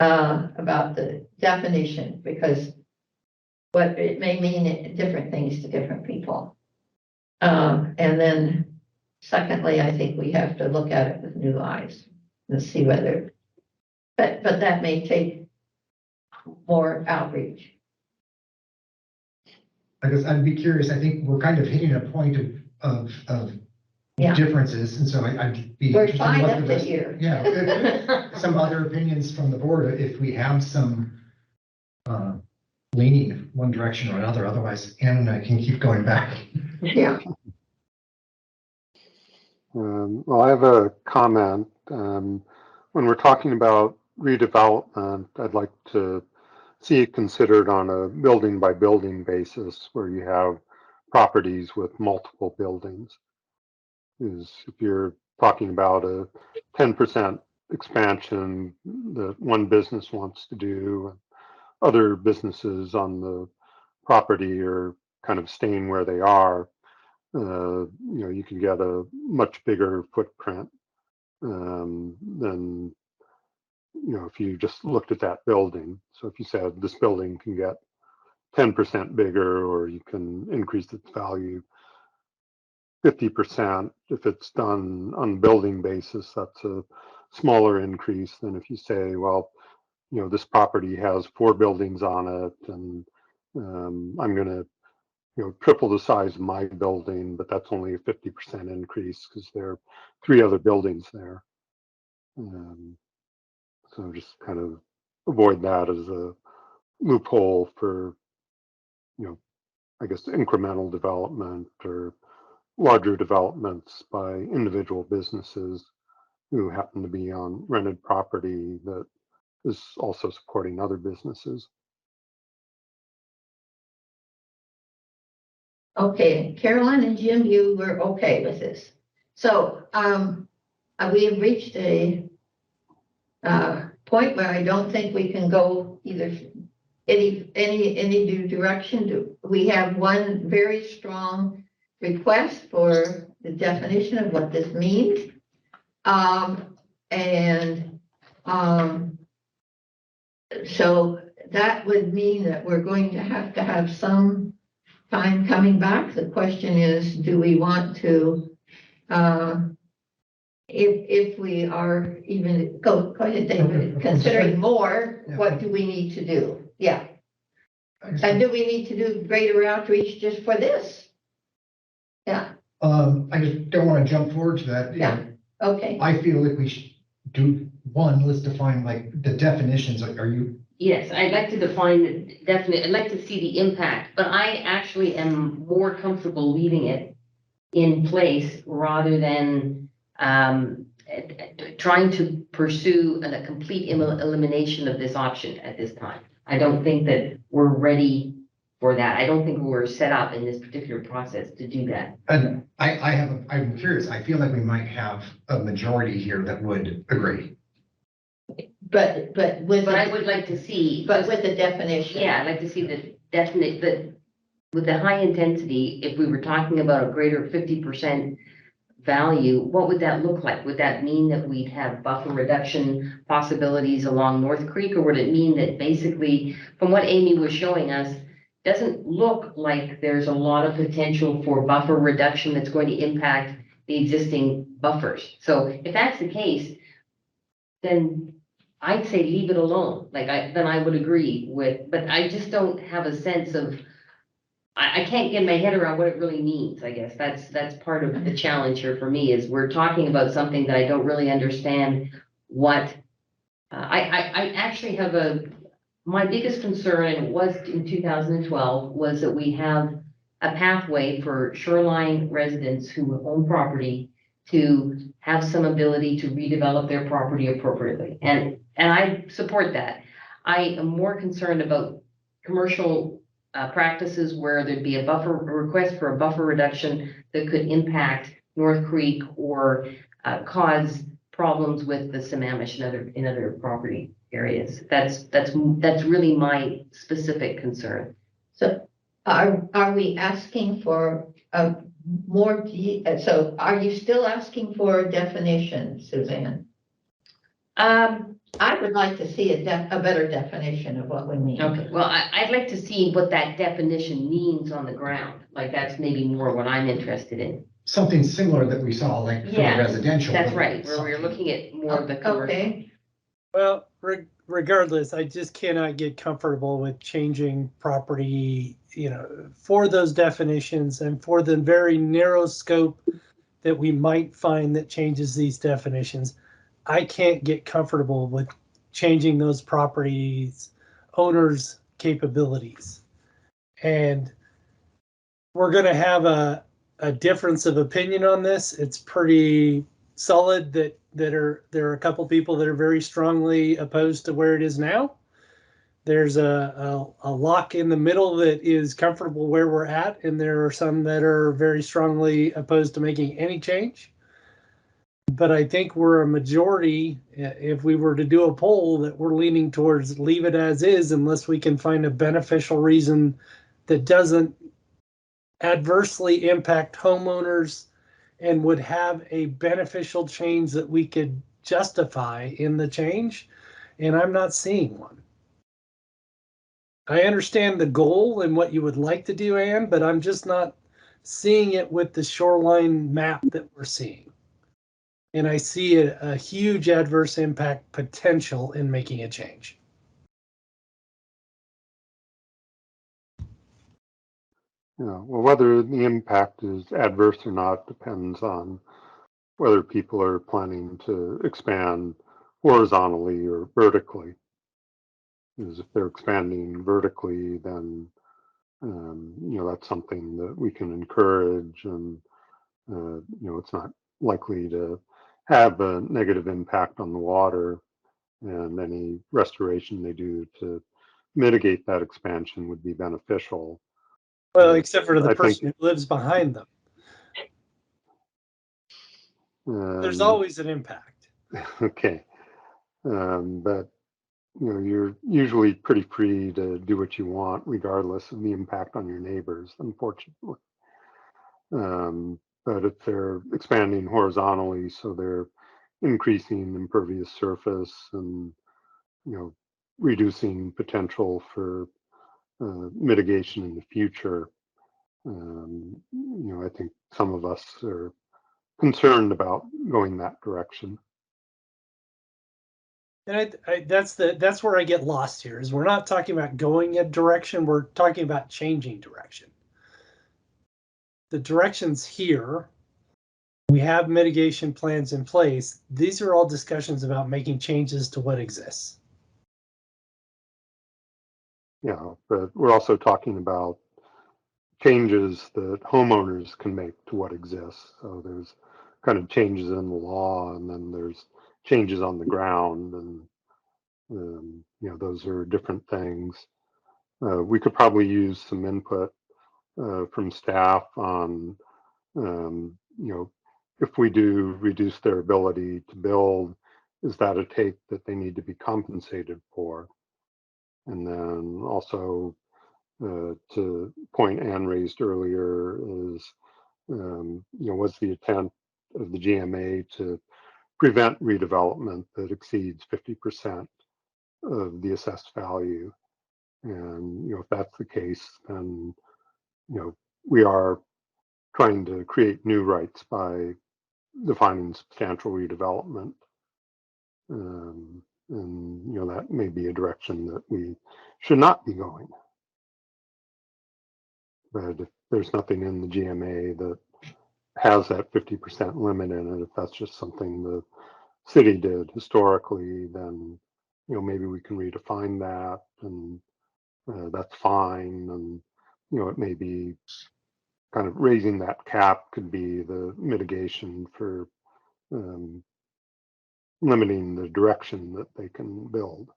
S1: about the definition, because what it may mean different things to different people. And then secondly, I think we have to look at it with new eyes and see whether, but that may take more outreach.
S6: I guess I'd be curious. I think we're kind of hitting a point of
S1: Yeah.
S6: differences, and so I'd be
S1: We're
S6: interested in
S1: fine
S6: what
S1: up
S6: the
S1: to
S6: rest-
S1: here.
S6: Yeah, some other opinions from the board if we have some leaning one direction or another. Otherwise, Ann and I can keep going back.
S1: Yeah.
S5: Well, I have a comment. When we're talking about redevelopment, I'd like to see it considered on a building by building basis, where you have properties with multiple buildings. Is if you're talking about a 10% expansion that one business wants to do, and other businesses on the property are kind of staying where they are, you can get a much bigger footprint than if you just looked at that building. So if you said this building can get 10% bigger, or you can increase its value 50%, if it's done on building basis, that's a smaller increase than if you say, well, this property has 4 buildings on it, and I'm going to triple the size of my building, but that's only a 50% increase because there are 3 other buildings there. So just kind of avoid that as a loophole for, I guess, incremental development or larger developments by individual businesses who happen to be on rented property that is also supporting other businesses.
S1: Okay, Caroline and Jim, you were okay with this. So we have reached a point where I don't think we can go either any new direction. We have one very strong request for the definition of what this means. So that would mean that we're going to have some time coming back. The question is, do we want to, if we are even, go ahead, David, considering more, what do we need to do? Yeah. And do we need to do greater outreach just for this? Yeah.
S6: I just don't want to jump forward to that.
S1: Yeah. Okay,
S6: I feel like we should do, one, let's define like the definitions, like, are you,
S3: Yes, I'd like to define the definite, I'd like to see the impact, but I actually am more comfortable leaving it in place rather than trying to pursue a complete elimination of this option at this time. I don't think that we're ready for that. I don't think we're set up in this particular process to do that.
S6: and I'm curious, I feel like we might have a majority here that would agree.
S1: but with,
S3: But I would like to see.
S1: but with the definition.
S3: Yeah, I'd like to see the definite, with the high intensity, if we were talking about a greater 50% value, what would that look like? Would that mean that we'd have buffer reduction possibilities along North Creek? Or would it mean that basically, from what Amy was showing us, doesn't look like there's a lot of potential for buffer reduction that's going to impact the existing buffers? So if that's the case, then I'd say leave it alone. Then I would agree with, but I just don't have a sense of, I can't get my head around what it really means, I guess. That's part of the challenge here for me, is we're talking about something that I don't really understand what, I actually have my biggest concern, and it was in 2012, was that we have a pathway for Shoreline residents who own property to have some ability to redevelop their property appropriately. And I support that. I am more concerned about commercial practices where there'd be a request for a buffer reduction that could impact North Creek or cause problems with the Sammamish in other property areas. That's really my specific concern.
S1: So are we asking for a so are you still asking for a definition, Suzanne? I would like to see a better definition of what we mean.
S3: Okay, well, I'd like to see what that definition means on the ground. Like, that's maybe more what I'm interested in.
S6: Something similar that we saw like for the
S3: Yeah,
S6: residential.
S3: That's right, where we're looking at more of the commercial.
S1: Okay,
S9: Well, regardless, I just cannot get comfortable with changing property, for those definitions and for the very narrow scope that we might find that changes these definitions. I can't get comfortable with changing those properties owners' capabilities. And we're going to have a difference of opinion on this. It's pretty solid that there are a couple people that are very strongly opposed to where it is now. There's a lock in the middle that is comfortable where we're at, and there are some that are very strongly opposed to making any change. But I think we're a majority, if we were to do a poll, that we're leaning towards leave it as is unless we can find a beneficial reason that doesn't adversely impact homeowners and would have a beneficial change that we could justify in the change. And I'm not seeing one. I understand the goal and what you would like to do, Anne, but I'm just not seeing it with the shoreline map that we're seeing. And I see a huge adverse impact potential in making a change.
S5: Well, whether the impact is adverse or not depends on whether people are planning to expand horizontally or vertically. Because if they're expanding vertically, then that's something that we can encourage, and it's not likely to have a negative impact on the water, and any restoration they do to mitigate that expansion would be beneficial.
S9: Well, except for the person who lives behind them. There's always an impact.
S5: Okay. But you're usually pretty free to do what you want, regardless of the impact on your neighbors, unfortunately. But if they're expanding horizontally, so they're increasing impervious surface and, reducing potential for mitigation in the future, I think some of us are concerned about going that direction.
S9: And that's where I get lost here, is we're not talking about going a direction, we're talking about changing direction. The direction's here. We have mitigation plans in place. These are all discussions about making changes to what exists.
S5: Yeah, but we're also talking about changes that homeowners can make to what exists. So there's kind of changes in the law, and then there's changes on the ground, and those are different things. We could probably use some input from staff on, if we do reduce their ability to build, is that a take that they need to be compensated for? And then also, to point Ann raised earlier is, was the intent of the GMA to prevent redevelopment that exceeds 50% of the assessed value? And, if that's the case, then, we are trying to create new rights by defining substantial redevelopment. And, that may be a direction that we should not be going. But if there's nothing in the GMA that has that 50% limit in it, if that's just something the city did historically, then, maybe we can redefine that, and that's fine. And, it may be kind of raising that cap could be the mitigation for limiting the direction that they can build.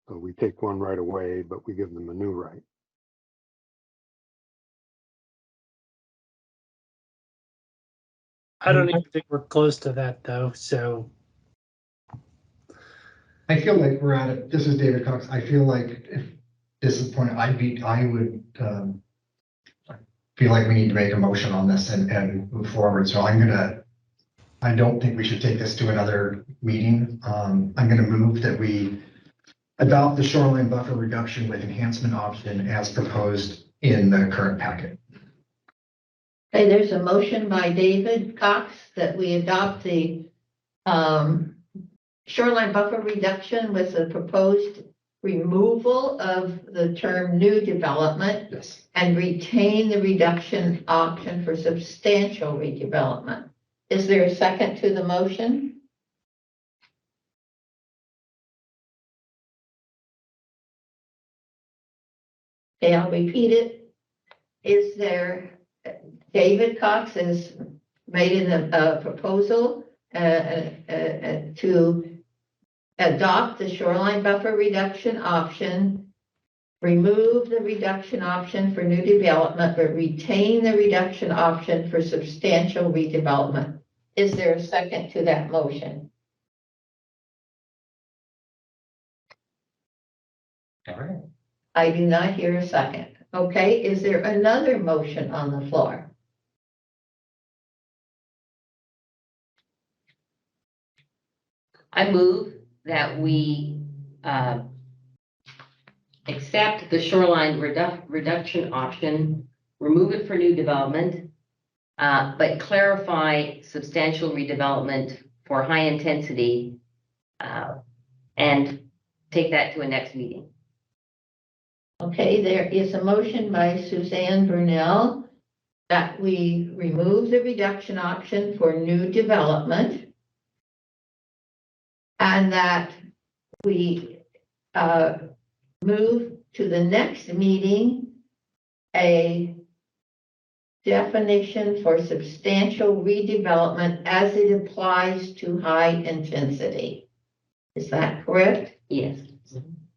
S5: So we take one right away, but we give them a new right.
S9: I don't even think we're close to that though, so.
S6: I feel like we're at it. This is David Cox. I feel like if this is the point, I would feel like we need to make a motion on this and move forward. So I don't think we should take this to another meeting. I'm gonna move that we adopt the shoreline buffer reduction with enhancement option as proposed in the current packet.
S1: Okay, there's a motion by David Cox that we adopt the shoreline buffer reduction with the proposed removal of the term new development.
S6: Yes.
S1: And retain the reduction option for substantial redevelopment. Is there a second to the motion? Okay, I'll repeat it. Is there, David Cox has made a proposal to adopt the shoreline buffer reduction option, remove the reduction option for new development, but retain the reduction option for substantial redevelopment. Is there a second to that motion?
S6: All right.
S1: I do not hear a second. Okay, is there another motion on the floor?
S3: I move that we accept the shoreline reduction option, remove it for new development, but clarify substantial redevelopment for high intensity, and take that to a next meeting.
S1: Okay, there is a motion by Suzanne Burnell that we remove the reduction option for new development and that we move to the next meeting a definition for substantial redevelopment as it applies to high intensity. Is that correct?
S3: Yes.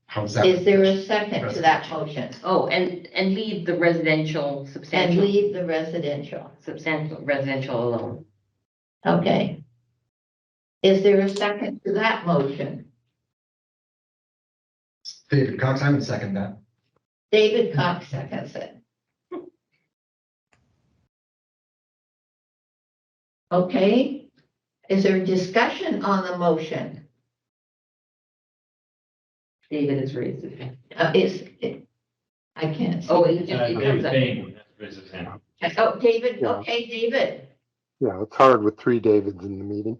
S6: How's that?
S1: Is there a second to that motion?
S3: Oh, and leave the residential
S1: And
S3: substantial,
S1: leave the residential.
S3: substantial residential alone.
S1: Okay. Is there a second to that motion?
S6: David Cox, I would second that.
S1: David Cox seconds it. Okay. Is there a discussion on the motion?
S3: David has raised his hand.
S1: I can't see.
S3: Oh, it just, it
S2: David
S3: comes up.
S2: Bain has raised his hand.
S1: Oh, David,
S5: Yeah.
S1: okay, David.
S5: Yeah, it's hard with 3 Davids in the meeting.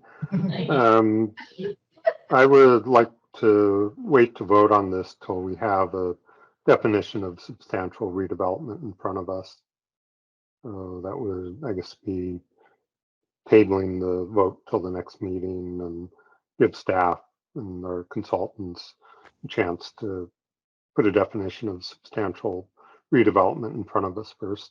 S5: I would like to wait to vote on this till we have a definition of substantial redevelopment in front of us. That would, I guess, be tabling the vote till the next meeting and give staff and our consultants a chance to put a definition of substantial redevelopment in front of us first.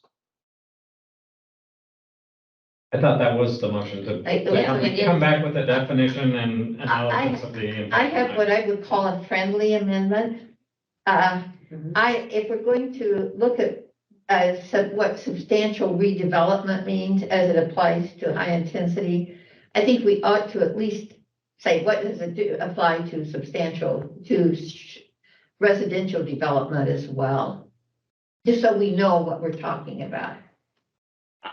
S2: I thought that was the motion to come back with a definition and analysis of the impact.
S1: I have what I would call a friendly amendment. If we're going to look at what substantial redevelopment means as it applies to high intensity, I think we ought to at least say, what does it apply to residential development as well? Just so we know what we're talking about.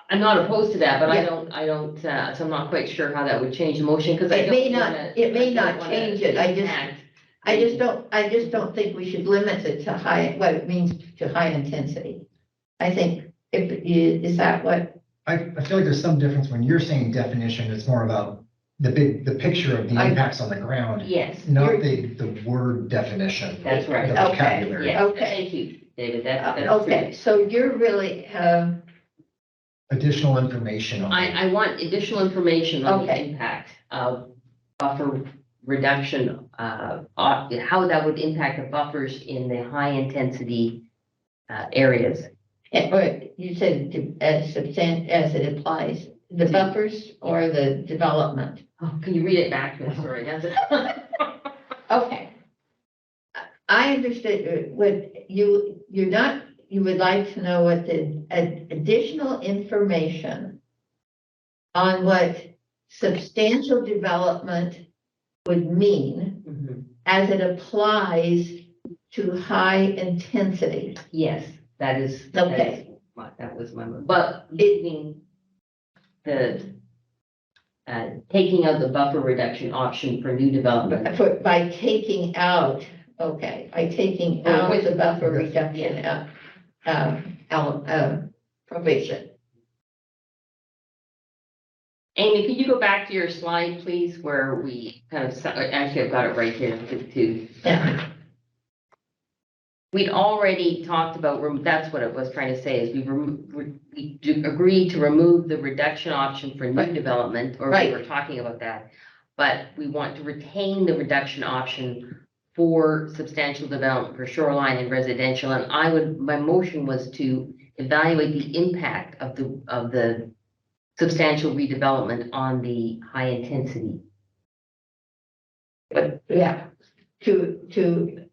S3: I'm not opposed to that, but
S1: Yeah.
S3: I don't, so I'm not quite sure how that would change the motion, because
S1: It may not change it. I just don't think we should limit it to what it means to high intensity. I think is that what?
S6: I feel like there's some difference when you're saying definition, it's more about the picture of the impacts on the ground.
S3: Yes.
S6: Not the word definition.
S3: That's right.
S6: The vocabulary.
S3: Yes,
S1: Okay.
S3: thank you, David, that's.
S1: Okay, so you're really,
S6: Additional information on it.
S3: I want additional information on the
S1: Okay.
S3: impact of buffer reduction, how that would impact the buffers in the high intensity areas.
S1: or you said as it applies, the buffers or the development?
S3: Oh, can you read it back to me? Sorry.
S1: Okay. I understood what you would like to know what the additional information on what substantial development would mean
S3: Mhm.
S1: as it applies to high intensity.
S3: Yes, that is.
S1: Okay.
S3: That was my, but leaving the, taking out the buffer reduction option for new development.
S1: By taking out the buffer reduction provision.
S3: Amy, could you go back to your slide, please, where we kind of, actually, I've got it right here too.
S1: Yeah.
S3: We'd already talked about, that's what I was trying to say, is we agreed to remove the reduction option for new
S1: Right.
S3: development, or
S1: Right.
S3: we were talking about that. But we want to retain the reduction option for substantial development for shoreline and residential. And my motion was to evaluate the impact of the substantial redevelopment on the high intensity.
S1: But yeah, to
S3: To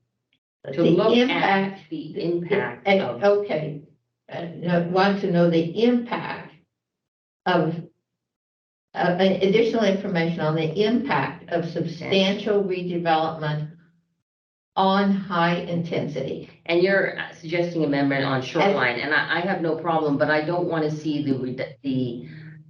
S1: the
S3: look
S1: impact.
S3: at the impact of.
S1: Okay, want to know the impact of additional information on the impact of substantial redevelopment on high intensity.
S3: And you're suggesting amendment on shoreline, and I have no problem, but I don't want to see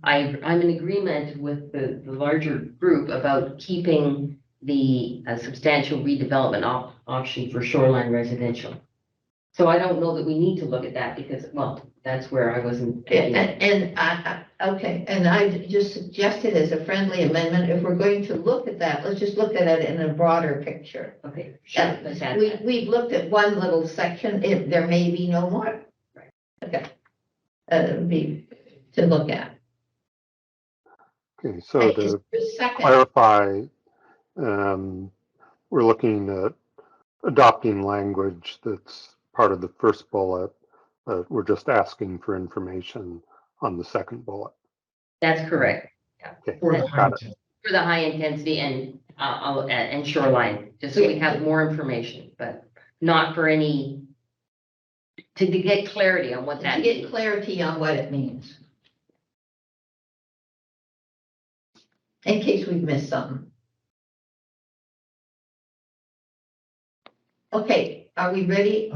S3: I'm in agreement with the larger group about keeping the substantial redevelopment option for shoreline residential. So I don't know that we need to look at that because, well, that's where I wasn't.
S1: Okay, and I just suggested as a friendly amendment, if we're going to look at that, let's just look at it in a broader picture.
S3: Okay, sure. Let's add that.
S1: We've looked at one little section, there may be no more.
S3: Right.
S1: Okay. Be to look at.
S5: Okay, so to clarify, we're looking at adopting language that's part of the first bullet. We're just asking for information on the second bullet.
S3: That's correct.
S5: Okay,
S6: For the
S5: got
S6: high
S5: it.
S6: intensity.
S3: For the high intensity and shoreline, just so we have more information, but not for any, to get clarity on what that
S1: To get
S3: means.
S1: clarity on what it means. In case we've missed something. Okay, are we ready?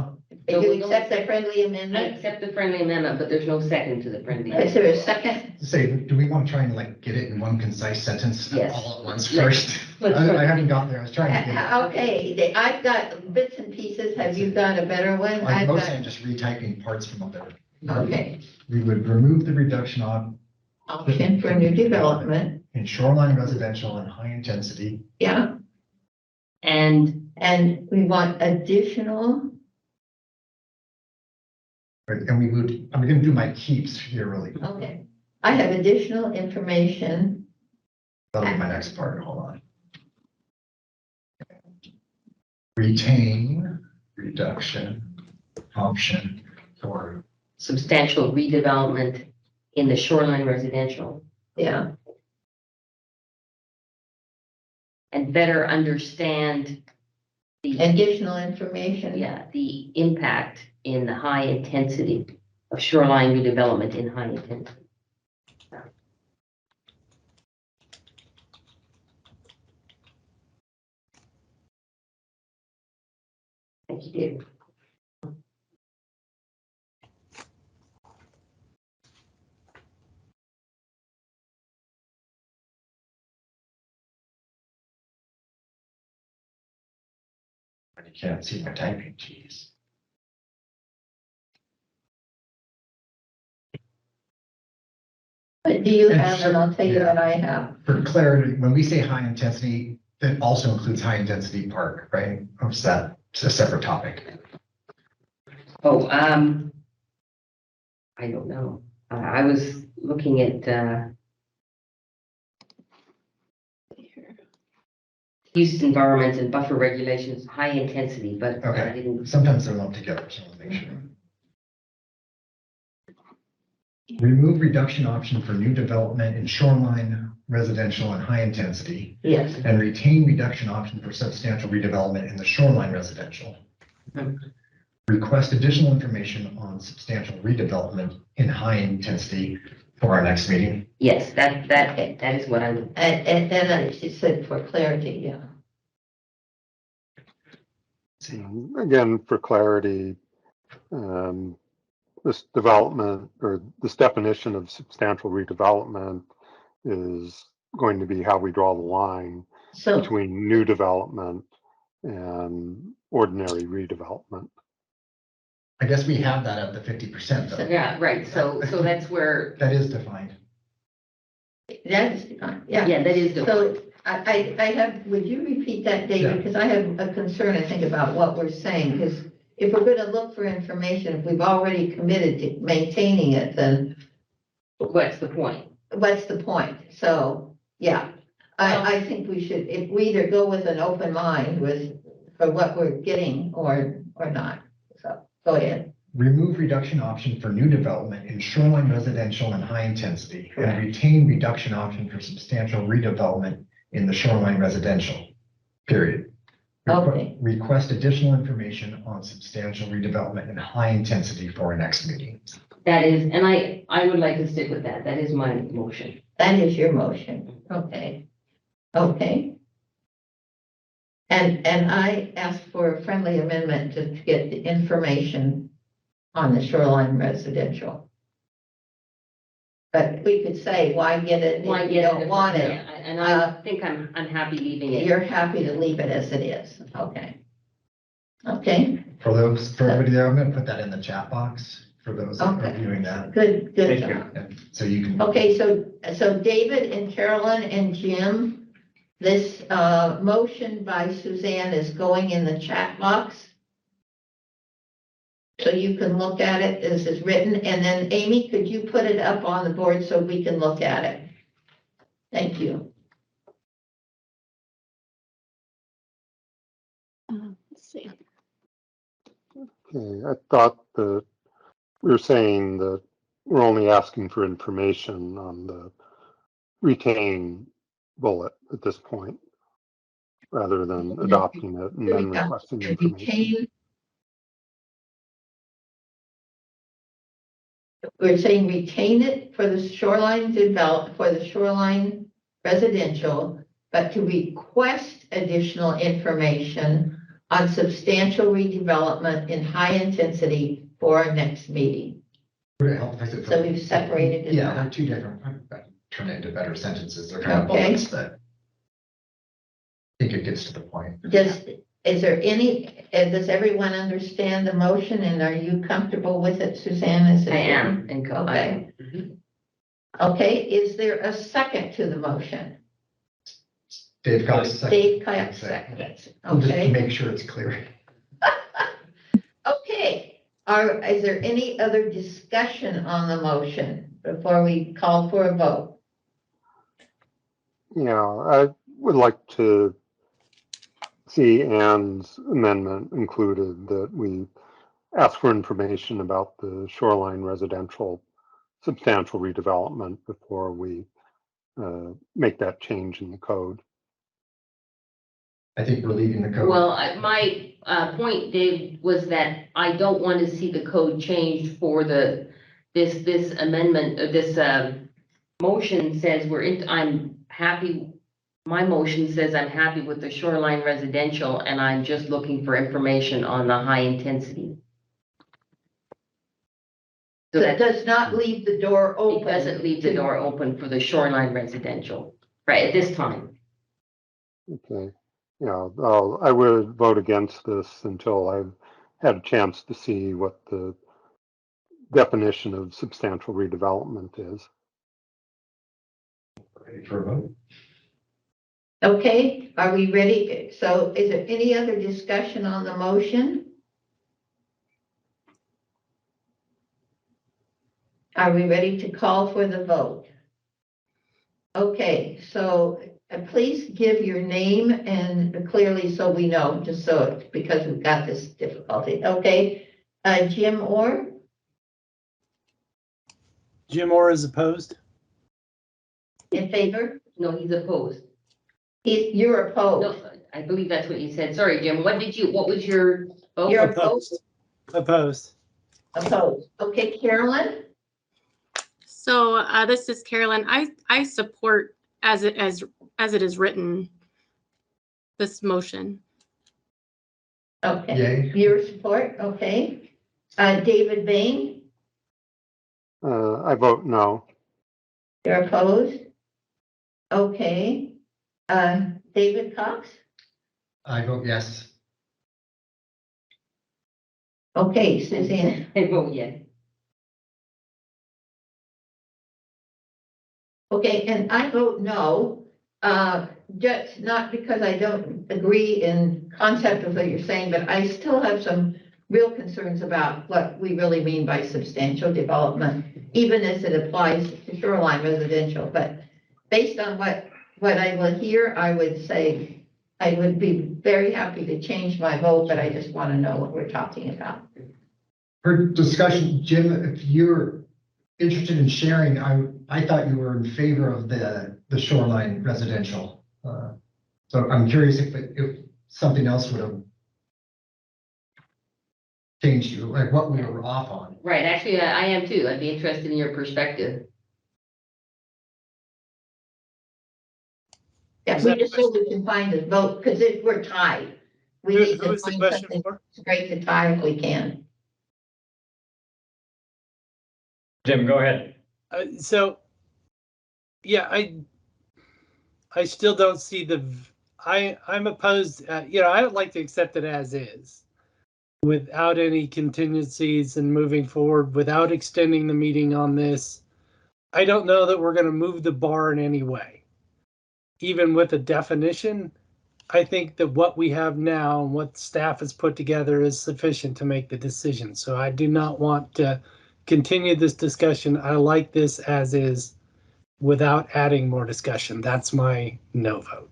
S1: Do you accept the friendly
S3: I
S1: amendment?
S3: accept the friendly amendment, but there's no second to the friendly.
S1: Is there a second?
S6: Say, do we want to try and like get it in one concise sentence
S3: Yes.
S6: all at once
S3: Let's-
S6: first?
S3: let's-
S6: I haven't got there. I was trying to get it.
S1: Okay, I've got bits and pieces. Have you got a better one?
S6: Like
S1: I've
S6: mostly I'm
S1: got,
S6: just retyping parts from what they're.
S1: okay.
S6: We would remove the reduction
S1: Option for new development,
S6: in shoreline residential and high intensity.
S1: yeah.
S3: And
S1: we want additional,
S6: Right, and I'm gonna do my keeps here really.
S1: okay. I have additional information.
S6: That'll be my next part, hold on. Retain reduction option for,
S3: Substantial redevelopment in the shoreline residential
S1: Yeah,
S3: and better understand the,
S1: additional information.
S3: yeah, the impact in the high intensity of shoreline redevelopment in high intensity. Thank you, David.
S6: you can't see my typing, geez.
S1: But do you
S6: And
S1: have, and I'll tell you
S6: yeah.
S1: what I have.
S6: For clarity, when we say high intensity, that also includes high intensity park, right? Or is that a separate topic?
S3: Oh, I don't know. I was looking at, use environments and buffer regulations, high intensity, but I
S6: Okay.
S3: didn't.
S6: Sometimes they're lumped together, so I'll make sure. Remove reduction option for new development in shoreline, residential, and high intensity,
S1: Yes,
S6: and retain reduction option for substantial redevelopment in the shoreline residential. Request additional information on substantial redevelopment in high intensity for our next meeting.
S3: Yes, that is what I would.
S1: and then I just said for clarity, yeah.
S5: Again, for clarity, this development or this definition of substantial redevelopment is going to be how we draw the line
S1: So,
S5: between new development and ordinary redevelopment.
S6: I guess we have that at the 50% though.
S3: Yeah, right. So that's where,
S6: That is defined.
S1: that is, yeah.
S3: yeah, that is the.
S1: So I have, would you repeat that,
S6: Yeah.
S1: David? Because I have a concern, I think, about what we're saying, because if we're gonna look for information, if we've already committed to maintaining it, then
S3: What's the point?
S1: what's the point? So, yeah, I think we should, if we either go with an open mind for what we're getting or not. So, go ahead.
S6: Remove reduction option for new development in shoreline residential and high intensity,
S1: Correct.
S6: and retain reduction option for substantial redevelopment in the shoreline residential, period.
S1: Okay.
S6: Request additional information on substantial redevelopment in high intensity for our next meeting.
S3: That is, and I would like to stick with that. That is my motion.
S1: That is your motion. Okay. Okay. And I asked for a friendly amendment to get the information on the shoreline residential. But we could say, why get it
S3: Why
S1: if you
S3: get
S1: don't want it?
S3: Yeah, and I think I'm happy leaving it.
S1: You're happy to leave it as it is. Okay. Okay,
S6: For everybody there, I'm gonna put that in the chat box for those that are
S1: Okay.
S6: viewing that.
S1: good
S2: Thank you.
S1: job.
S6: And so you can.
S1: Okay, so David and Carolyn and Jim, this motion by Suzanne is going in the chat box. So you can look at it as it's written, and then Amy, could you put it up on the board so we can look at it? Thank you.
S7: Let's see.
S5: Okay, I thought that we were saying that we're only asking for information on the retain bullet at this point, rather than adopting it and then requesting information.
S1: Retain. We're saying retain it for the shoreline for the shoreline residential, but to request additional information on substantial redevelopment in high intensity for our next meeting.
S6: Would it help if I said-
S1: So we've separated it
S6: Yeah,
S1: out.
S6: they're two different, turn it into better sentences. They're kind of
S1: Okay.
S6: bullets, but I think it gets to the point.
S1: Is there any, does everyone understand the motion, and are you comfortable with it, Suzanne? Is it
S3: I am. And go.
S1: Okay.
S3: Mhm.
S1: Okay, is there a second to the motion?
S6: Dave Cox. second.
S1: Dave Cox seconds.
S6: Just to
S1: Okay,
S6: make sure it's clear.
S1: okay. Is there any other discussion on the motion? before we call for a vote?
S5: Yeah, I would like to see Ann's amendment included, that we ask for information about the shoreline residential substantial redevelopment before we make that change in the code.
S6: I think we're leaving the code.
S3: Well, my point, Dave, was that I don't want to see the code changed for this amendment, this motion says I'm happy. My motion says I'm happy with the shoreline residential, and I'm just looking for information on the high intensity. So
S1: That
S3: that
S1: does not leave the door
S3: it
S1: open.
S3: doesn't leave the door open for the shoreline residential, right, at this time.
S5: Okay, yeah, I would vote against this until I've had a chance to see what the definition of substantial redevelopment is.
S6: Ready for a vote?
S1: Okay, are we ready? So is there any other discussion on the motion? Are we ready to call for the vote? Okay, so please give your name and clearly so we know, just so, because we've got this difficulty. Okay, Jim Orr,
S9: Jim Orr is opposed.
S1: in favor?
S3: No, he's opposed.
S1: You're opposed.
S3: No, I believe that's what you said. Sorry, Jim. What was your vote?
S1: You're
S9: Opposed. Opposed.
S1: Opposed. Okay, Carolyn?
S4: So this is Carolyn. I support as it is written, this motion.
S1: Okay,
S6: Yay.
S1: your support, okay. David Bain,
S5: I vote no.
S1: you're opposed? Okay. David Cox?
S6: I vote yes.
S1: Okay, Suzanne,
S3: I vote yes.
S1: okay, and I vote no. Just not because I don't agree in concept of what you're saying, but I still have some real concerns about what we really mean by substantial development, even as it applies to shoreline residential. But based on what I will hear, I would say I would be very happy to change my vote, but I just want to know what we're talking about.
S6: For discussion, Jim, if you're interested in sharing, I thought you were in favor of the shoreline residential. So I'm curious if something else would have changed you, like what we were off on.
S3: Right, actually, I am too. I'd be interested in your perspective.
S1: Yeah,
S9: Is
S1: we
S9: that
S1: just so we can find a vote, because if we're tied, we need
S9: Who
S1: to
S9: is the
S1: find
S9: question
S1: something
S9: for?
S1: to break the tie if we can.
S2: Jim, go ahead.
S9: So, yeah, I still don't see I'm opposed. I would like to accept it as is, without any contingencies and moving forward, without extending the meeting on this. I don't know that we're going to move the bar in any way. Even with a definition, I think that what we have now and what staff has put together is sufficient to make the decision. So I do not want to continue this discussion. I like this as is without adding more discussion. That's my no vote.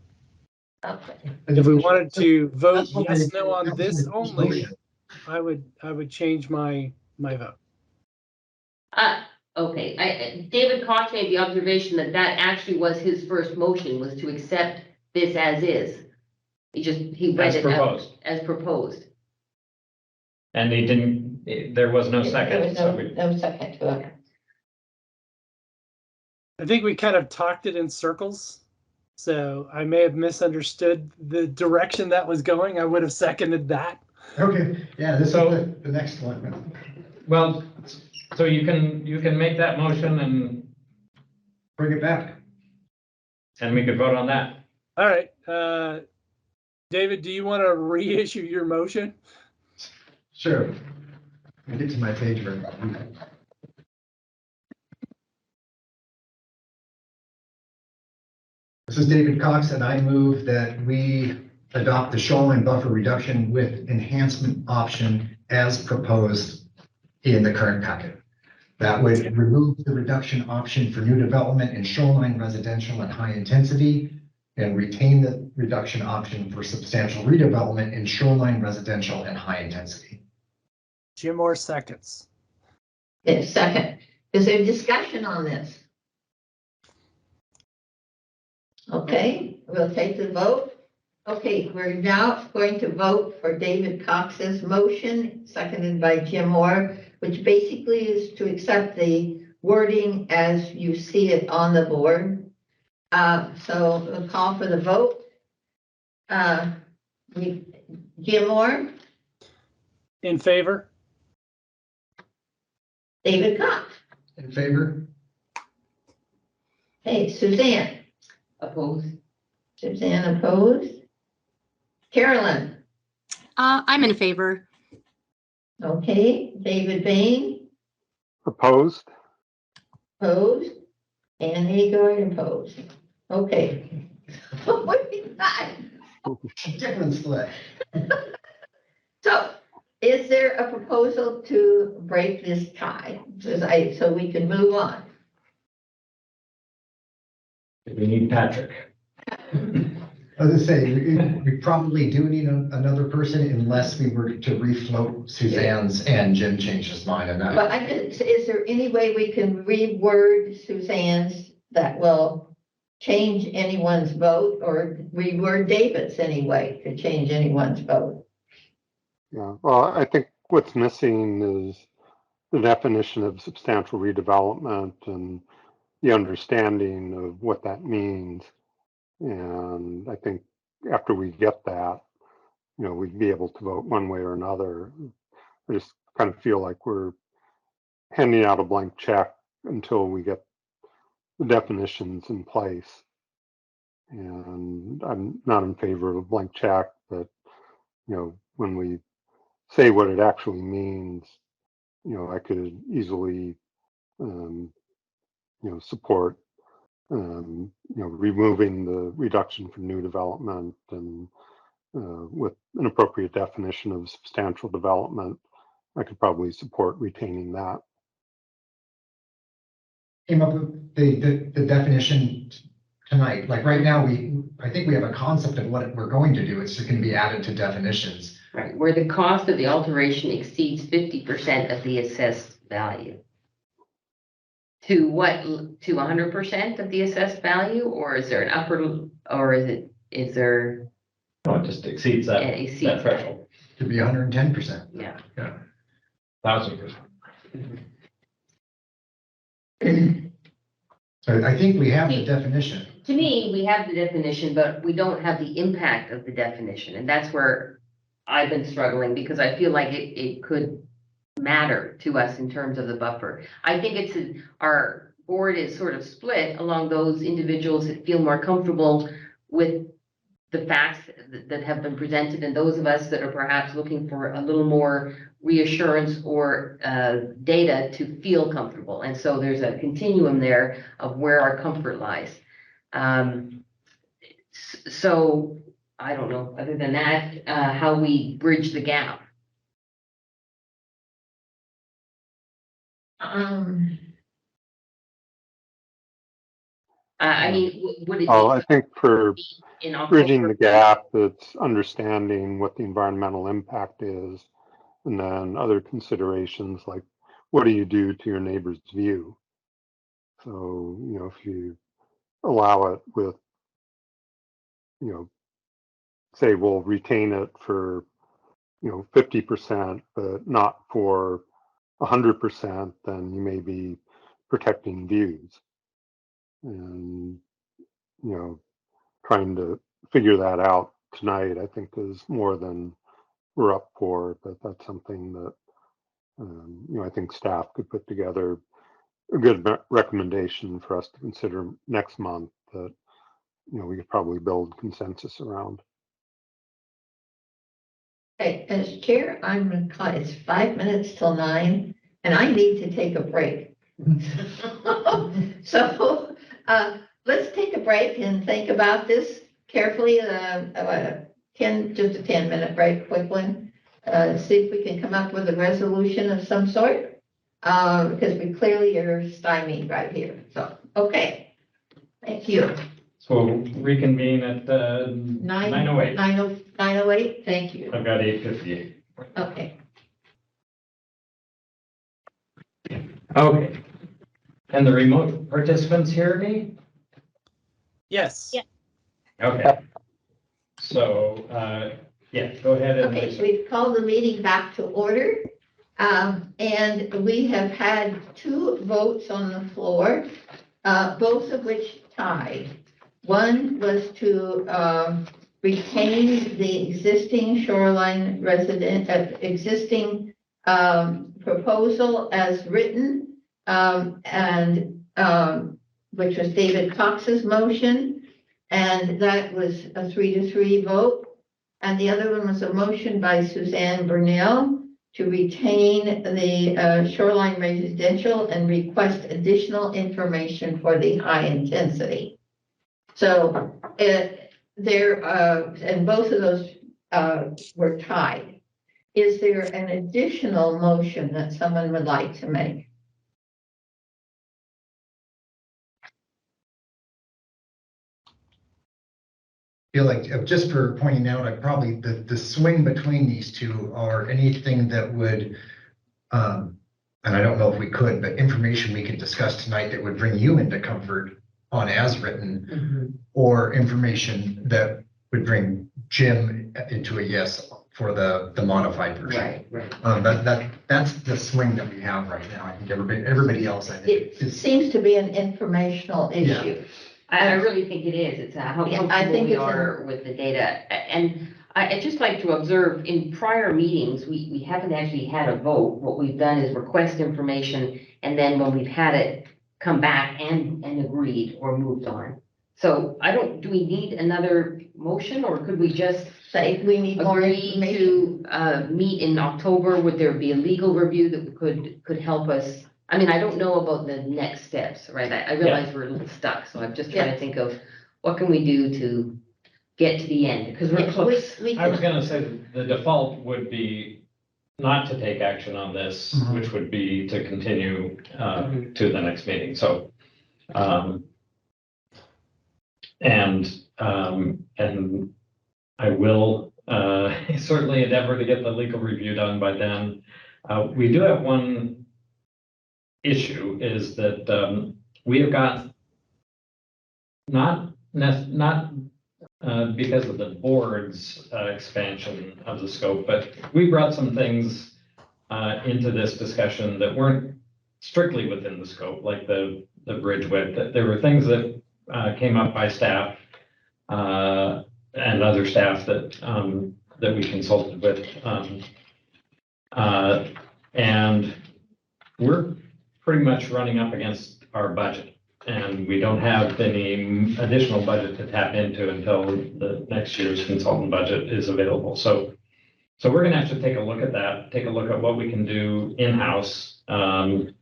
S1: Okay.
S9: If we wanted to vote
S6: That's what
S9: yes,
S6: I-
S9: no on
S6: that was
S9: this
S6: my first
S9: only,
S6: motion.
S9: I would change my vote.
S3: Okay, David Koch made the observation that actually was his first motion, was to accept this as is. He read
S2: As
S3: it out
S2: proposed.
S3: as proposed.
S2: And there was no
S1: There
S2: second.
S1: was
S2: So we-
S1: no second to it.
S9: I think we kind of talked it in circles. So I may have misunderstood the direction that was going. I would have seconded that.
S6: Okay, yeah, this is
S2: So-
S6: the next one.
S2: Well, so you can make that motion
S6: Bring it back.
S2: and we could vote on that.
S9: All right. David, do you want to reissue your motion?
S6: Sure. I'll get to my page very This is David Cox, and I move that we adopt the shoreline buffer reduction with enhancement option as proposed in the current packet. That would remove the reduction option for new development in shoreline residential and high intensity and retain the reduction option for substantial redevelopment in shoreline residential and high intensity.
S9: Jim Moore seconds.
S1: Yes, second. Is there discussion on this? Okay, we'll take the vote. Okay, we're now going to vote for David Cox's motion, seconded by Jim Moore, which basically is to accept the wording as you see it on the board. So we'll call for the vote. Jim Moore,
S9: In favor?
S1: David Cox.
S6: In favor?
S1: Hey, Suzanne.
S3: Opposed?
S1: Suzanne opposed. Carolyn.
S4: I'm in favor.
S1: Okay, David Bain
S5: Opposed?
S1: opposed, and Agard opposed. Okay. What we got?
S6: Different split.
S1: So is there a proposal to break this tie? So we can move on.
S2: We need Patrick.
S6: As I say, we probably do need another person unless we were to refloat Suzanne's and Jim changed his mind on that.
S1: But is there any way we can reword Suzanne's that will change anyone's vote, or reword David's anyway to change anyone's vote?
S5: Yeah, well, I think what's missing is the definition of substantial redevelopment and the understanding of what that means. And I think after we get that, we'd be able to vote one way or another. I just kind of feel like we're handing out a blank check until we get the definitions in place. And I'm not in favor of a blank check, but, when we say what it actually means, I could easily, support removing the reduction for new development and with an appropriate definition of substantial development, I could probably support retaining that.
S6: Came up with the definition tonight. Like right now, I think we have a concept of what we're going to do. It's just going to be added to definitions.
S3: Right, where the cost of the alteration exceeds 50% of the assessed value. To what, to 100% of the assessed value, or is there an upper, or is there?
S2: No, it just exceeds that,
S3: Yeah, exceeds
S2: that threshold.
S6: To be 110%.
S3: Yeah.
S2: 1,000%.
S6: So I think we have the definition.
S3: To me, we have the definition, but we don't have the impact of the definition, and that's where I've been struggling, because I feel like it could matter to us in terms of the buffer. I think our board is sort of split along those individuals that feel more comfortable with the facts that have been presented, and those of us that are perhaps looking for a little more reassurance or data to feel comfortable. And so there's a continuum there of where our comfort lies. So I don't know, other than that, how we bridge the gap. I mean, would it?
S5: I think for
S3: in
S5: bridging the
S3: October?
S5: gap, it's understanding what the environmental impact is, and then other considerations like what do you do to your neighbor's view? So, if you allow it with, say we'll retain it for, 50%, but not for 100%, then you may be protecting views. And, trying to figure that out tonight, I think is more than we're up for, but that's something that, I think staff could put together a good recommendation for us to consider next month that, we could probably build consensus around.
S1: Okay, as chair, it's 5 minutes till 9, and I need to take a break. So let's take a break and think about this carefully. Just a 10-minute break, quick one. See if we can come up with a resolution of some sort. because we clearly are stymied right here. So, okay. Thank you.
S2: So we'll reconvene at 9:08.
S1: 9:08, thank you.
S2: I've got 8:58.
S1: Okay.
S2: Okay. And the remote participants hear me?
S9: Yes.
S7: Yeah.
S2: Okay. So, yeah, go ahead and.
S1: Okay, so we've called the meeting back to order. And we have had 2 votes on the floor, both of which tied. One was to retain the existing shoreline existing proposal as written, which was David Cox's motion, and that was a 3-3 vote. And the other one was a motion by Suzanne Burnell to retain the shoreline residential and request additional information for the high intensity. So and both of those were tied. Is there an additional motion that someone would like to make?
S6: Feel like, just for pointing out, I probably, the swing between these two are anything that would, and I don't know if we could, but information we could discuss tonight that would bring you into comfort on as written, or information that would bring Jim into a yes for the modified version.
S3: Right.
S6: That's the swing that we have right now. I think everybody else, I think.
S1: It seems to be an informational
S6: Yeah.
S1: issue.
S3: I really think it is. It's how
S1: Yeah, I
S3: comfortable
S1: think
S3: we
S1: it's
S3: are with the data. And I'd just like to observe in prior meetings, we haven't actually had a vote. What we've done is request information, and then when we've had it, come back and agreed or moved on. So do we need another motion, or could we just
S1: Say we need more
S3: agree
S1: information.
S3: to meet in October? Would there be a legal review that could help us? I mean, I don't know about the next steps, right? I realize we're a little stuck, so I'm just trying to think of what can we do to get to the end, because we're close.
S2: I was gonna say the default would be not to take action on this, which would be to continue to the next meeting. So, and I will certainly endeavor to get the legal review done by then. We do have one issue, is that we have got not because of the board's expansion of the scope, but we brought some things into this discussion that weren't strictly within the scope, like the bridge width. There were things that came up by staff and other staff that we consulted with, and we're pretty much running up against our budget, and we don't have any additional budget to tap into until the next year's consultant budget is available. So we're gonna have to take a look at that, take a look at what we can do in-house, and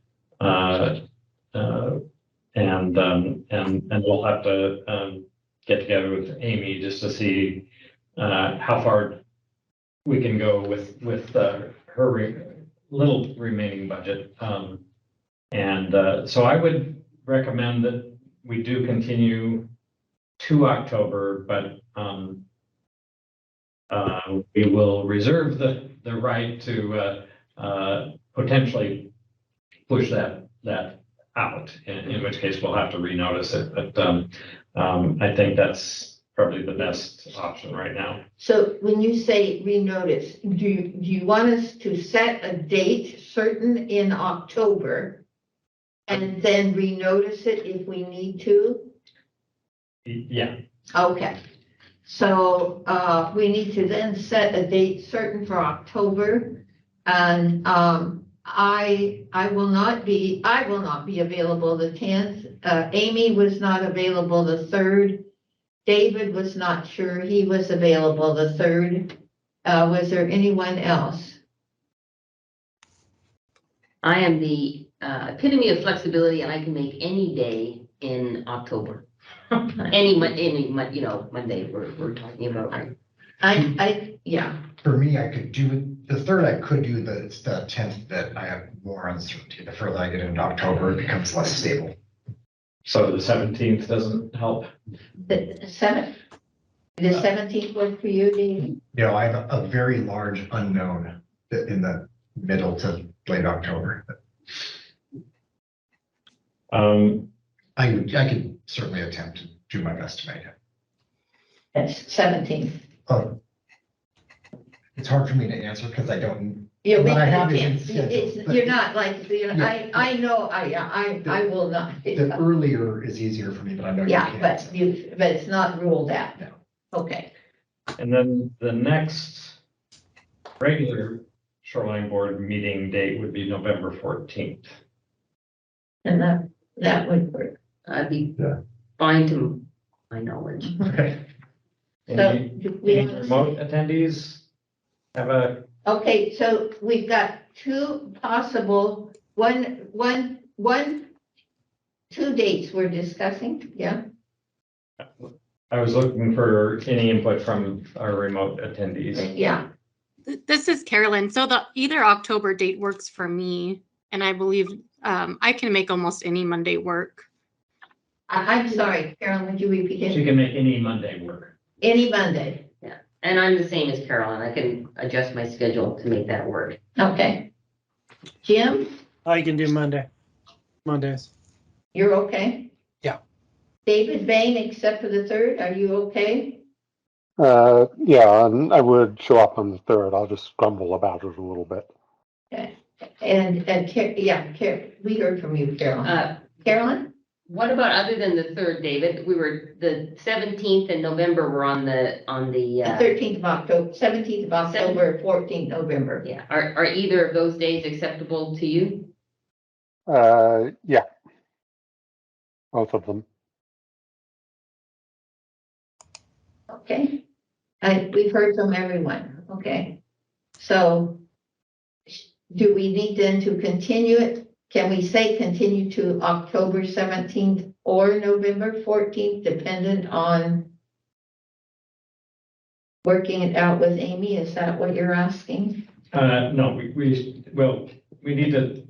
S2: we'll have to get together with Amy just to see how far we can go with her little remaining budget. So I would recommend that we do continue to October, but we will reserve the right to potentially push that out, in which case we'll have to renotice it. But I think that's probably the best option right now.
S1: So when you say renotice, do you want us to set a date certain in October and then renotice it if we need to?
S2: Yeah.
S1: Okay. So we need to then set a date certain for October, and I will not be available the 10th. Amy was not available the 3rd. David was not sure he was available the 3rd. Was there anyone else?
S3: I am the epitome of flexibility, and I can make any day in October. Any Monday we're talking about, right?
S1: Yeah.
S6: For me, I could do it The third I could do, but it's the 10th that I have more uncertainty. The further I get into October, it becomes less stable.
S2: So the 17th doesn't help.
S1: The 17th work for you, Dee?
S6: You know, I have a very large unknown in the middle to late October. I could certainly attempt to do my best to make it.
S1: Yes, 17th.
S6: It's hard for me to answer because I don't.
S1: Yeah,
S6: What I
S1: we
S6: have
S1: can't,
S6: is scheduled, but
S1: you're not like, you know,
S6: Yeah.
S1: I know, I will not.
S6: The earlier is easier for me, but I know you
S1: Yeah,
S6: can't.
S1: but it's not ruled out.
S6: No.
S1: Okay,
S2: And then the next regular shoreline board meeting date would be November 14th.
S1: and that would work.
S3: I'd be
S6: Yeah.
S3: fine to my knowledge.
S6: Okay.
S1: So
S2: Any,
S1: do we
S2: any
S1: want to-
S2: remote attendees have a,
S1: Okay, so we've got two possible, two dates we're discussing, yeah?
S2: I was looking for any input from our remote attendees.
S1: Yeah,
S4: This is Carolyn. So the either October date works for me, and I believe I can make almost any Monday work.
S1: I'm sorry, Carolyn, would you repeat
S2: She
S1: it?
S2: can make any Monday work.
S1: Any Monday,
S3: And I'm the same as Carolyn. I can adjust my schedule to make that work.
S1: okay. Jim,
S9: I can do Mondays.
S1: you're okay?
S9: Yeah.
S1: David Bain, except for the 3rd, are you okay?
S5: Yeah, and I would show up on the 3rd. I'll just grumble about it a little bit.
S1: Okay. And we heard from you, Carolyn. Carolyn?
S3: What about other than the 3rd, David? We were, the 17th in November were on the,
S1: The 13th of October, 17th of October, 14th November.
S3: yeah. Are either of those days acceptable to you?
S5: Yeah. Both of them.
S1: Okay. We've heard from everyone, okay. So do we need then to continue it? Can we say continue to October 17th or November 14th, dependent on working it out with Amy? Is that what you're asking?
S2: No, we need to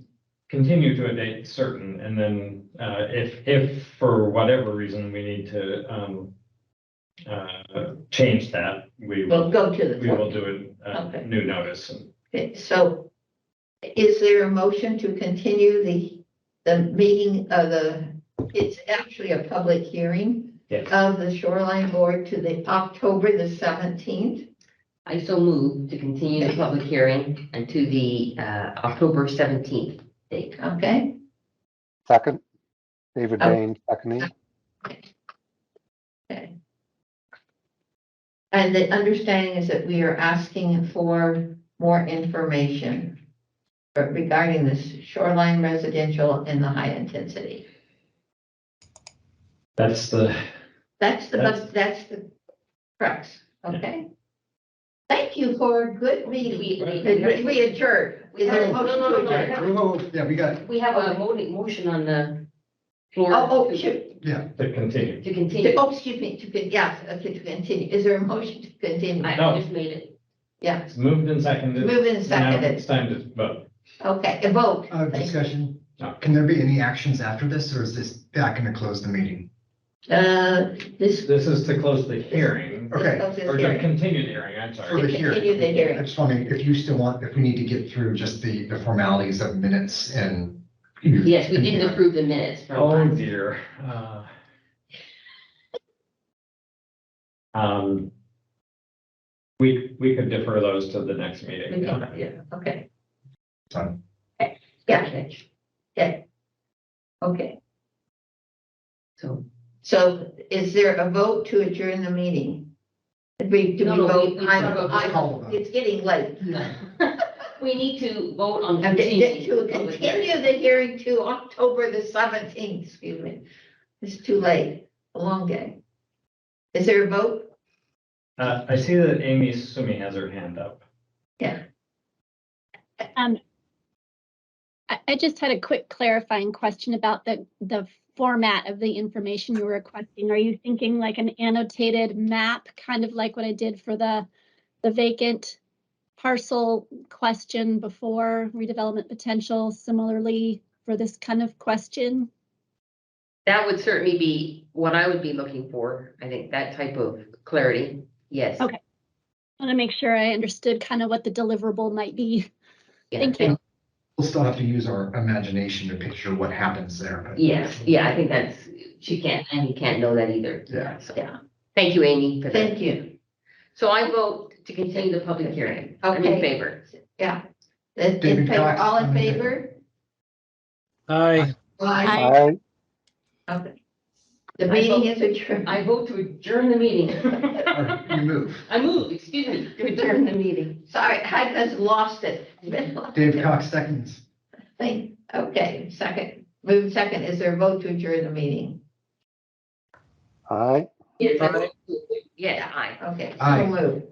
S2: continue to a date certain, and then, if for whatever reason we need to, change that,
S1: We'll go to the
S2: we will
S1: 14th.
S2: do
S1: Okay.
S2: a new notice.
S1: Okay, so is there a motion to continue the meeting of it's actually a public hearing
S2: Yes.
S1: of the Shoreline Board to the October the 17th?
S3: I so move to continue the public hearing and to the October 17th date.
S1: Okay,
S5: Second, David
S1: Oh.
S5: Bain, seconding.
S1: okay. And the understanding is that we are asking for more information regarding the shoreline residential and the high intensity.
S2: That's the,
S1: That's the crux, okay? Thank you for a good meeting. We adjourned. Is there a motion to adjourn?
S6: Oh, yeah, we got,
S3: We have a motion on the floor.
S1: Oh,
S3: to-
S1: shoot.
S6: yeah.
S2: to continue.
S3: To continue.
S1: Oh, excuse me, to continue. Is there a motion to continue?
S2: No.
S3: I just made it.
S1: Yeah,
S2: It's moved and seconded.
S1: moved and
S2: Now
S1: seconded.
S2: it's time to vote.
S1: Okay, a vote.
S6: Discussion.
S2: No.
S6: Can there be any actions after this, or is this back going to close the meeting?
S1: This.
S2: This is to close the hearing,
S6: Okay.
S2: or to continue the hearing, I'm
S6: For
S2: sorry.
S6: the hearing.
S1: Continue the hearing.
S6: I just wondering if you still want, if we need to get through just the formalities of minutes and.
S3: Yes, we didn't approve the minutes from.
S2: Oh
S3: last-
S2: dear. We could defer those to the next meeting.
S1: Yeah, okay,
S6: Fine.
S1: yeah,
S3: Okay,
S1: okay. Okay,
S3: so.
S1: so is there a vote to adjourn the meeting? Do we
S3: No, no,
S1: vote?
S3: we call
S6: a vote.
S1: It's getting late.
S3: We need to vote on
S1: To
S3: continuing. the public
S1: continue
S3: hearing.
S1: the hearing to October the 17th, excuse me. It's too late, a long day. Is there a vote?
S2: I see that Amy Sumi has her hand up.
S1: Yeah.
S7: I just had a quick clarifying question about the format of the information you were requesting. Are you thinking like an annotated map, kind of like what I did for the vacant parcel question before, redevelopment potential similarly for this kind of question?
S3: That would certainly be what I would be looking for. I think that type of clarity, yes.
S7: Okay. I want to make sure I understood kind of what the deliverable might be.
S3: Yeah,
S7: Thank you.
S6: We'll still have to use our imagination to picture what happens there. But
S3: Yes, yeah, I think that's, she can't, and you can't know that either.
S6: Yeah.
S3: So,
S1: Yeah.
S3: thank you, Amy, for that.
S1: Thank you.
S3: So I vote to continue the public hearing. I'm in
S1: Okay.
S3: favor.
S1: Yeah. In
S6: David
S1: favor,
S6: Cox,
S1: all in
S6: I'm in
S1: favor?
S9: Aye.
S1: Aye.
S5: Aye.
S1: Okay. The
S3: I
S1: meeting
S3: vote-
S1: is adjourned.
S3: I vote to adjourn the meeting.
S6: Or you move.
S3: I move, excuse me, to adjourn the meeting.
S1: Sorry, I just lost it.
S6: David Cox seconds.
S1: Okay, second, move second. Is there a vote to adjourn the meeting?
S5: Aye.
S3: Yes, I
S9: Aye.
S3: vote. Yes, aye.
S1: Okay, so
S6: Aye.
S1: move.